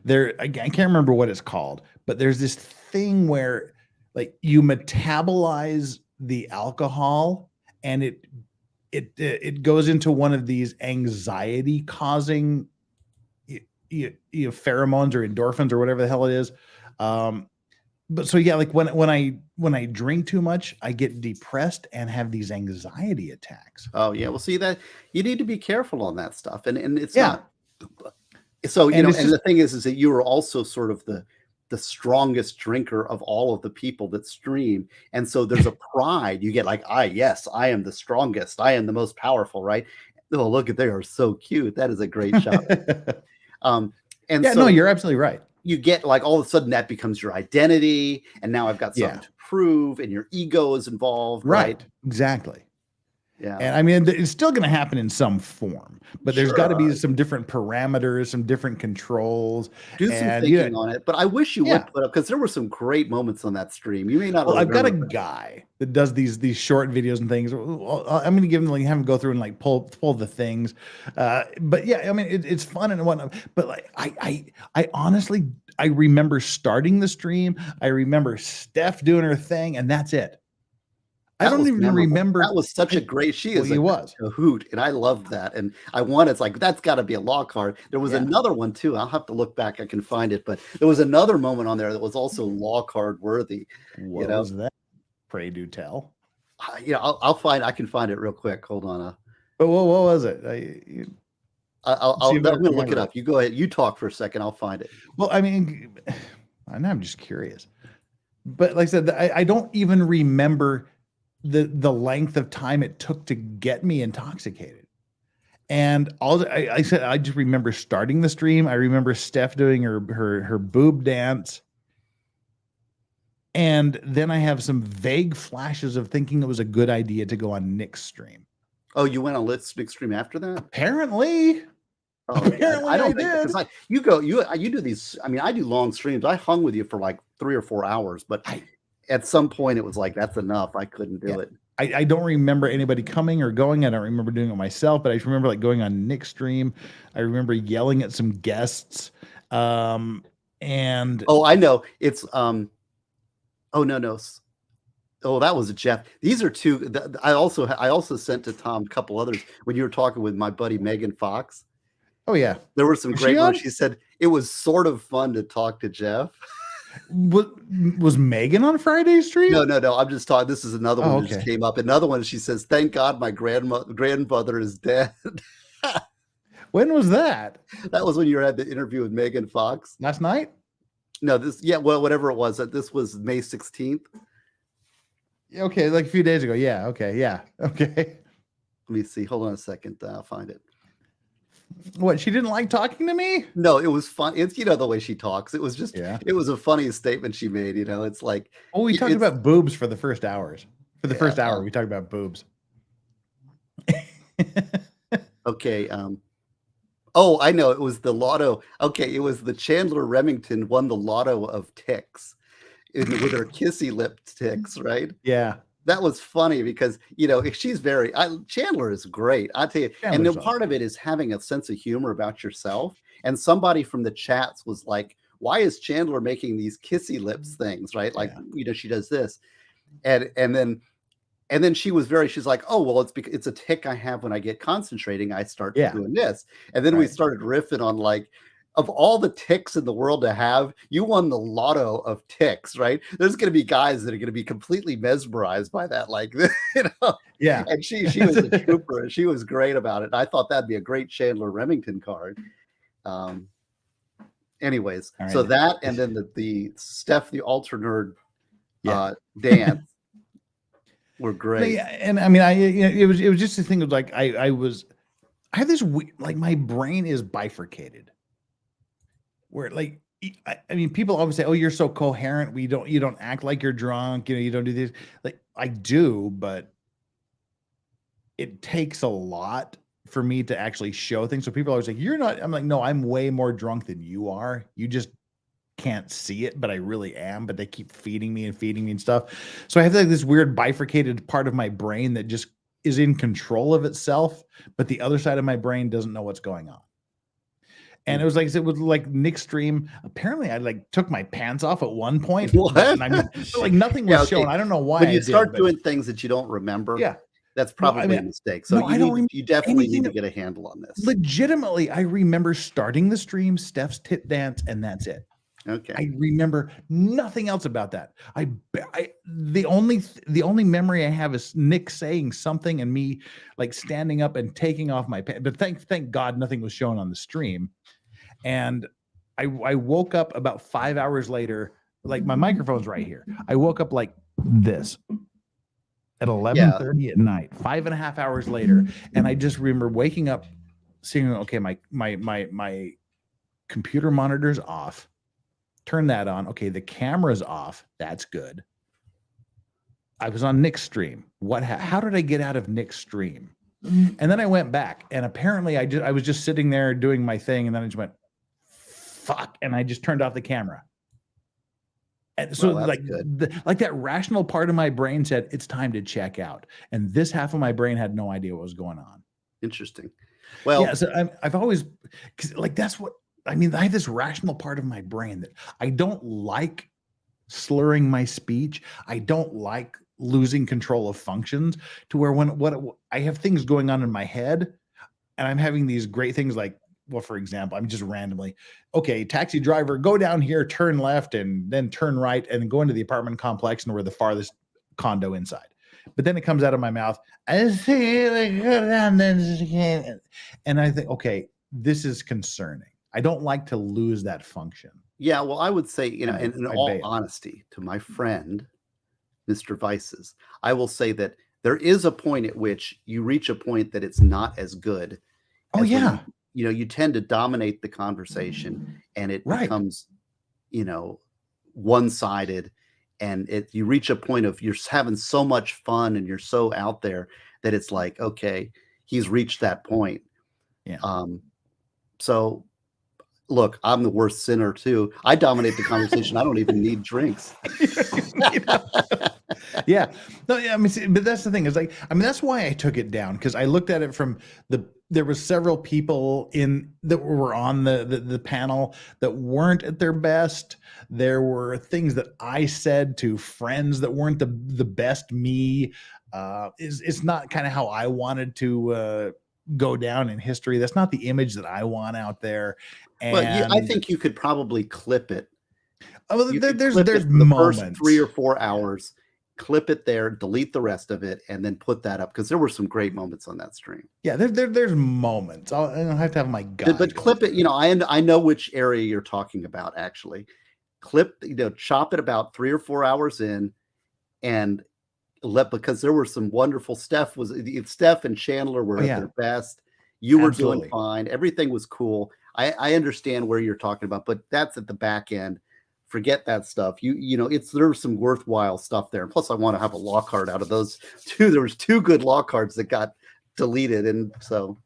I can't remember what it's called, but there's this thing where you metabolize the alcohol and it goes into one of these anxiety causing pheromones or endorphins or whatever the hell it is. But so yeah, when I drink too much, I get depressed and have these anxiety attacks.
Oh yeah, well, see that you need to be careful on that stuff, and it's not. So and the thing is that you are also sort of the strongest drinker of all of the people that stream, and so there's a pride. You get I am the strongest, I am the most powerful, right? Oh, look at they are so cute. That is a great shot.
No, you're absolutely right.
You get all of a sudden that becomes your identity, and now I've got something to prove, and your ego is involved.
Right. Exactly.
Yeah.
And I mean, it's still going to happen in some form, but there's got to be
Sure.
some different parameters, some different controls.
Do some
And
thinking on it, but I wish you
Yeah.
would put up because there were some great moments on that stream. You may not
well, I've got a
remember, but
guy that does these short videos and things. I'm going to give him have him go through and like pull the things. But yeah, I mean, it's fun and whatnot. But like, I honestly, I remember starting the stream. I remember Steph doing her thing, and that's it. I
that
don't
was
even
memorable.
remember.
That was such a great. She
Well,
is
he was.
a hoot, and I loved that. And I wanted, it's like that's got to be a law card. There was
Yeah.
another one too. I'll have to look back. I can find it, but there was another moment on there that was also law card worthy.
What was that? Pray do tell.
Yeah, I'll find. I can find it real quick. Hold on.
But what was it?
I'm
See if I
going to look
remember
it up. You go ahead. You talk for a second. I'll find it.
Well, I mean, I'm just curious. But like I said, I don't even remember the length of time it took to get me intoxicated. And I said, I just remember starting the stream. I remember Steph doing her boob dance. And then I have some vague flashes of thinking it was a good idea to go on Nick's stream.
Oh, you went on Let's Big Stream after that?
Apparently.
Oh,
Apparently
I don't
I
think
did.
because you do these. I mean, I do long streams. I hung with you for like 3 or 4 hours, but at some point it was like that's enough. I couldn't do it.
I don't remember anybody coming or going. I don't remember doing it myself, but I just remember like going on Nick's stream. I remember yelling at some guests. And
oh, I know it's oh no. Oh, that was a Jeff. These are two. I also sent to Tom a couple others when you were talking with my buddy Megan Fox.
Oh yeah,
there were some
Was
great
she
ones.
on?
She said it was sort of fun to talk to Jeff.
Was Megan on Friday's stream?
No. I'm just talking. This is another one that just
okay.
came up. Another one. She says, "Thank God my grandmother is dead."
When was that?
That was when you had the interview with Megan Fox
Last night?
No, whatever it was. This was May 16th.
Okay, like a few days ago. Yeah. Okay. Yeah. Okay.
Let me see. Hold on a second. I'll find it.
What? She didn't like talking to me?
No, it was fun. It's the way she talks. It was just
Yeah.
It was a funny statement she made. It's like
we talked about boobs for the first hours. For the first hour, we talked about boobs.
Okay. Oh, I know. It was the lotto. Okay, it was the Chandler Remington won the lotto of ticks with her kissy lip ticks, right?
Yeah.
That was funny because she's Chandler is great. I tell you, and
Chandler's
then part of it is having a sense of humor about yourself. And somebody from the chats was like, "Why is Chandler making these kissy lips things?" Right? Like she does this, and then she's like, "Oh well, it's a tick I have when I get concentrating. I start doing this." And then we started riffing on like, of all the ticks in the world to have, you won the lotto of ticks, right? There's going to be guys that are going to be completely mesmerized by that, like,
Yeah.
And she was a trooper, and she was great about it. And I thought that'd be a great Chandler Remington card. Anyways,
right.
So that, and then the Steph the Ultra Nerd dance were great.
Yeah, and I mean, it was just a thing of like I have this like my brain is bifurcated. Where like I mean, people always say, "Oh, you're so coherent. You don't act like you're drunk. You don't do this." Like I do, but it takes a lot for me to actually show things. So people always like, "You're not." I'm like, "No, I'm way more drunk than you are. You just can't see it, but I really am." But they keep feeding me and stuff. So I have like this weird bifurcated part of my brain that just is in control of itself, but the other side of my brain doesn't know what's going on. And it was like Nick's stream. Apparently, I like took my pants off at one point.
What?
And I mean, like nothing was shown. I don't know why.
When you start doing things that you don't remember, that's probably a mistake. So you definitely need to get a handle on this.
Legitimately, I remember starting the stream, Steph's tit dance, and that's it.
Okay.
I remember nothing else about that. The only memory I have is Nick saying something and me like standing up and taking off my pants. But thank God nothing was shown on the stream. And I woke up about 5 hours later, like my microphone's right here. I woke up like this at 11:30 at night, 5.5 hours later. And I just remember waking up, seeing, okay, my computer monitor's off. Turn that on. Okay, the camera's off. That's good. I was on Nick's stream. How did I get out of Nick's stream? And then I went back, and apparently I was just sitting there doing my thing, and then I just went, fuck, and I just turned off the camera. And so like that rational part of my brain said, it's time to check out. And this half of my brain had no idea what was going on.
Interesting. Well,
yeah, so I've always, like, that's what, I mean, I have this rational part of my brain that I don't like slurring my speech. I don't like losing control of functions to where I have things going on in my head and I'm having these great things like, well, for example, I'm just randomly, okay, taxi driver, go down here, turn left, and then turn right, and go into the apartment complex, and we're the farthest condo inside. But then it comes out of my mouth, I see, like, go down, and I think, okay, this is concerning. I don't like to lose that function.
Yeah, well, I would say, you know, and in all honesty, to my friend, Mr. Vices, I will say that there is a point at which you reach a point that it's not as good.
Oh, yeah.
You know, you tend to dominate the conversation and it becomes, you know, one-sided, and you reach a point of you're having so much fun and you're so out there that it's like, okay, he's reached that point.
Yeah.
So look, I'm the worst sinner too. I dominate the conversation. I don't even need drinks.
Yeah. No, yeah, I mean, see, but that's the thing is like, I mean, that's why I took it down, because I looked at it from there was several people that were on the panel that weren't at their best. There were things that I said to friends that weren't the best me. It's not kind of how I wanted to go down in history. That's not the image that I want out there. And
I think you could probably clip it.
Oh, there's moments.
First 3 or 4 hours, clip it there, delete the rest of it, and then put that up, because there were some great moments on that stream.
Yeah, there's moments. I don't have to have my guide.
But clip it. You know, I know which area you're talking about. Actually, clip. You know, chop it about 3 or 4 hours in, and because there were some wonderful. Steph and Chandler were at their best. You were doing fine. Everything was cool. I understand where you're talking about, but that's at the back end. Forget that stuff. You know, there's some worthwhile stuff there. And plus, I want to have a law card out of those two. There was 2 good law cards that got deleted, and so.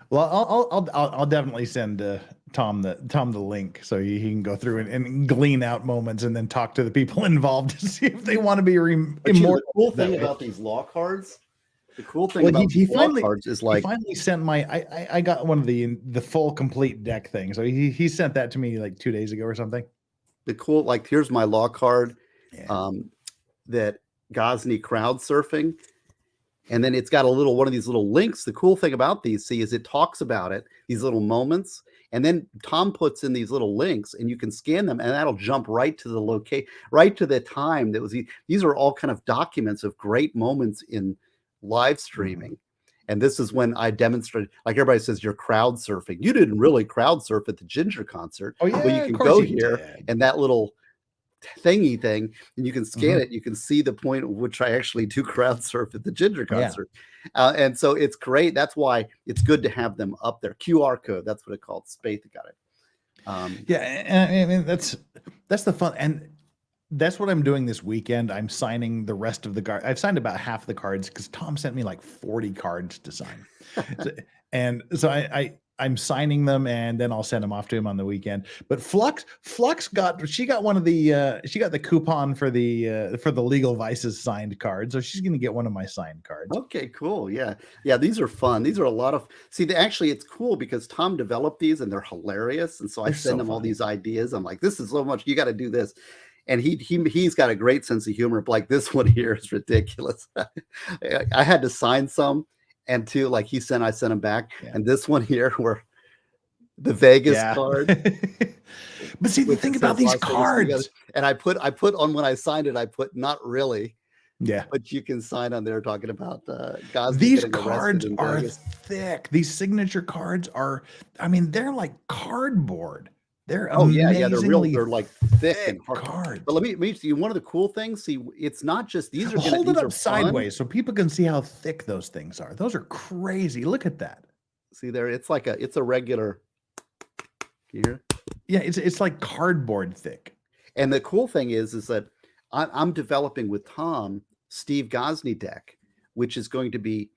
Well, I'll definitely send Tom the link so he can go through and glean out moments and then talk to the people involved to see if they want to be immortal.
The cool thing about these law cards. The cool thing about these law cards is like,
he finally sent I got one of the full complete deck thing. So he sent that to me like 2 days ago or something.
The cool, like, here's my law card, that Gosney crowd surfing, and then it's got one of these little links. The cool thing about these, is it talks about it, these little moments, and then Tom puts in these little links, and you can scan them, and that'll jump right to the location, right to the time that was. These are all kind of documents of great moments in live streaming. And this is when I demonstrated, like everybody says, you're crowd surfing. You didn't really crowd surf at the Ginger concert.
Oh, yeah.
Well, you can go here and that little thingy thing, and you can scan it. You can see the point at which I actually do crowd surf at the Ginger concert. And so it's great. That's why it's good to have them up there. QR code. That's what it's called. Spath got it.
Yeah. And I mean, that's the fun. And that's what I'm doing this weekend. I'm signing the rest of the cards. I've signed about half the cards because Tom sent me like 40 cards to sign. So I'm signing them, and then I'll send them off to him on the weekend. But Flux got one of the she got the coupon for the Legal Vices signed card, so she's gonna get one of my signed cards.
Okay, cool. Yeah, these are fun. These are a lot of actually it's cool because Tom developed these and they're hilarious, and so I send him all these ideas. I'm like, this is so much. You got to do this. And he's got a great sense of humor. Like this one here is ridiculous. I had to sign some, and two, like I sent him back. Yeah. And this one here, where the Vegas card.
But see, the thing about these cards,
and I put on when I signed it, I put not really.
Yeah,
but you can sign on there talking about Gosney.
These cards are thick. These signature cards are. I mean, they're like cardboard. They're they're like thick and hard cards.
But let me see one of the cool things. See, it's not just these are
hold it up sideways so people can see how thick those things are. Those are crazy. Look at that.
See there, it's a regular. You hear?
Yeah, it's like cardboard thick.
And the cool thing is that I'm developing with Tom Steve Gosney deck, which is going to be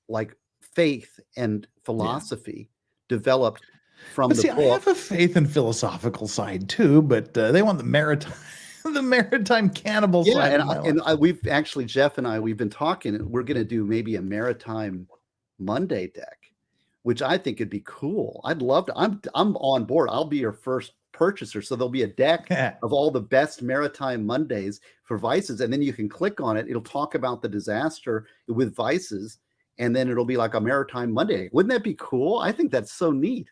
like faith and philosophy developed from
But
the
see, I
book.
have a faith and philosophical side too, but they want the maritime, the maritime cannibal side.
And we've actually, Jeff and I, we've been talking. We're going to do maybe a maritime Monday deck, which I think would be cool. I'd love to. I'm on board. I'll be your first purchaser. So there'll be a deck of all the best maritime Mondays for vices, and then you can click on it. It'll talk about the disaster with vices, and then it'll be like a maritime Monday. Wouldn't that be cool? I think that's so neat.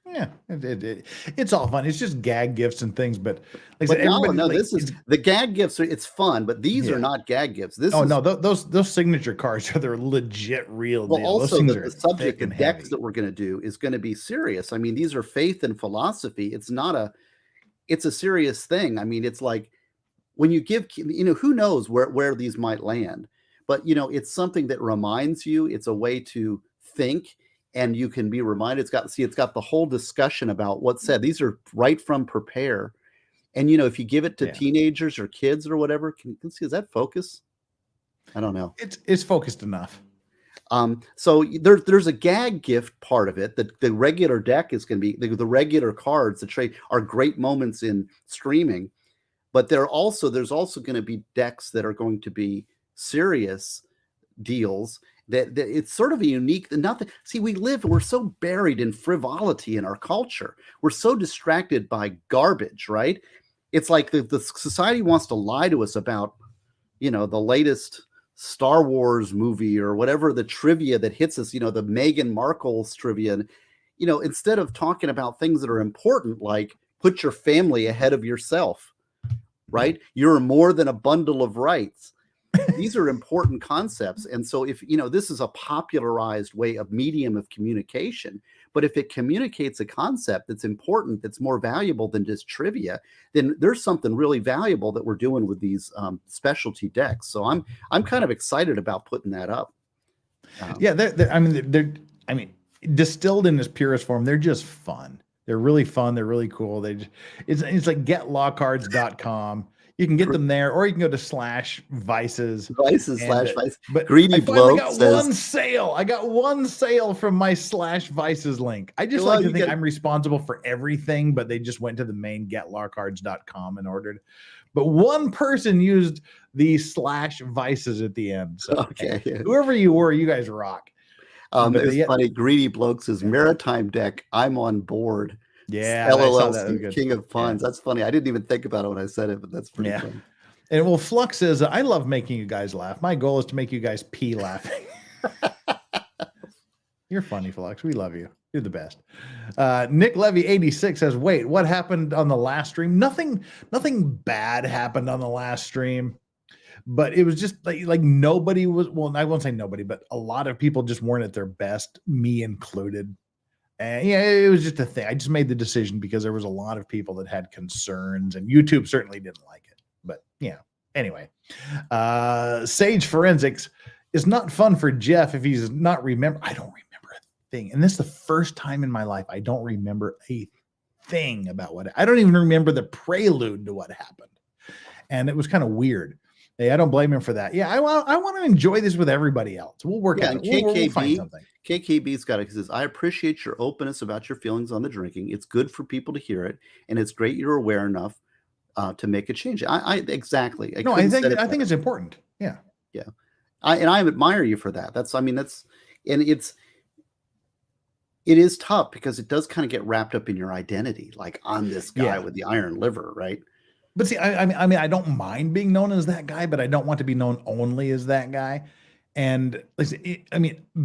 Yeah, it's all fun. It's just gag gifts and things, but like
but no, this is the gag gifts. It's fun, but these are not gag gifts.
Those signature cards are the legit real deal.
Also, the subject, the decks that we're going to do is going to be serious. I mean, these are faith and philosophy. It's a serious thing. I mean, it's like when you give, who knows where these might land, but it's something that reminds you. It's a way to think. And you can be reminded. It's got the whole discussion about what's said. These are right from Prepare. And if you give it to teenagers or kids or whatever, can you see, is that focus? I don't know.
It's focused enough.
So there's a gag gift part of it. The regular deck is going to be the regular cards. The trade are great moments in streaming, but there's also going to be decks that are going to be serious deals. That it's sort of a unique we're so buried in frivolity in our culture. We're so distracted by garbage, right? It's like the society wants to lie to us about, the latest Star Wars movie or whatever, the trivia that hits us, the Meghan Markle's trivia. And, instead of talking about things that are important, like put your family ahead of yourself, right? You're more than a bundle of rights. These are important concepts. And so if, this is a popularized way of medium of communication, but if it communicates a concept that's important, that's more valuable than just trivia, then there's something really valuable that we're doing with these specialty decks. So I'm kind of excited about putting that up.
They're distilled in its purest form. They're just fun. They're really fun. They're really cool. It's like getlawcards.com. You can get them there, or you can go to /vices.
Vices.
But
Greedy Bloke
says, I got one sale from my /vices link. I just like to think I'm responsible for everything, but they just went to the main getlawcards.com and ordered. But one person used the /vices at the end. So whoever you were, you guys rock.
It's funny. Greedy Bloke says, maritime deck, I'm on board.
Yeah,
LLC, King of Puns. That's funny. I didn't even think about it when I said it, but that's pretty funny.
And Flux says, I love making you guys laugh. My goal is to make you guys pee laughing. You're funny, Flux. We love you. You're the best. Nick Levy 86 says, wait, what happened on the last stream? Nothing bad happened on the last stream, but it was just like nobody was, well, I won't say nobody, but a lot of people just weren't at their best, me included. And it was just a thing. I just made the decision because there was a lot of people that had concerns, and YouTube certainly didn't like it. But anyway, Sage Forensics is not fun for Jeff if he's not remember. I don't remember a thing, and this is the first time in my life I don't remember a thing about what. I don't even remember the prelude to what happened, and it was kind of weird. Hey, I don't blame him for that. Yeah, I want to enjoy this with everybody else. We'll work out. We'll find something.
KKB's got it. He says, I appreciate your openness about your feelings on the drinking. It's good for people to hear it, and it's great you're aware enough to make a change. Exactly.
I think it's important. Yeah.
I admire you for that. It is tough because it does kind of get wrapped up in your identity, like I'm this guy with the iron liver, right?
But see, I don't mind being known as that guy, but I don't want to be known only as that guy. And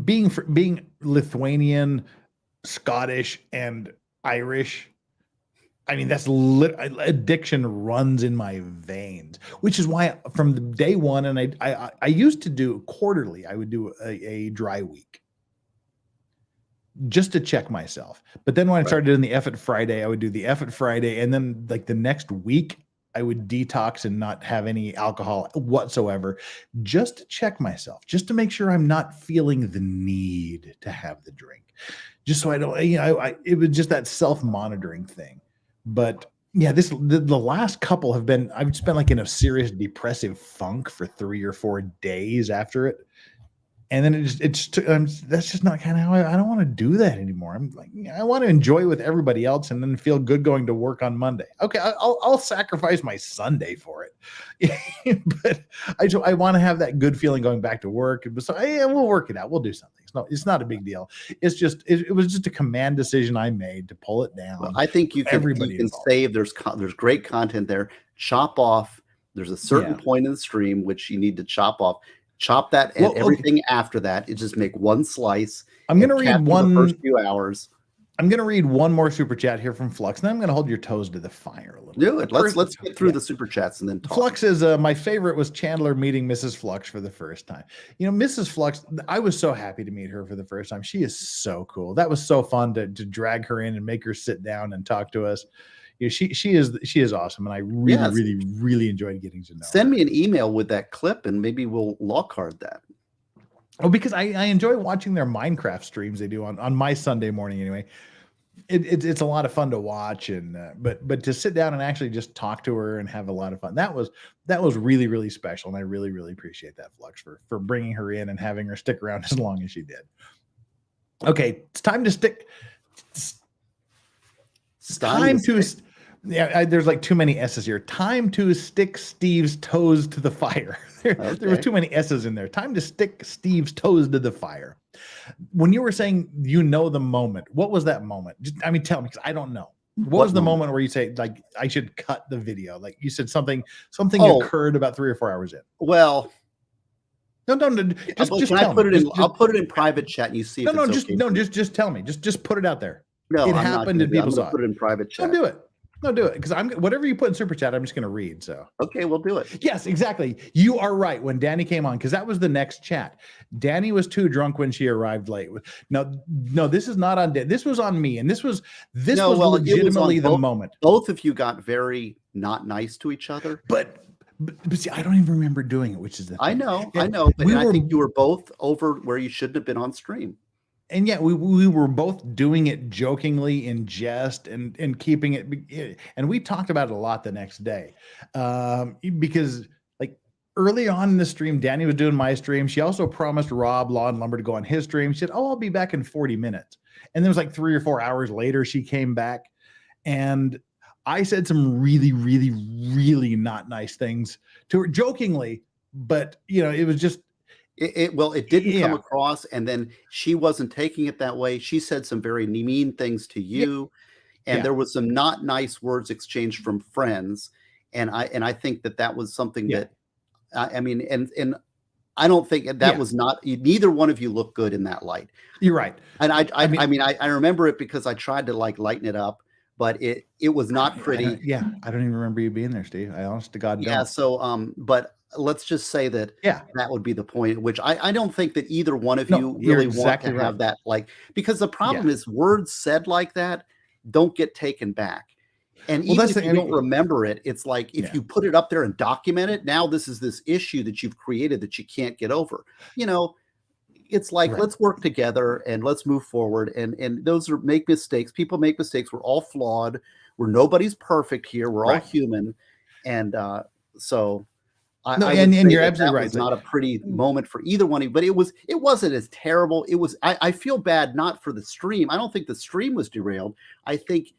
being Lithuanian, Scottish, and Irish, that's addiction runs in my veins, which is why from the day one, and I used to do quarterly, I would do a dry week just to check myself. But then when I started doing the F at Friday, I would do the F at Friday, and then like the next week, I would detox and not have any alcohol whatsoever, just to check myself, just to make sure I'm not feeling the need to have the drink, just so I don't, it was just that self-monitoring thing. But Yeah, the last couple have been. I've just been like in a serious depressive funk for 3 or 4 days after it, and then that's just not kind of how I don't want to do that anymore. I'm like, I want to enjoy with everybody else and then feel good going to work on Monday. Okay, I'll sacrifice my Sunday for it, but I want to have that good feeling going back to work. So yeah, we'll work it out. We'll do something. It's not a big deal. It's just it was just a command decision I made to pull it down.
Well, I think you can save. There's great content there. Chop off. There's a certain point in the stream which you need to chop off. Chop that and everything after that. It just make one slice.
I'm going to read one
the first few hours.
I'm going to read one more super chat here from Flux, and then I'm going to hold your toes to the fire a little
Do it. Let's get through the super chats and then talk.
Flux says, my favorite was Chandler meeting Mrs. Flux for the first time. You know, Mrs. Flux, I was so happy to meet her for the first time. She is so cool. That was so fun to drag her in and make her sit down and talk to us. You know, she is awesome, and I really enjoyed getting to know her.
Send me an email with that clip, and maybe we'll law card that.
Oh, because I enjoy watching their Minecraft streams they do on my Sunday morning anyway. It's a lot of fun to watch, and but to sit down and actually just talk to her and have a lot of fun, that was really special, and I really appreciate that, Flux, for bringing her in and having her stick around as long as she did. Okay, it's time to stick. There's like too many S's here. Time to stick Steve's toes to the fire. There were too many S's in there. Time to stick Steve's toes to the fire. When you were saying the moment, what was that moment? Tell me, because I don't know. What was the moment where you say, like, I should cut the video? Like you said something occurred about 3 or 4 hours in.
Well,
no. Just tell me.
I'll put it in private chat and you see.
Just tell me. Just put it out there.
No,
it happened and people saw it.
Put it in private chat.
Don't do it. No, do it, because whatever you put in super chat, I'm just going to read. So
okay, we'll do it.
Yes, exactly. You are right. When Danny came on, because that was the next chat. Danny was too drunk when she arrived late. No, this is not on. This was on me, and this was legitimately the moment.
Both of you got very not nice to each other.
But see, I don't even remember doing it, which is the thing.
I know. But I think you were both over where you shouldn't have been on stream.
And yeah, we were both doing it jokingly in jest and keeping it. And we talked about it a lot the next day, because like early on in the stream, Danny was doing my stream. She also promised Rob Law and Lumber to go on his stream. She said, "Oh, I'll be back in 40 minutes." And then it was like 3 or 4 hours later, she came back, and I said some really not nice things to her jokingly, but it was just.
It didn't come across, and then she wasn't taking it that way. She said some very mean things to you, and there was some not nice words exchanged from friends, and I think that was something that and I don't think that was not. Neither one of you looked good in that light.
You're right,
and I remember it because I tried to like lighten it up, but it was not pretty.
I don't even remember you being there, Steve. I honest to God don't.
Yeah, so but. Let's just say that that would be the point at which I don't think that either one of you really want to have that, like, because the problem is words said like that don't get taken back. And even if you don't remember it, it's like if you put it up there and document it, now this is this issue that you've created that you can't get over. It's like, let's work together and let's move forward. And those make mistakes. People make mistakes. We're all flawed. Nobody's perfect here. We're all human. And so and you're absolutely right. It's not a pretty moment for either one, but it wasn't as terrible. It was. I feel bad not for the stream. I don't think the stream was derailed. I think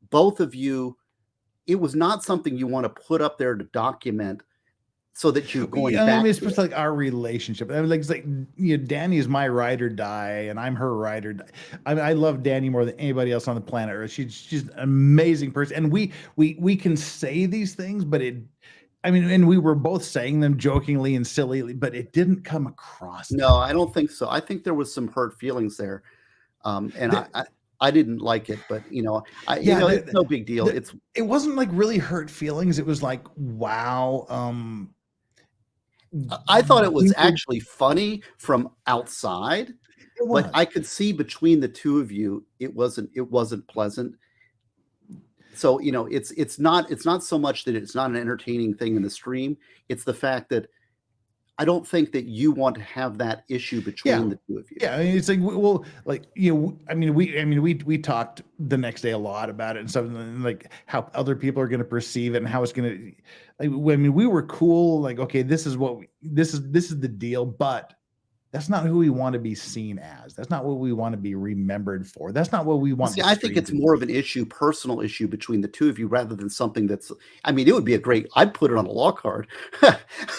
both of you. It was not something you want to put up there to document, so that you're going back.
It's just like our relationship. It's like Danny is my ride or die, and I'm her ride or die. I love Danny more than anybody else on the planet Earth. She's an amazing person, and we can say these things, but and we were both saying them jokingly and silly, but it didn't come across.
No, I don't think so. I think there was some hurt feelings there. I didn't like it, but it's no big deal.
It wasn't like really hurt feelings. It was like, wow.
I thought it was actually funny from outside, but I could see between the two of you, it wasn't pleasant. So, it's not so much that it's not an entertaining thing in the stream. It's the fact that I don't think that you want to have that issue between the two of you.
Yeah, I mean, it's like, well, like, you know, we talked the next day a lot about it and stuff, and like how other people are going to perceive it and how it's going to. Like, I mean, we were cool. Like, okay, this is this is the deal, but that's not who we want to be seen as. That's not what we want to be remembered for. That's not what we want.
See, I think it's more of an issue, personal issue between the two of you rather than something that's, I mean, it would be I'd put it on a law card,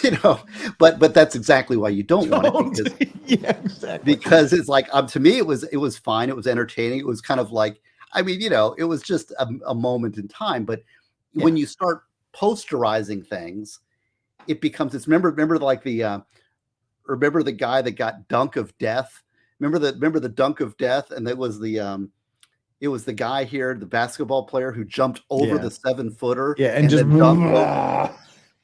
you know, but that's exactly why you don't want it. Because,
yeah, exactly.
Because it's like, to me, it was fine. It was entertaining. It was kind of like, I mean, you know, it was just a moment in time. But when you start posterizing things, it becomes, remember like remember the guy that got dunk of death? Remember the dunk of death? And it was the guy here, the basketball player who jumped over the 7-footer.
Yeah, and just
dunked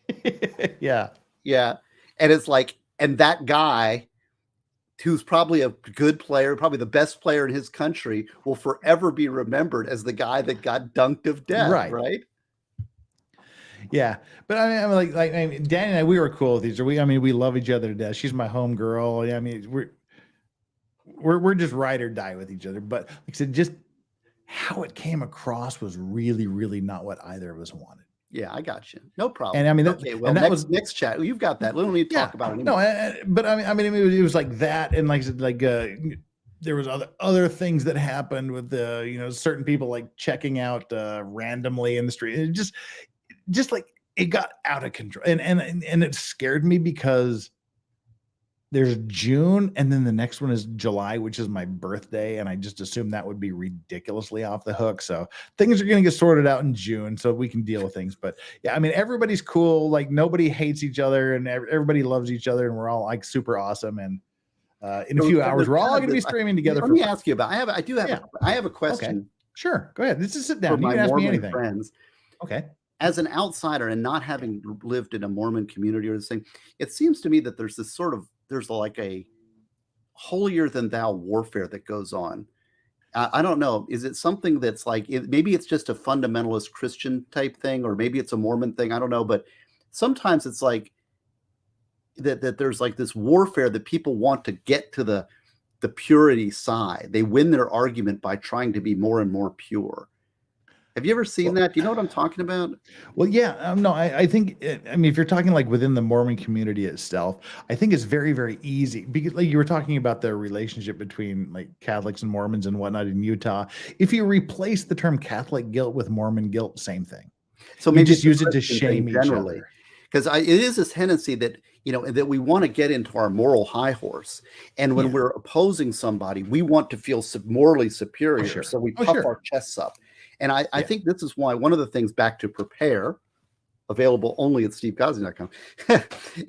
over.
Yeah.
Yeah. And it's like, and that guy who's probably a good player, probably the best player in his country, will forever be remembered as the guy that got dunked of death. Right.
Yeah, but I mean, Danny and I, we were cool with each other. We love each other to death. She's my home girl. I mean, we're just ride or die with each other. But like I said, just how it came across was really, really not what either of us wanted.
Yeah, I got you. No problem.
And I mean,
okay, well, next chat. You've got that. We don't need to talk about it anymore.
No, but I mean, it was like that, and like I said, like there was other things that happened with certain people like checking out randomly in the street. It just like it got out of control, and it scared me because there's June and then the next one is July, which is my birthday, and I just assumed that would be ridiculously off the hook. So things are going to get sorted out in June so we can deal with things. But yeah, I mean, everybody's cool. Like nobody hates each other, and everybody loves each other, and we're all like super awesome. And in a few hours, we're all going to be streaming together.
Let me ask you about. I have a question.
Okay. Sure, go ahead. Let's just sit down.
You can
ask
Mormon
me anything.
Friends.
Okay.
As an outsider and not having lived in a Mormon community or this thing, it seems to me that there's like a holier than thou warfare that goes on. I don't know. Is it something that's like, maybe it's just a fundamentalist Christian type thing, or maybe it's a Mormon thing. I don't know. But sometimes it's like that there's like this warfare that people want to get to the purity side. They win their argument by trying to be more and more pure. Have you ever seen that? Do you know what I'm talking about?
Well, yeah, no, I think, I mean, if you're talking like within the Mormon community itself, I think it's very, very easy because like you were talking about the relationship between like Catholics and Mormons and whatnot in Utah. If you replace the term Catholic guilt with Mormon guilt, same thing.
So maybe
just use it to shame each other.
Because it is this tendency that, that we want to get into our moral high horse. And when we're opposing somebody, we want to feel morally superior.
Sure.
So we puff our chests up. And I think this is why one of the things, Back to Prepare, available only at stevegosney.com,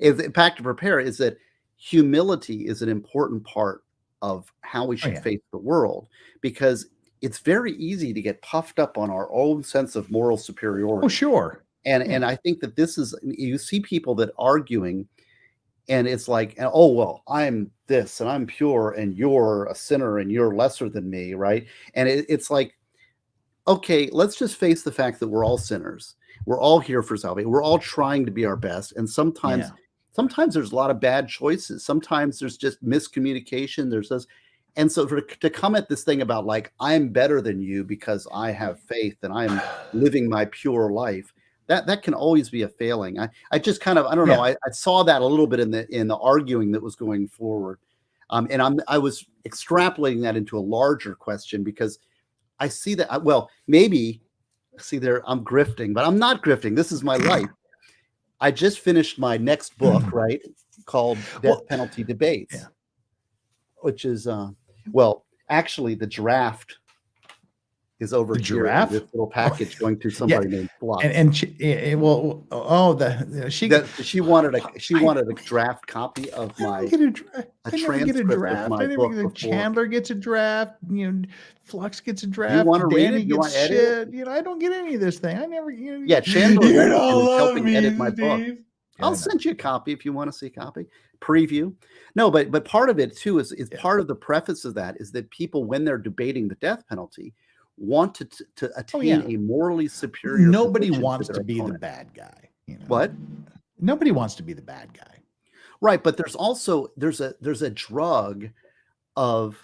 is Back to Prepare, is that humility is an important part of how we should face the world, because it's very easy to get puffed up on our own sense of moral superiority.
Oh, sure.
And I think that this is, you see people that arguing, and it's like, oh, well, I'm this and I'm pure and you're a sinner and you're lesser than me, right? And it's like, okay, let's just face the fact that we're all sinners. We're all here for salvation. We're all trying to be our best. And sometimes there's a lot of bad choices. Sometimes there's just miscommunication. There's this. And so to come at this thing about like, I'm better than you because I have faith and I'm living my pure life, that can always be a failing. I just kind of, I don't know. I saw that a little bit in the arguing that was going forward. And I was extrapolating that into a larger question because I see that, well, maybe, see there, I'm grifting, but I'm not grifting. This is my life. I just finished my next book, right, called Death Penalty Debates, which is, actually the draft is over here in this little package going to somebody named Flux.
And she
wanted a draft copy of my transcript of my book.
Chandler gets a draft. Flux gets a draft.
You want to read it?
You want to edit it? I don't get any of this thing. I never.
Chandler is helping edit my book. I'll send you a copy if you want to see a copy. Preview. No, but part of it too is part of the preface of that is that people, when they're debating the death penalty, want to attain a morally superior.
Nobody wants to be the bad guy.
What?
Nobody wants to be the bad guy.
Right, but there's also there's a drug of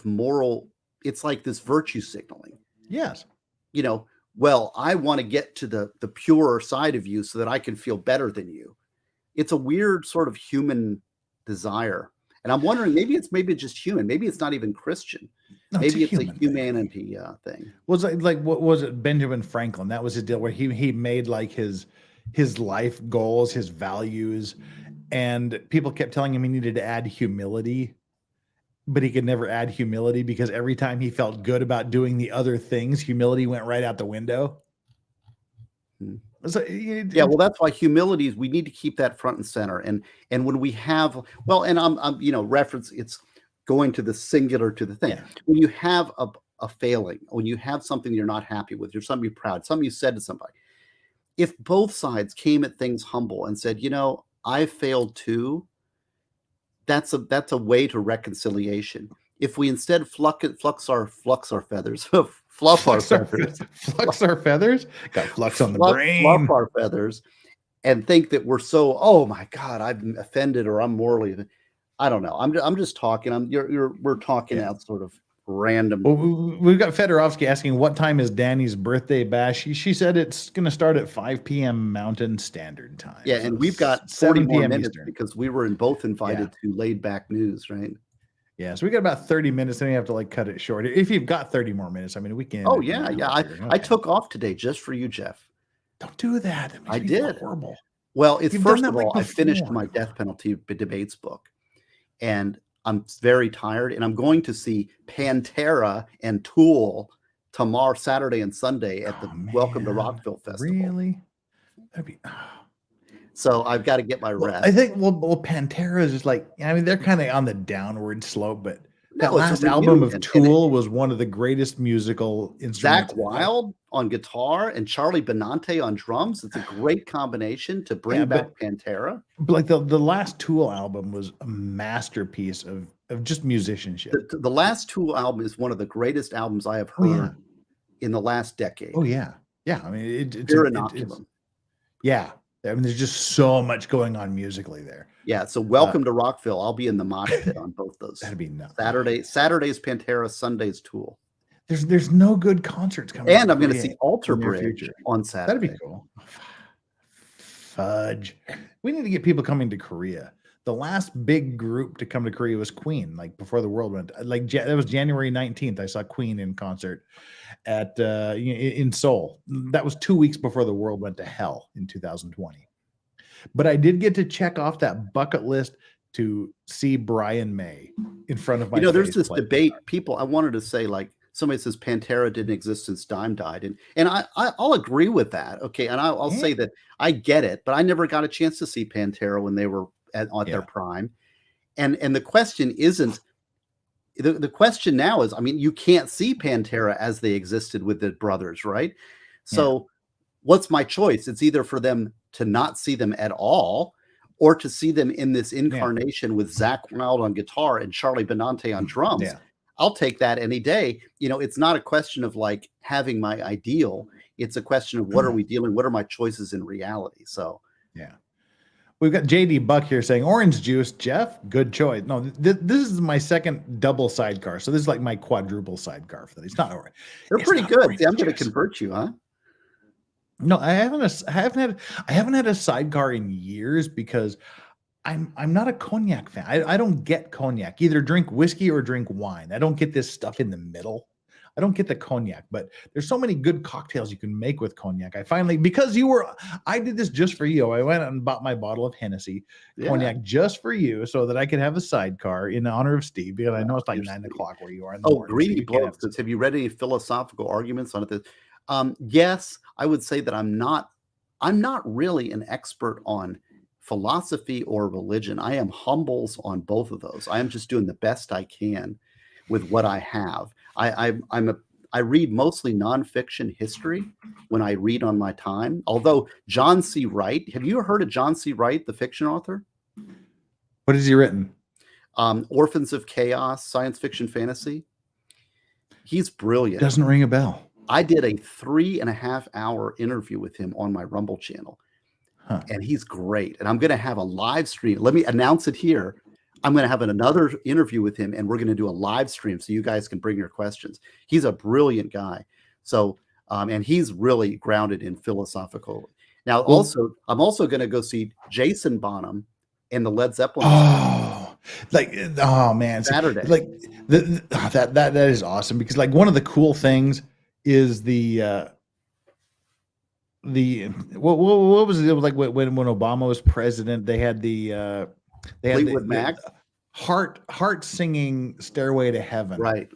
moral. It's like this virtue signaling.
Yes.
You know, well, I want to get to the purer side of you so that I can feel better than you. It's a weird sort of human desire. And I'm wondering, maybe it's just human. Maybe it's not even Christian.
No,
Maybe it's a
human
humanity thing.
Was like what was it? Benjamin Franklin. That was his deal where he made like his life goals, his values, and people kept telling him he needed to add humility, but he could never add humility because every time he felt good about doing the other things, humility went right out the window. So,
yeah, well, that's why humility is, we need to keep that front and center. And when we have, well, and I'm reference, it's going to the singular to the thing.
Yeah.
When you have a failing, when you have something you're not happy with, you're something you're proud, something you said to somebody, if both sides came at things humble and said, I failed too, that's a way to reconciliation. If we instead flux our feathers, fluff our feathers,
flux our feathers, got flux on the brain,
fluff our feathers, and think that we're so, oh my God, I'm offended or I'm morally, I don't know. I'm just talking. We're talking out sort of random.
Well, we've got Fedorovsky asking what time is Danny's birthday bash. She said it's going to start at 5 p.m. Mountain Standard Time.
Yeah, and we've got 40 more minutes Eastern. Because we were both invited to laid back news, right?
Yeah, so we got about 30 minutes, and we have to cut it short. If you've got 30 more minutes, I mean, we can.
Oh yeah. I took off today just for you, Jeff.
Don't do that.
I did.
Horrible.
Well, it's first of all, I finished my death penalty debates book, and I'm very tired, and I'm going to see Pantera and Tool tomorrow, Saturday and Sunday at the Welcome to Rockville Festival.
Really? That'd be.
So I've got to get my rest.
I think Pantera is just they're kind of on the downward slope, but that last album of Tool was one of the greatest musical instruments.
Zach Wilde on guitar and Charlie Benante on drums. It's a great combination to bring back Pantera.
But the last Tool album was a masterpiece of just musicianship.
The last Tool album is one of the greatest albums I have heard in the last decade.
Oh yeah. Yeah. I mean, it's
Inoculum.
Yeah. I mean, there's just so much going on musically there.
Yeah. So welcome to Rockville. I'll be in the mosh pit on both those.
That'd be nuts.
Saturday's Pantera, Sunday's Tool.
There's no good concerts coming.
And I'm going to see Alter Bridge on Saturday.
That'd be cool. Fudge. We need to get people coming to Korea. The last big group to come to Korea was Queen, before the world went. That was January 19th. I saw Queen in concert at in Seoul. That was 2 weeks before the world went to hell in 2020. But I did get to check off that bucket list to see Brian May in front of my.
There's this debate. I wanted to say somebody says Pantera didn't exist since Dime died, and I'll agree with that. Okay, and I'll say that I get it, but I never got a chance to see Pantera when they were at their prime, and the question isn't. The question now is, you can't see Pantera as they existed with the brothers, right? So what's my choice? It's either for them to not see them at all or to see them in this incarnation with Zach Wilde on guitar and Charlie Benante on drums. Yeah. I'll take that any day. It's not a question of having my ideal. It's a question of what are we dealing? What are my choices in reality? So,
yeah. We've got JD Buck here saying orange juice, Jeff, good choice. No, this is my second double sidecar. So this is my quadruple sidecar for that. It's not orange.
They're pretty good. See, I'm going to convert you, huh?
No, I haven't had a sidecar in years because I'm not a cognac fan. I don't get cognac. Either drink whiskey or drink wine. I don't get this stuff in the middle. I don't get the cognac, but there's so many good cocktails you can make with cognac. I did this just for you. I went out and bought my bottle of Hennessy cognac just for you so that I could have a sidecar in honor of Steve, because I know it's 9 o'clock where you are in the morning.
Greedy blokes. Have you read any philosophical arguments on it? Yes, I would say that I'm not really an expert on philosophy or religion. I am humbles on both of those. I am just doing the best I can with what I have. I read mostly nonfiction history when I read on my time. Although John C. Wright, have you heard of John C. Wright, the fiction author?
What has he written?
Orphans of Chaos, science fiction fantasy. He's brilliant.
Doesn't ring a bell.
I did a 3.5 hour interview with him on my Rumble channel. and he's great. And I'm going to have a live stream. Let me announce it here. I'm going to have another interview with him, and we're going to do a live stream so you guys can bring your questions. He's a brilliant guy. So, and he's really grounded in philosophical. Now, I'm also going to go see Jason Bonham and the Led Zeppelin.
Oh man,
Saturday.
Like that is awesome, because like one of the cool things is what was it? It was like when Obama was president, they had the heart singing Stairway to Heaven.
Right.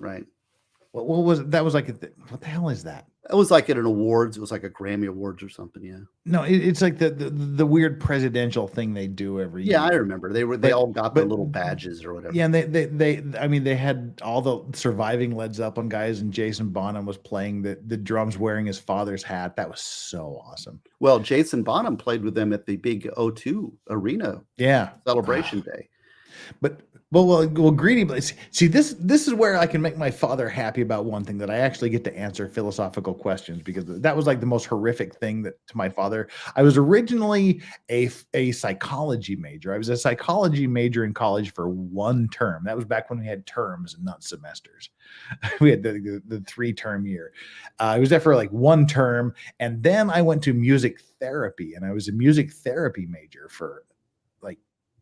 What was it? That was like what the hell is that?
It was like at an awards. It was like a Grammy Awards or something. Yeah.
No, it's like the weird presidential thing they do every year.
Yeah, I remember. They all got their little badges or whatever.
Yeah, and they had all the surviving Led Zeppelin guys, and Jason Bonham was playing the drums wearing his father's hat. That was so awesome.
Well, Jason Bonham played with them at the big O2 Arena.
Yeah.
Celebration Day.
But Greedy, see, this is where I can make my father happy about one thing, that I actually get to answer philosophical questions, because that was like the most horrific thing to my father. I was originally a psychology major. I was a psychology major in college for one term. That was back when we had terms and not semesters. We had the 3-term year. I was there for like one term, and then I went to music therapy, and I was a music therapy major for like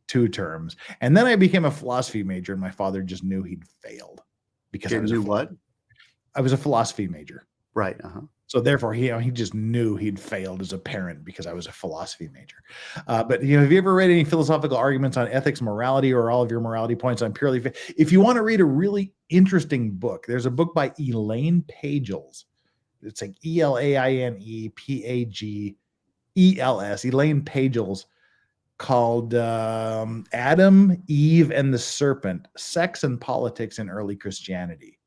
2 terms, and then I became a philosophy major, and my father just knew he'd failed because I was a philosophy major.
Right.
So therefore, he just knew he'd failed as a parent because I was a philosophy major. But have you ever read any philosophical arguments on ethics, morality, or all of your morality points on purely? If you want to read a really interesting book, there's a book by Elaine Pagels. It's like ELAINEPAGELS. Elaine Pagels, called Adam, Eve, and the Serpent: Sex and Politics in Early Christianity,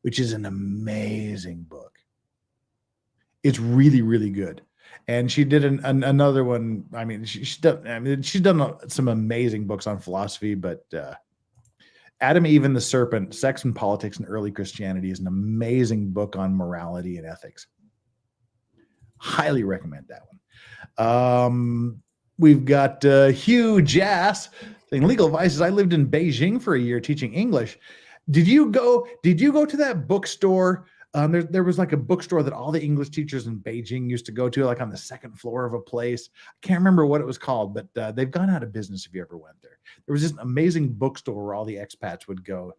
which is an amazing book. It's really, really good. And she did another one. I mean, she's done some amazing books on philosophy, but Adam, Eve, and the Serpent: Sex and Politics in Early Christianity is an amazing book on morality and ethics. Highly recommend that one. We've got Hugh Jass saying, legal advice is, I lived in Beijing for a year teaching English. Did you go to that bookstore? There was like a bookstore that all the English teachers in Beijing used to go to, like on the 2nd floor of a place. I can't remember what it was called, but they've gone out of business if you ever went there. There was this amazing bookstore where all the expats would go,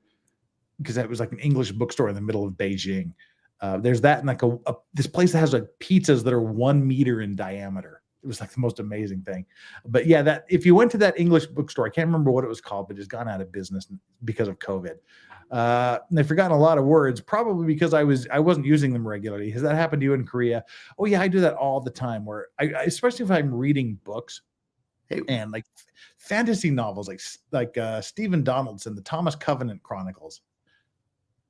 because that was like an English bookstore in the middle of Beijing. There's that, and like this place that has like pizzas that are 1 meter in diameter. It was like the most amazing thing. But yeah, that if you went to that English bookstore, I can't remember what it was called, but it's gone out of business because of COVID. And I've forgotten a lot of words, probably because I wasn't using them regularly. Has that happened to you in Korea? Oh yeah, I do that all the time, where I especially if I'm reading books and like fantasy novels, like Stephen Donaldson, the Thomas Covenant Chronicles.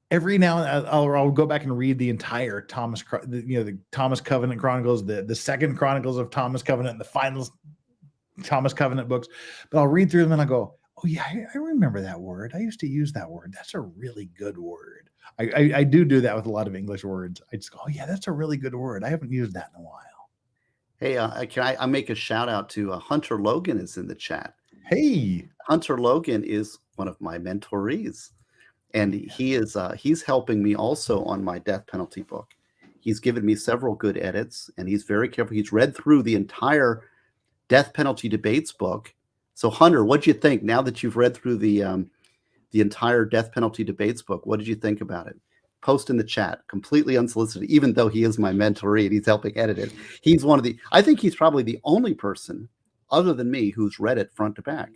Every now and then I'll go back and read the entire the Thomas Covenant Chronicles, the second Chronicles of Thomas Covenant, and the final Thomas Covenant books. But I'll read through them and I'll go, oh yeah, I remember that word. I used to use that word. That's a really good word. I do that with a lot of English words. I just go, oh yeah, that's a really good word. I haven't used that in a while.
Hey, can I make a shout out to Hunter Logan is in the chat.
Hey,
Hunter Logan is one of my mentorees. And he's helping me also on my death penalty book. He's given me several good edits, and he's very careful. He's read through the entire death penalty debates book. So Hunter, what'd you think now that you've read through the entire death penalty debates book? What did you think about it? Post in the chat, completely unsolicited, even though he is my mentoree and he's helping edit it. I think he's probably the only person other than me who's read it front to back.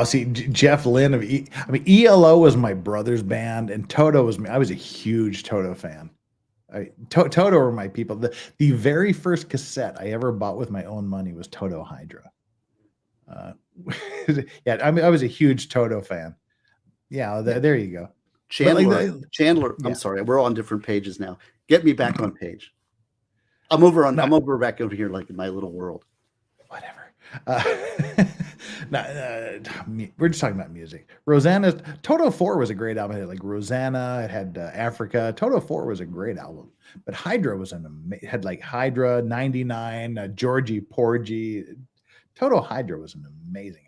See, Jeff Lynn ELO was my brother's band, and Toto was me. I was a huge Toto fan. Toto were my people. The very first cassette I ever bought with my own money was Toto Hydra. Yeah, I was a huge Toto fan. Yeah, there you go.
Chandler,
yeah.
I'm sorry, we're on different pages now. Get me back on page. I'm over back over here, like in my little world.
Whatever. we're just talking about music. Rosanna's Toto 4 was a great album. It had like Rosanna, it had Africa. Toto 4 was a great album. But Hydra was had like Hydra, 99, Georgie Porgy. Toto Hydra was an amazing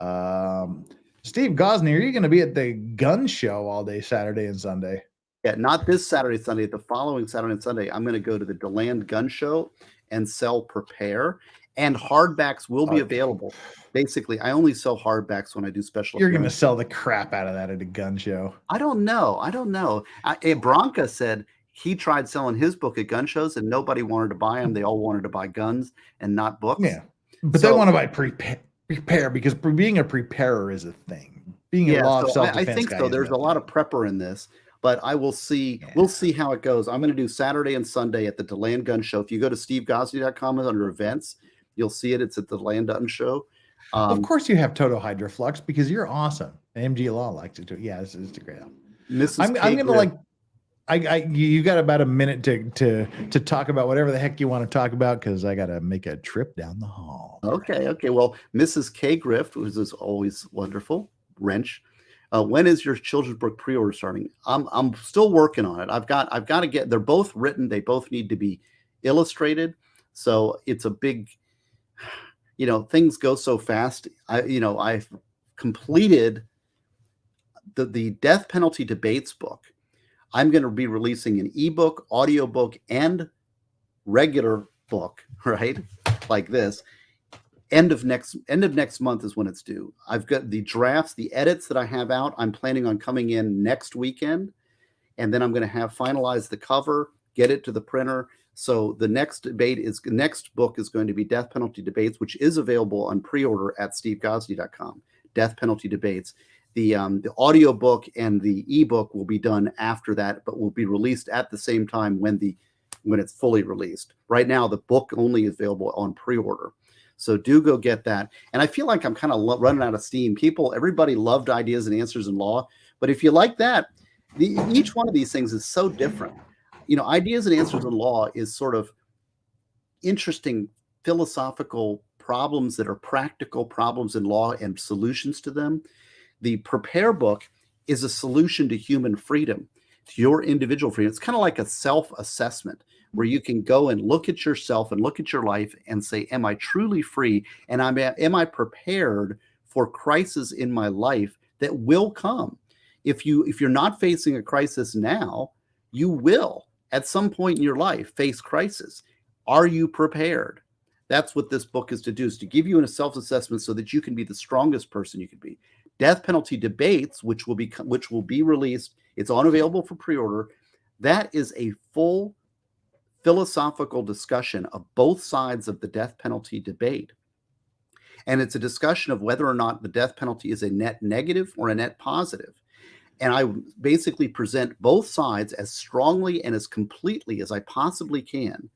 album. Steve Gosney, are you going to be at the gun show all day Saturday and Sunday?
Yeah, not this Saturday, Sunday. The following Saturday and Sunday, I'm going to go to the DeLand Gun Show and sell Prepare. And hardbacks will be available. Basically, I only sell hardbacks when I do special.
You're going to sell the crap out of that at a gun show.
I don't know. Bronca said he tried selling his book at gun shows and nobody wanted to buy them. They all wanted to buy guns and not books.
Yeah, but they want to buy prepare because being a preparer is a thing. Being a law of self-defense.
I think so. There's a lot of prepper in this. But I will see. Yeah. We'll see how it goes. I'm going to do Saturday and Sunday at the DeLand Gun Show. If you go to stevegosney.com under events, you'll see it. It's at the DeLand Gun Show.
Of course, you have Toto Hydra Flux because you're awesome. MG Law likes it too. Yeah, it's a great album. I'm going to you got about a minute to talk about whatever the heck you want to talk about because I got to make a trip down the hall.
Okay. Well, Mrs. K Griff, who is always wonderful. Wrench. When is your children's book pre-order starting? I'm still working on it. I've got to get. They're both written. They both need to be illustrated. So it's a big. Things go so fast. I've completed the death penalty debates book. I'm going to be releasing an ebook, audiobook, and regular book. Right, like this. End of next month is when it's due. I've got the drafts, the edits that I have out. I'm planning on coming in next weekend, and then I'm going to have finalized the cover, get it to the printer. So the next book is going to be Death Penalty Debates, which is available on pre-order at stevegosney.com. Death Penalty Debates. The audio book and the ebook will be done after that, but will be released at the same time when it's fully released. Right now, the book only is available on pre-order. So do go get that. And I feel like I'm kind of running out of steam. Everybody loved Ideas and Answers in Law. But if you like that, each one of these things is so different. Ideas and Answers in Law is sort of interesting philosophical problems that are practical problems in law and solutions to them. The Prepare book is a solution to human freedom, to your individual freedom. It's kind of like a self-assessment where you can go and look at yourself and look at your life and say, am I truly free? And am I prepared for crisis in my life that will come? If you're not facing a crisis now, you will at some point in your life face crisis. Are you prepared? That's what this book is to do, is to give you a self-assessment so that you can be the strongest person you can be. Death Penalty Debates, which will be released, it's unavailable for pre-order. That is a full philosophical discussion of both sides of the death penalty debate. And it's a discussion of whether or not the death penalty is a net negative or a net positive. And I basically present both sides as strongly and as completely as I possibly can,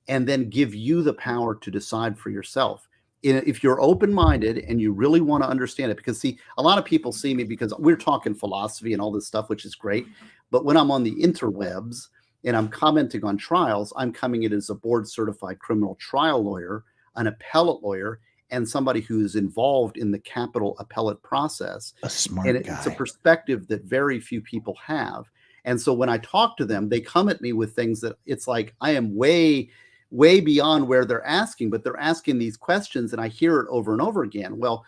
and then give you the power to decide for yourself. If you're open-minded and you really want to understand it, because see, a lot of people see me because we're talking philosophy and all this stuff, which is great. But when I'm on the interwebs and I'm commenting on trials, I'm coming in as a board-certified criminal trial lawyer, an appellate lawyer, and somebody who is involved in the capital appellate process.
A smart guy.
It's a perspective that very few people have. And so when I talk to them, they come at me with things that it's like I am way beyond where they're asking, but they're asking these questions and I hear it over and over again. Well,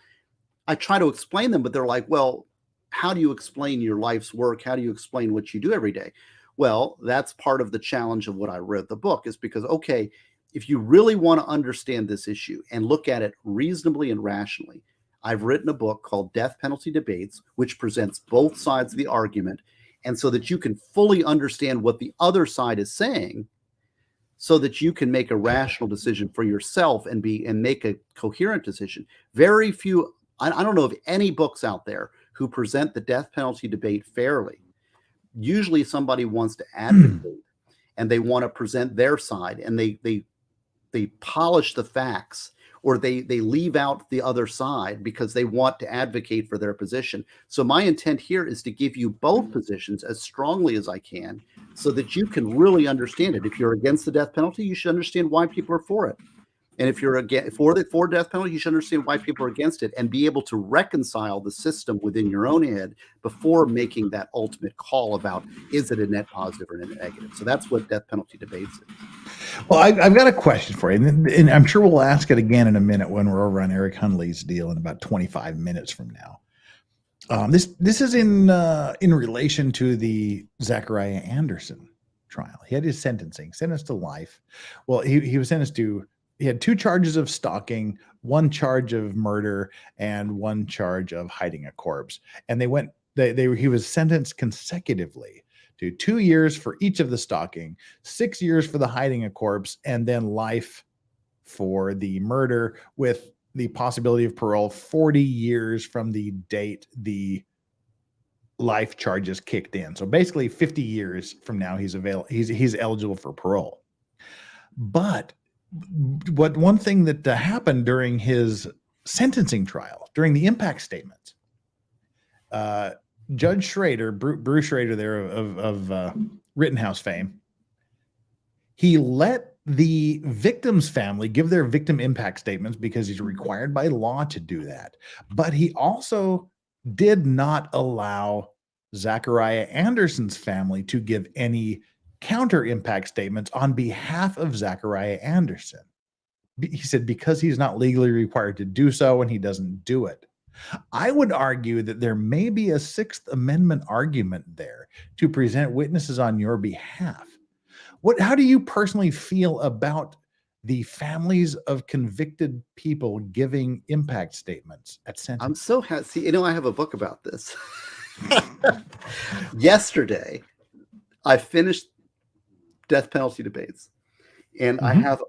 I try to explain them, but they're like, well, how do you explain your life's work? How do you explain what you do every day? Well, that's part of the challenge of what I wrote the book, is because, okay, if you really want to understand this issue and look at it reasonably and rationally, I've written a book called Death Penalty Debates, which presents both sides of the argument, and so that you can fully understand what the other side is saying, so that you can make a rational decision for yourself and make a coherent decision. Very few, I don't know of any books out there who present the death penalty debate fairly. Usually somebody wants to advocate and they want to present their side, and they polish the facts, or they leave out the other side because they want to advocate for their position. So my intent here is to give you both positions as strongly as I can so that you can really understand it. If you're against the death penalty, you should understand why people are for it. And if you're for death penalty, you should understand why people are against it and be able to reconcile the system within your own head before making that ultimate call about is it a net positive or a net negative. So that's what death penalty debates is.
Well, I've got a question for you, and I'm sure we'll ask it again in a minute when we're over on Eric Hundley's deal in about 25 minutes from now. This is in relation to the Zachariah Anderson trial. He had his sentenced to life. Well, he was sentenced to. He had 2 charges of stalking, 1 charge of murder, and 1 charge of hiding a corpse. And he was sentenced consecutively to 2 years for each of the stalking, 6 years for the hiding a corpse, and then life for the murder with the possibility of parole 40 years from the date the life charges kicked in. So basically 50 years from now, he's eligible for parole. But one thing that happened during his sentencing trial, during the impact statements, Judge Schrader, Bruce Schrader there of Rittenhouse fame, he let the victim's family give their victim impact statements because he's required by law to do that. But he also did not allow Zachariah Anderson's family to give any counter impact statements on behalf of Zachariah Anderson. He said because he's not legally required to do so and he doesn't do it. I would argue that there may be a Sixth Amendment argument there to present witnesses on your behalf. How do you personally feel about the families of convicted people giving impact statements at sentencing?
I'm so happy. I have a book about this. Yesterday, I finished death penalty debates, and I have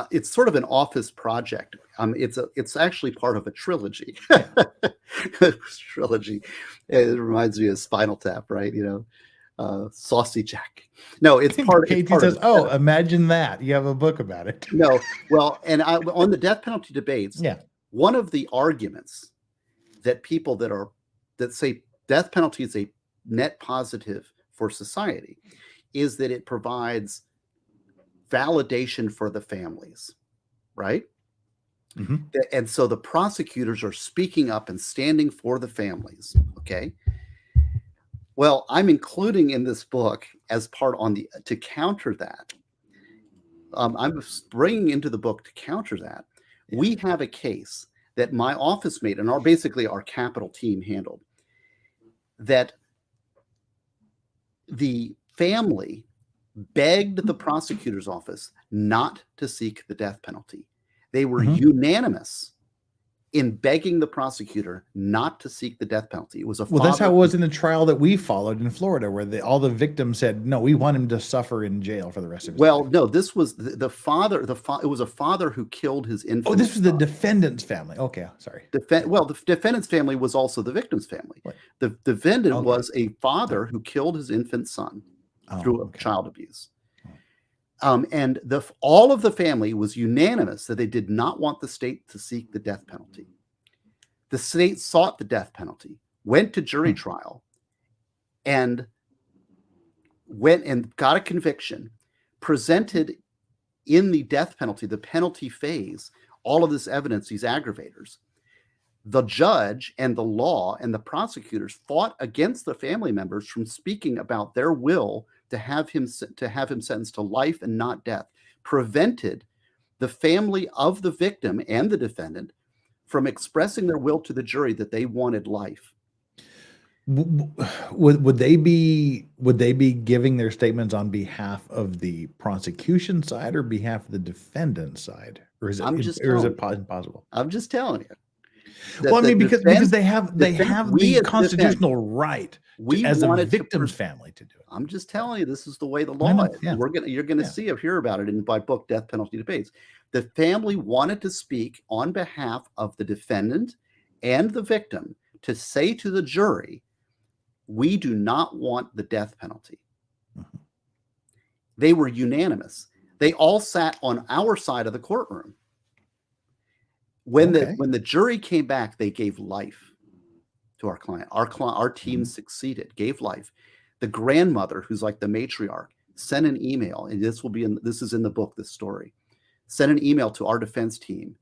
it's sort of an office project. It's actually part of a trilogy. Trilogy. It reminds me of Spinal Tap, right? Saucy Jack. No, it's part.
Katie says, "Oh, imagine that you have a book about it."
No, well, and on the death penalty debates, one of the arguments that people that say death penalty is a net positive for society is that it provides validation for the families, right? Mm-hmm. And so the prosecutors are speaking up and standing for the families, okay? Well, I'm including in this book as part to counter that. I'm bringing into the book to counter that. Yeah. We have a case that my office mate and our capital team handled, that the family begged the prosecutor's office not to seek the death penalty. They were unanimous in begging the prosecutor not to seek the death penalty. It was
that's how it was in the trial that we followed in Florida, where all the victims said, "No, we want him to suffer in jail for the rest of his life."
No, this was the father. It was a father who killed his infant.
Oh, this was the defendant's family. Okay, sorry.
The defendant's family was also the victim's family. Right. The defendant was a father who killed his infant son through child abuse. And all of the family was unanimous that they did not want the state to seek the death penalty. The state sought the death penalty, went to jury trial, and went and got a conviction, presented in the death penalty, the penalty phase, all of this evidence, these aggravators. The judge and the law and the prosecutors fought against the family members from speaking about their will to have him sentenced to life and not death, prevented the family of the victim and the defendant from expressing their will to the jury that they wanted life.
Would they be giving their statements on behalf of the prosecution side or behalf of the defendant side, or is it impossible?
I'm just telling you.
Well, I mean, because they have the constitutional right as a victim's family to do it.
I'm just telling you, this is the way the law is. Yeah. You're gonna hear about it in my book, Death Penalty Debates. The family wanted to speak on behalf of the defendant and the victim to say to the jury, we do not want the death penalty. Mm-hmm. They were unanimous. They all sat on our side of the courtroom. When the jury came back, they gave life to our client. Our team succeeded, gave life. The grandmother, who's like the matriarch, sent an email, and this is in the book, this story, sent an email to our defense team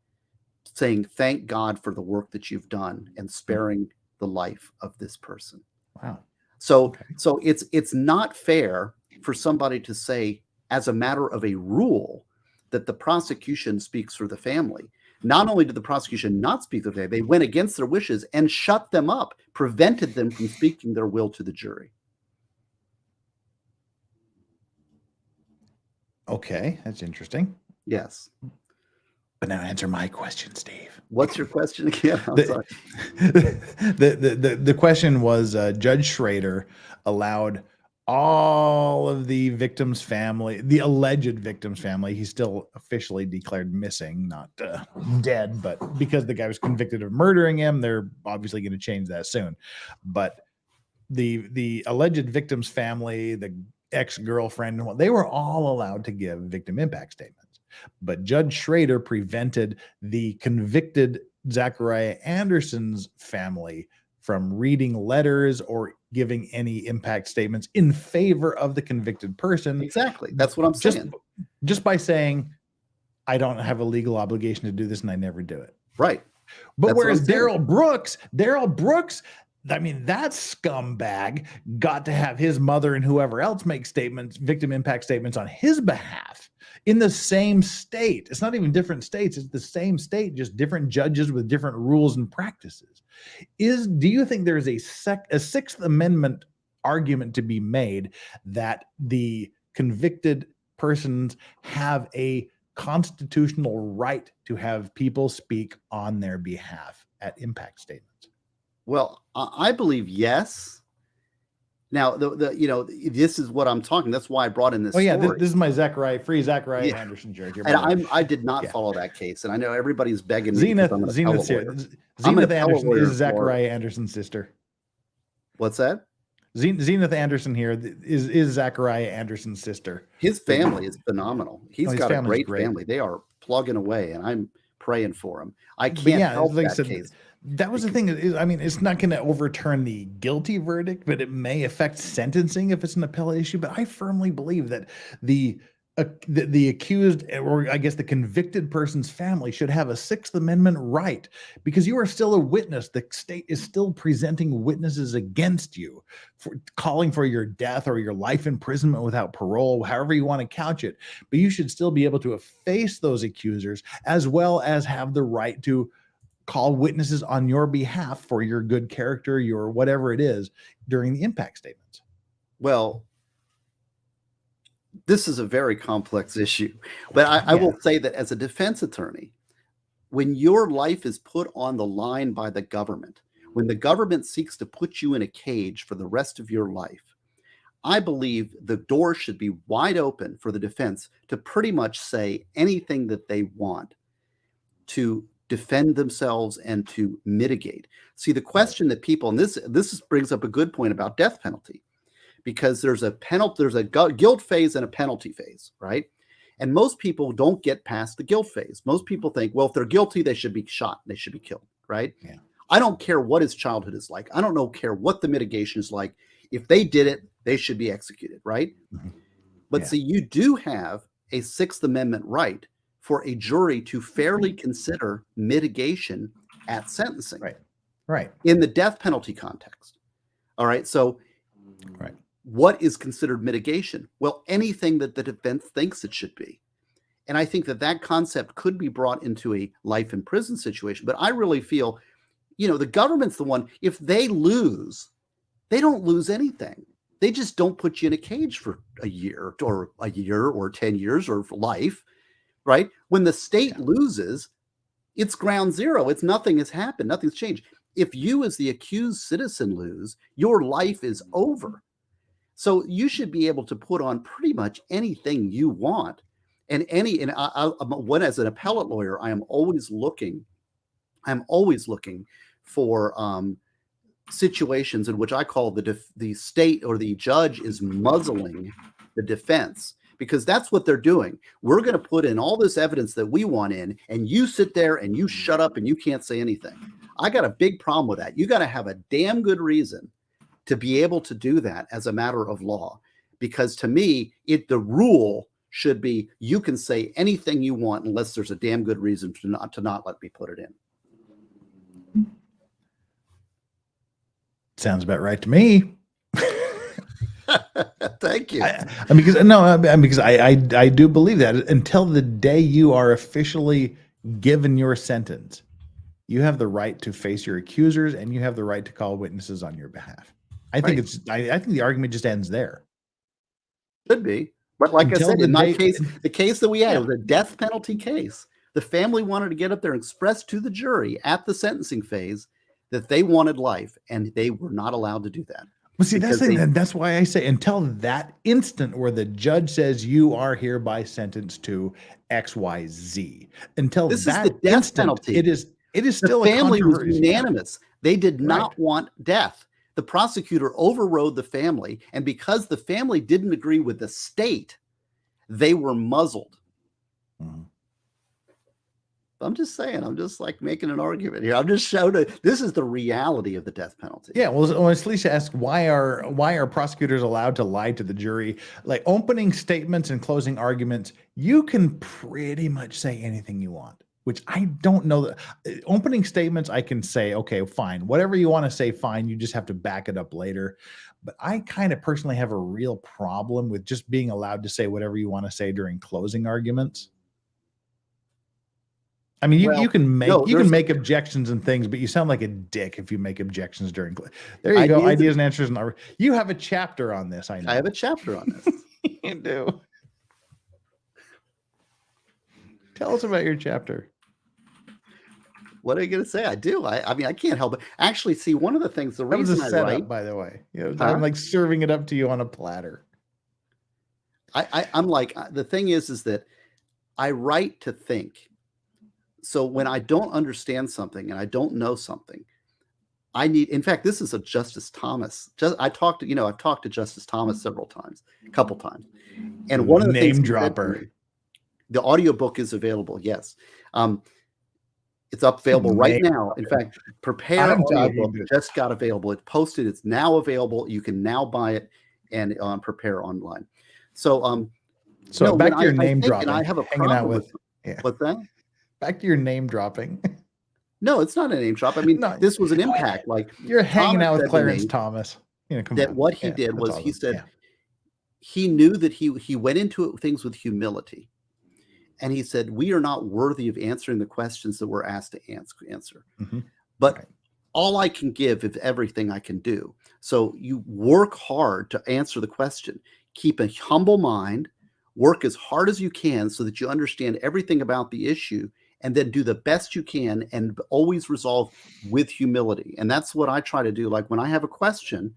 saying, thank God for the work that you've done and sparing the life of this person.
Wow.
So it's not fair for somebody to say, as a matter of a rule, that the prosecution speaks for the family. Not only did the prosecution not speak for the family, they went against their wishes and shut them up, prevented them from speaking their will to the jury.
Okay, that's interesting.
Yes.
But now answer my question, Steve.
What's your question again?
The question was Judge Schrader allowed all of the victim's family, the alleged victim's family, he's still officially declared missing, not dead, but because the guy was convicted of murdering him, they're obviously going to change that soon. But the alleged victim's family, the ex-girlfriend, they were all allowed to give victim impact statements. But Judge Schrader prevented the convicted Zachariah Anderson's family from reading letters or giving any impact statements in favor of the convicted person.
Exactly. That's what I'm saying.
Just by saying, I don't have a legal obligation to do this and I never do it.
Right.
But whereas Daryl Brooks, I mean, that scumbag got to have his mother and whoever else make statements, victim impact statements on his behalf in the same state. It's not even different states. It's the same state, just different judges with different rules and practices. Do you think there's a Sixth Amendment argument to be made that the convicted persons have a constitutional right to have people speak on their behalf at impact statements?
Well, I believe yes. Now, this is what I'm talking. That's why I brought in this.
Oh yeah,
story.
This is my Zachariah Anderson jersey.
And I did not follow that case, and I know everybody's begging me.
Zenith's here. Zenith Anderson is Zachariah Anderson's sister.
What's that?
Zenith Anderson here is Zachariah Anderson's sister.
His family is phenomenal. He's got a great family. They are plugging away, and I'm praying for him. I can't help that case.
That was the thing. I mean, it's not going to overturn the guilty verdict, but it may affect sentencing if it's an appellate issue. But I firmly believe that the accused, or I guess the convicted person's family, should have a Sixth Amendment right, because you are still a witness. The state is still presenting witnesses against you, for calling for your death or your life imprisonment without parole, however you want to couch it. But you should still be able to face those accusers, as well as have the right to call witnesses on your behalf for your good character, your whatever it is, during the impact statements.
Well, this is a very complex issue, but I will say that as a defense attorney, when your life is put on the line by the government, when the government seeks to put you in a cage for the rest of your life, I believe the door should be wide open for the defense to pretty much say anything that they want to defend themselves and to mitigate. See, the question that people, and this brings up a good point about death penalty, because there's a guilt phase and a penalty phase, right? And most people don't get past the guilt phase. Most people think, well, if they're guilty, they should be shot, they should be killed, right? Yeah. I don't care what his childhood is like. I don't care what the mitigation is like. If they did it, they should be executed, right? Mm-hmm. But see, you do have a Sixth Amendment right for a jury to fairly consider mitigation at sentencing.
Right.
In the death penalty context. All right. So what is considered mitigation? Well, anything that the defense thinks it should be. And I think that concept could be brought into a life in prison situation. But I really feel, the government's the one, if they lose, they don't lose anything. They just don't put you in a cage for a year or 10 years or for life. Right? When the state loses, it's ground zero. It's nothing has happened. Nothing's changed. If you as the accused citizen lose, your life is over. So you should be able to put on pretty much anything you want. And as an appellate lawyer, I am always looking for situations in which I call the state or the judge is muzzling the defense. Because that's what they're doing. We're going to put in all this evidence that we want in, and you sit there and you shut up and you can't say anything. I got a big problem with that. You got to have a damn good reason to be able to do that as a matter of law. Because to me, the rule should be, you can say anything you want unless there's a damn good reason to not let me put it in.
Sounds about right to me.
Thank you.
Because I do believe that until the day you are officially given your sentence, you have the right to face your accusers and you have the right to call witnesses on your behalf. I think the argument just ends there.
Should be. But like I said, in my case, the case that we had, it was a death penalty case. The family wanted to get up there and express to the jury at the sentencing phase that they wanted life, and they were not allowed to do that.
Well, see, that's why I say until that instant where the judge says you are hereby sentenced to X, Y, Z. Until this is the death penalty. It is still
the family was unanimous. They did not want death. The prosecutor overrode the family, and because the family didn't agree with the state, they were muzzled. Mm-hmm. I'm just saying, I'm just like making an argument here. I'm just showing this is the reality of the death penalty.
Yeah, well, when Salisha asked why are prosecutors allowed to lie to the jury? Like opening statements and closing arguments, you can pretty much say anything you want. Which I don't know that opening statements, I can say, okay, fine, whatever you want to say, fine. You just have to back it up later. But I kind of personally have a real problem with just being allowed to say whatever you want to say during closing arguments. I mean, you can make objections and things, but you sound like a dick if you make objections during. There you go. Ideas and answers. You have a chapter on this. I know.
I have a chapter on this.
You do. Tell us about your chapter.
What are you going to say? I do. I mean, I can't help it. Actually, see, one of the things, the reason I write,
by the way, I'm like serving it up to you on a platter.
I'm like, the thing is that I write to think. So when I don't understand something and I don't know something, in fact, this is a Justice Thomas. I've talked to Justice Thomas a couple times. And one of the things,
name dropper.
The audiobook is available. Yes. It's available right now. In fact, Prepare audiobook just got available. It's posted. It's now available. You can now buy it and Prepare online. So,
back to your name dropping.
I have a problem with what's that?
Back to your name dropping.
No, it's not a name drop. I mean, this was an impact. Like
you're hanging out with Clarence Thomas.
What he did was he said he knew that he went into things with humility. And he said, we are not worthy of answering the questions that we're asked to answer. Mm-hmm. But all I can give is everything I can do. So you work hard to answer the question. Keep a humble mind. Work as hard as you can so that you understand everything about the issue. And then do the best you can and always resolve with humility. And that's what I try to do. Like when I have a question,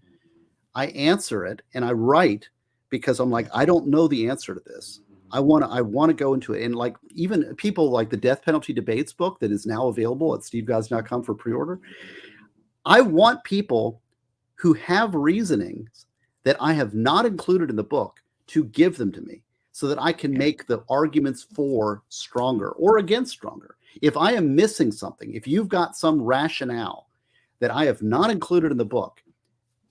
I answer it and I write because I'm like, I don't know the answer to this. I want to go into it. And like even people like the Death Penalty Debates book that is now available at stevegosney.com for pre-order. I want people who have reasonings that I have not included in the book to give them to me so that I can make the arguments for stronger or against stronger. If I am missing something, if you've got some rationale that I have not included in the book,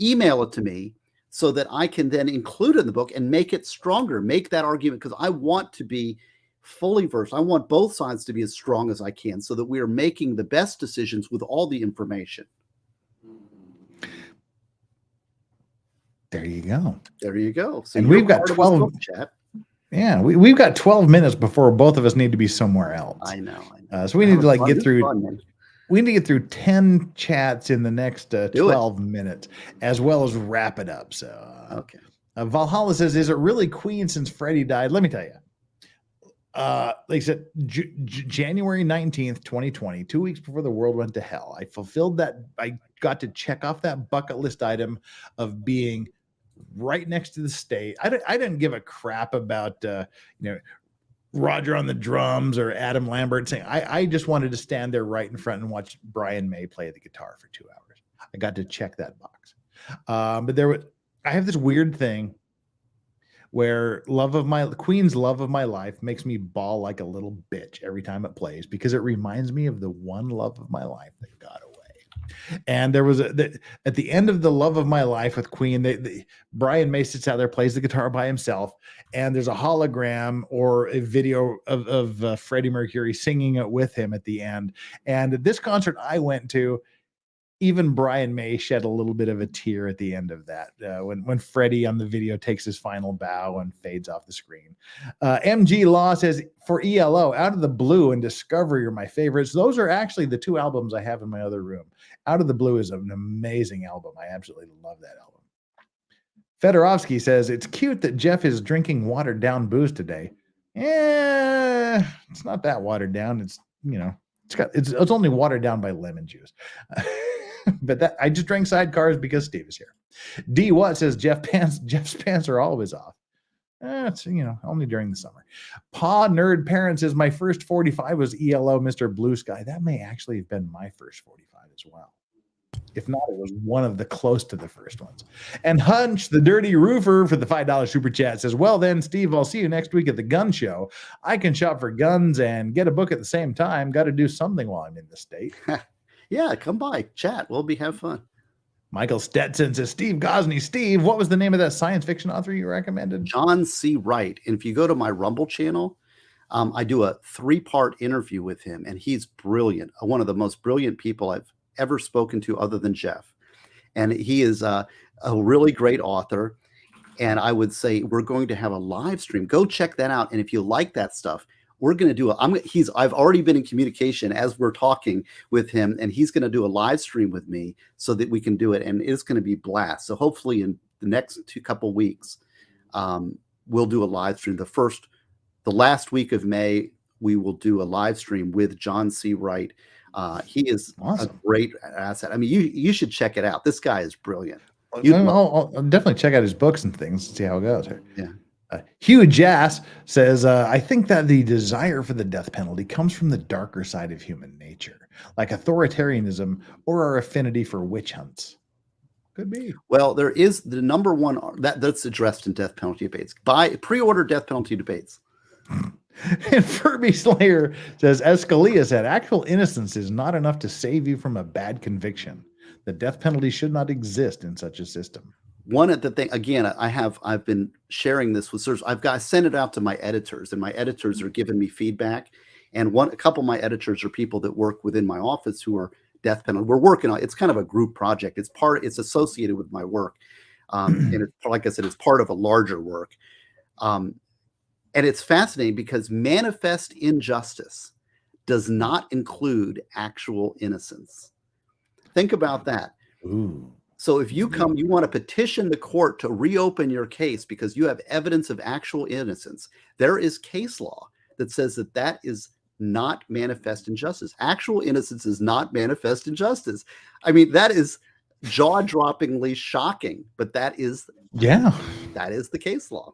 email it to me so that I can then include it in the book and make it stronger, make that argument, because I want to be fully versed. I want both sides to be as strong as I can so that we are making the best decisions with all the information.
There you go.
There you go. So
and we've got 12. Chat. Yeah, we've got 12 minutes before both of us need to be somewhere else.
I know.
So we need to get through. We need to get through 10 chats in the next 12 minutes, as well as wrap it up. So,
okay.
Valhalla says, "Is it really Queen since Freddie died?" Let me tell you. Like I said, January 19th, 2020, 2 weeks before the world went to hell, I fulfilled that. I got to check off that bucket list item of being right next to the state. I didn't give a crap about Roger on the drums or Adam Lambert saying. I just wanted to stand there right in front and watch Brian May play the guitar for 2 hours. I got to check that box. But I have this weird thing where Queen's Love of My Life makes me bawl like a little bitch every time it plays because it reminds me of the one love of my life that got away. And there was at the end of The Love of My Life with Queen, Brian May sits out there, plays the guitar by himself, and there's a hologram or a video of Freddie Mercury singing it with him at the end. And at this concert I went to, even Brian May shed a little bit of a tear at the end of that when Freddie on the video takes his final bow and fades off the screen. MG Law says, for ELO, Out of the Blue and Discovery are my favorites. Those are actually the two albums I have in my other room. Out of the Blue is an amazing album. I absolutely love that album. Fedorovsky says, it's cute that Jeff is drinking watered down booze today. It's not that watered down. It's, it's only watered down by lemon juice. But I just drank Sidecars because Steve is here. D. Watt says Jeff's pants are always off. It's only during the summer. Pa Nerd Parent says my first 45 was ELO Mr. Blue Sky. That may actually have been my first 45 as well. If not, it was one of the close to the first ones. And Hunch, the Dirty Roofer, for the $5 super chat says, well then, Steve, I'll see you next week at the gun show. I can shop for guns and get a book at the same time. Got to do something while I'm in the state.
Yeah, come by, chat. Have fun.
Michael Stetson says, Steve Gosney. Steve, what was the name of that science fiction author you recommended?
John C. Wright. And if you go to my Rumble channel, I do a 3-part interview with him, and he's brilliant. One of the most brilliant people I've ever spoken to other than Jeff. And he is a really great author. And I would say we're going to have a live stream. Go check that out. And if you like that stuff, we're going to do I've already been in communication as we're talking with him, and he's going to do a live stream with me so that we can do it. And it's going to be blast. So hopefully in the next couple weeks, we'll do a live stream. The last week of May, we will do a live stream with John C. Wright. He is awesome. A great asset. I mean, you should check it out. This guy is brilliant.
I'll definitely check out his books and things and see how it goes.
Yeah.
Hugh Jass says, I think that the desire for the death penalty comes from the darker side of human nature, like authoritarianism or our affinity for witch hunts. Could be.
Well, there is the number one that's addressed in death penalty debates. Pre-order death penalty debates.
And Furby Slayer says, as Scalia said, actual innocence is not enough to save you from a bad conviction. The death penalty should not exist in such a system.
One of the thing again, I've been sharing this with I sent it out to my editors, and my editors are giving me feedback. And a couple of my editors are people that work within my office who are death penalty. We're working on it's kind of a group project. It's associated with my work, and it's, like I said, it's part of a larger work. And it's fascinating because manifest injustice does not include actual innocence. Think about that.
Ooh.
So if you want to petition the court to reopen your case because you have evidence of actual innocence, there is case law that says that is not manifest injustice. Actual innocence is not manifest injustice. I mean, that is jaw-droppingly shocking, but that is the case law.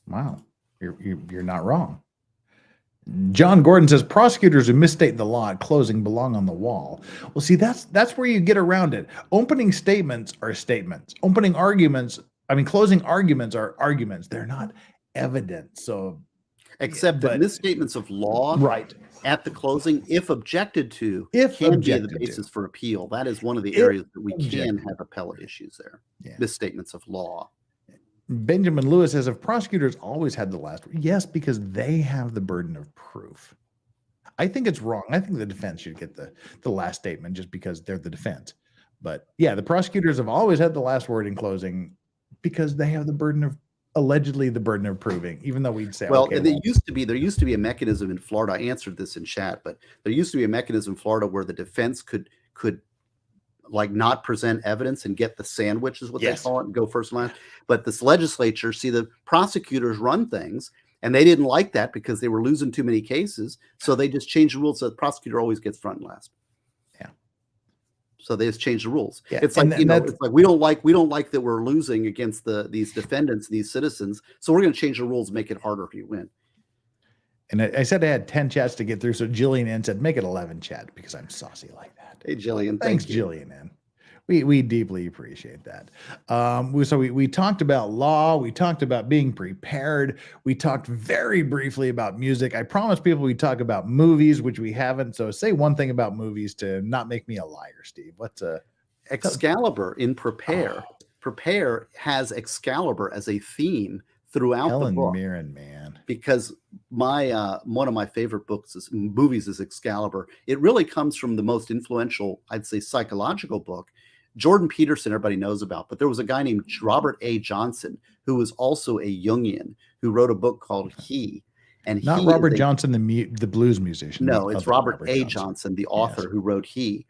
Wow. You're not wrong. John Gordon says prosecutors who misstate the law at closing belong on the wall. Well, see, that's where you get around it. Opening statements are statements. Closing arguments are arguments. They're not evidence. So,
except that misstatements of law,
right,
at the closing, if objected to, can be the basis for appeal. That is one of the areas that we can have appellate issues there. Yeah. Misstatements of law.
Benjamin Lewis says, if prosecutors always had the last word, yes, because they have the burden of proof. I think it's wrong. I think the defense should get the last statement just because they're the defense. But yeah, the prosecutors have always had the last word in closing because they have allegedly the burden of proving, even though we'd say,
well, okay, there used to be a mechanism in Florida. I answered this in chat, but there used to be a mechanism in Florida where the defense could like not present evidence and get the sandwich is what they call it and go first and last. But this legislature, the prosecutors run things and they didn't like that because they were losing too many cases. So they just changed the rules so the prosecutor always gets front and last. Yeah. So they just changed the rules. Yeah. It's like, it's like we don't like that we're losing against these defendants, these citizens. So we're going to change the rules, make it harder if you win.
And I said I had 10 chats to get through. So Jillian N said, make it 11 chat because I'm saucy like that.
Hey, Jillian.
Thanks, Jillian N. We deeply appreciate that. We talked about law. We talked about being prepared. We talked very briefly about music. I promised people we'd talk about movies, which we haven't. So say one thing about movies to not make me a liar, Steve.
Excalibur in Prepare. Prepare has Excalibur as a theme throughout the book.
Helen Mirren, man.
Because my one of my favorite movies is Excalibur. It really comes from the most influential, I'd say, psychological book. Jordan Peterson, everybody knows about, but there was a guy named Robert A. Johnson who was also a Jungian who wrote a book called He. And
not Robert Johnson, the blues musician.
No, it's Robert A. Johnson, the author who wrote He.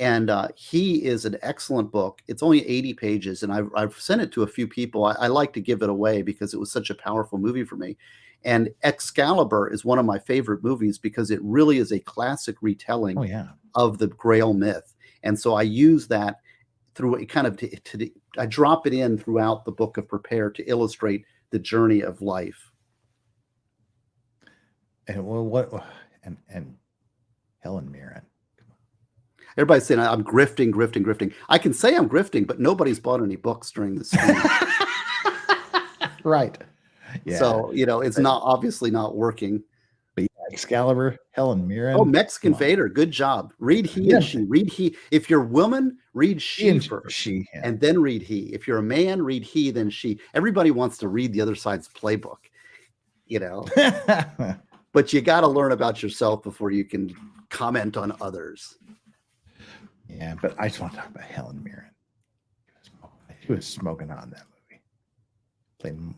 And He is an excellent book. It's only 80 pages, and I've sent it to a few people. I like to give it away because it was such a powerful movie for me. And Excalibur is one of my favorite movies because it really is a classic retelling of the Grail myth. And so I use that through it kind of I drop it in throughout the book of Prepare to illustrate the journey of life.
And well, and Helen Mirren.
Everybody's saying I'm grifting. I can say I'm grifting, but nobody's bought any books during this time.
Right. Yeah.
So, it's not obviously not working.
But yeah, Excalibur, Helen Mirren.
Oh, Mexican Vader. Good job. Read He and She. Read He. If you're a woman, read She first. And then read He. If you're a man, read He, then She. Everybody wants to read the other side's playbook, But you got to learn about yourself before you can comment on others.
Yeah, but I just want to talk about Helen Mirren. She was smoking on that movie. Playing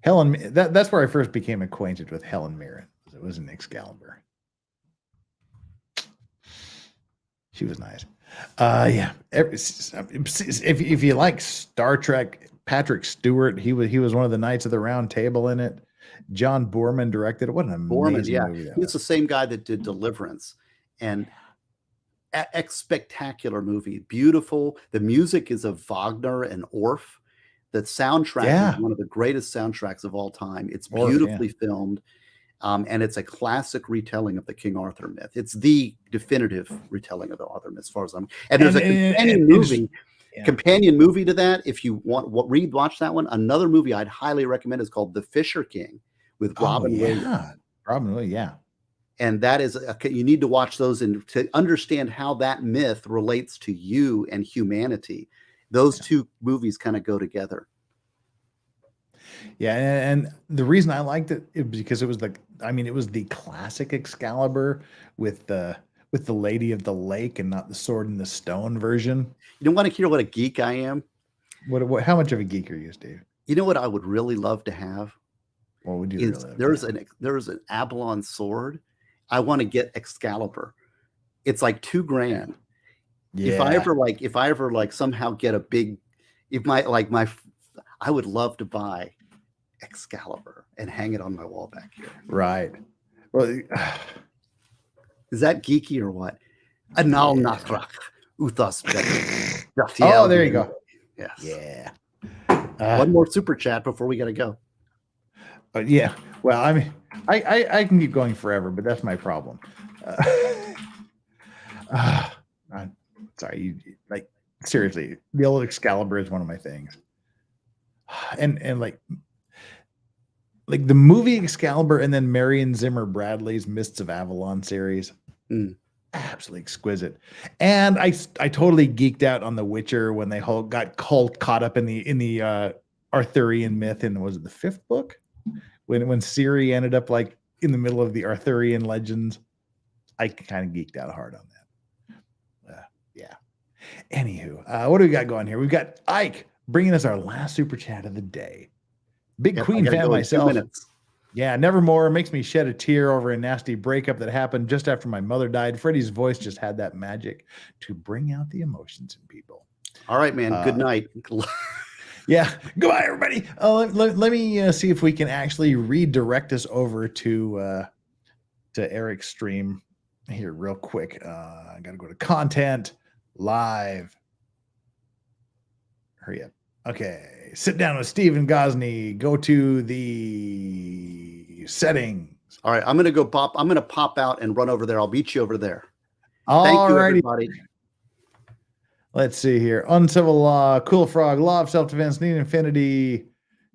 Helen. That's where I first became acquainted with Helen Mirren. It was in Excalibur. She was nice. Yeah. If you like Star Trek, Patrick Stewart, he was one of the Knights of the Round Table in it. John Boorman directed it. What an amazing movie that was.
He's the same guy that did Deliverance, and spectacular movie. Beautiful. The music is of Wagner and Orff. The soundtrack is one of the greatest soundtracks of all time. It's beautifully filmed, and it's a classic retelling of the King Arthur myth. It's the definitive retelling of the Arthur myth, as far as I'm. And there's a companion movie to that. If you watch that one. Another movie I'd highly recommend is called The Fisher King with Robin Williams.
Robin Williams, yeah.
And that is, you need to watch those and to understand how that myth relates to you and humanity. Those two movies kind of go together.
Yeah, and the reason I liked it is because it was it was the classic Excalibur with the Lady of the Lake and not the Sword and the Stone version.
You don't want to hear what a geek I am?
What? How much of a geek are you, Steve?
You know what I would really love to have?
What would you?
There's an Avalon sword. I want to get Excalibur. It's like $2,000. Yeah. If I ever somehow get a big, I would love to buy Excalibur and hang it on my wall back here.
Right. Well,
is that geeky or what? Oh,
there you go.
Yes.
Yeah.
One more super chat before we got to go.
Yeah. Well, I can keep going forever, but that's my problem. I'm sorry. Seriously, the old Excalibur is one of my things. And the movie Excalibur and then Marion Zimmer Bradley's Mists of Avalon series. Absolutely exquisite. And I totally geeked out on The Witcher when they got caught up in the Arthurian myth in, was it the 5th book? When Ciri ended up in the middle of the Arthurian legends. I kind of geeked out hard on that. Yeah. Anywho, what do we got going here? We've got Ike bringing us our last super chat of the day. Big Queen fan myself. Yeah, Nevermore makes me shed a tear over a nasty breakup that happened just after my mother died. Freddie's voice just had that magic to bring out the emotions in people.
All right, man. Good night.
Yeah. Goodbye, everybody. Let me see if we can actually redirect us over to Eric's stream here real quick. I got to go to content live. Hurry up. Okay. Sit down with Steven Gosney. Go to the settings.
All right. I'm going to pop out and run over there. I'll meet you over there. Thank you, everybody.
Let's see here. Uncivil law, cool frog, law of self-defense, need infinity.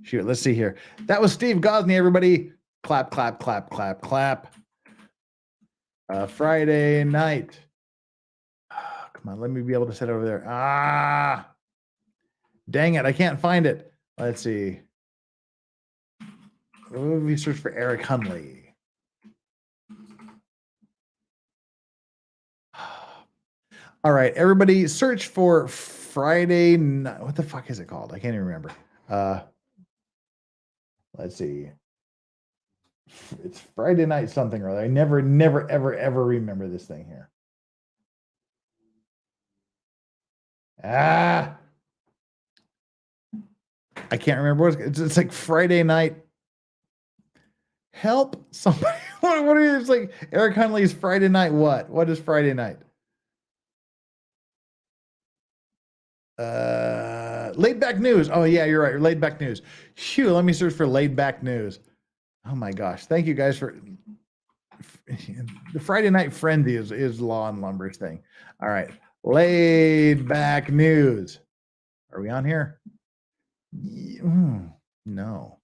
Shoot, let's see here. That was Steve Gosney, everybody. Clap, clap, clap, clap, clap. Friday night. Come Come on, let me be able to set it over there. Ah, dang it. I can't find it. Let's see. We search for Eric Hunley. All right, everybody, search for Friday night. What the fuck is it called? I can't even remember. Let's see. It's Friday night something or other. I never, ever remember this thing here. Ah, I can't remember what it's like. Friday night. Help somebody. What is it's like? Eric Hunley's Friday night. What is Friday night? Laid back news. Oh yeah, you're right. Laid back news. Phew, let me search for laid back news. Oh my gosh. Thank you guys for the Friday night frenzy is Law and Lumber's thing. All right. Laid back news. Are we on here? No.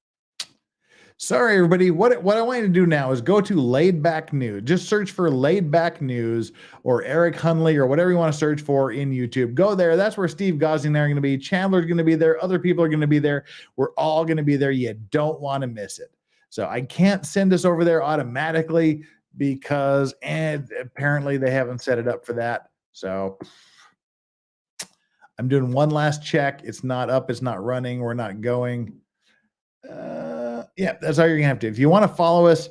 Sorry, everybody. What I want you to do now is go to Laid Back News. Just search for Laid Back News or Eric Hunley or whatever you want to search for in YouTube. Go there. That's where Steve Gosney and I are going to be. Chandler's going to be there. Other people are going to be there. We're all going to be there. You don't want to miss it. So I can't send us over there automatically because apparently they haven't set it up for that. So I'm doing one last check. It's not up. It's not running. We're not going. Yeah, that's all you're gonna have to. If you want to follow us,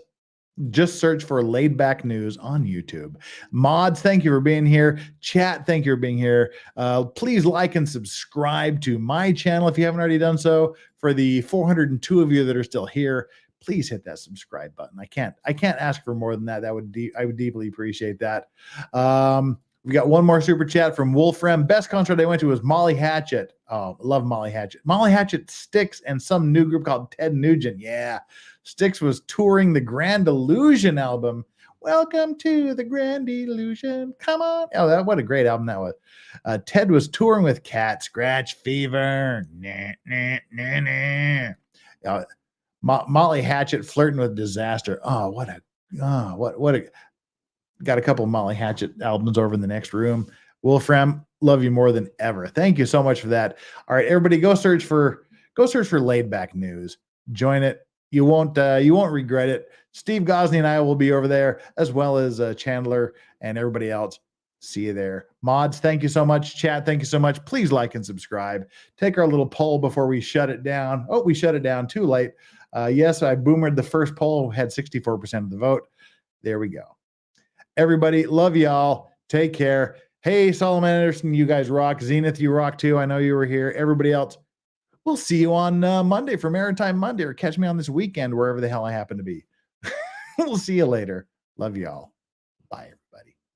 just search for Laid Back News on YouTube. Mods, thank you for being here. Chat, thank you for being here. Please like and subscribe to my channel if you haven't already done so. For the 402 of you that are still here, please hit that subscribe button. I can't ask for more than that. I would deeply appreciate that. We got one more super chat from Wolfram. Best concert I went to was Molly Hatchet. Oh, love Molly Hatchet. Molly Hatchet, Styx, and some new group called Ted Nugent. Yeah. Styx was touring the Grand Illusion album. Welcome to the Grand Illusion. Come on. Oh, what a great album that was. Ted was touring with Cat Scratch Fever. Molly Hatchet flirting with disaster. Oh, what a got a couple of Molly Hatchet albums over in the next room. Wolfram, love you more than ever. Thank you so much for that. All right, everybody, go search for Laid Back News. Join it. You won't regret it. Steve Gosney and I will be over there, as well as Chandler and everybody else. See you there. Mods, thank you so much. Chat, thank you so much. Please like and subscribe. Take our little poll before we shut it down. Oh, we shut it down too late. Yes, I boomered the first poll, had 64% of the vote. There we go. Everybody, love y'all. Take care. Hey, Solomon Anderson, you guys rock. Zenith, you rock too. I know you were here. Everybody else, we'll see you on Monday for Maritime Monday, or catch me on this weekend, wherever the hell I happen to be. We'll see you later. Love y'all. Bye.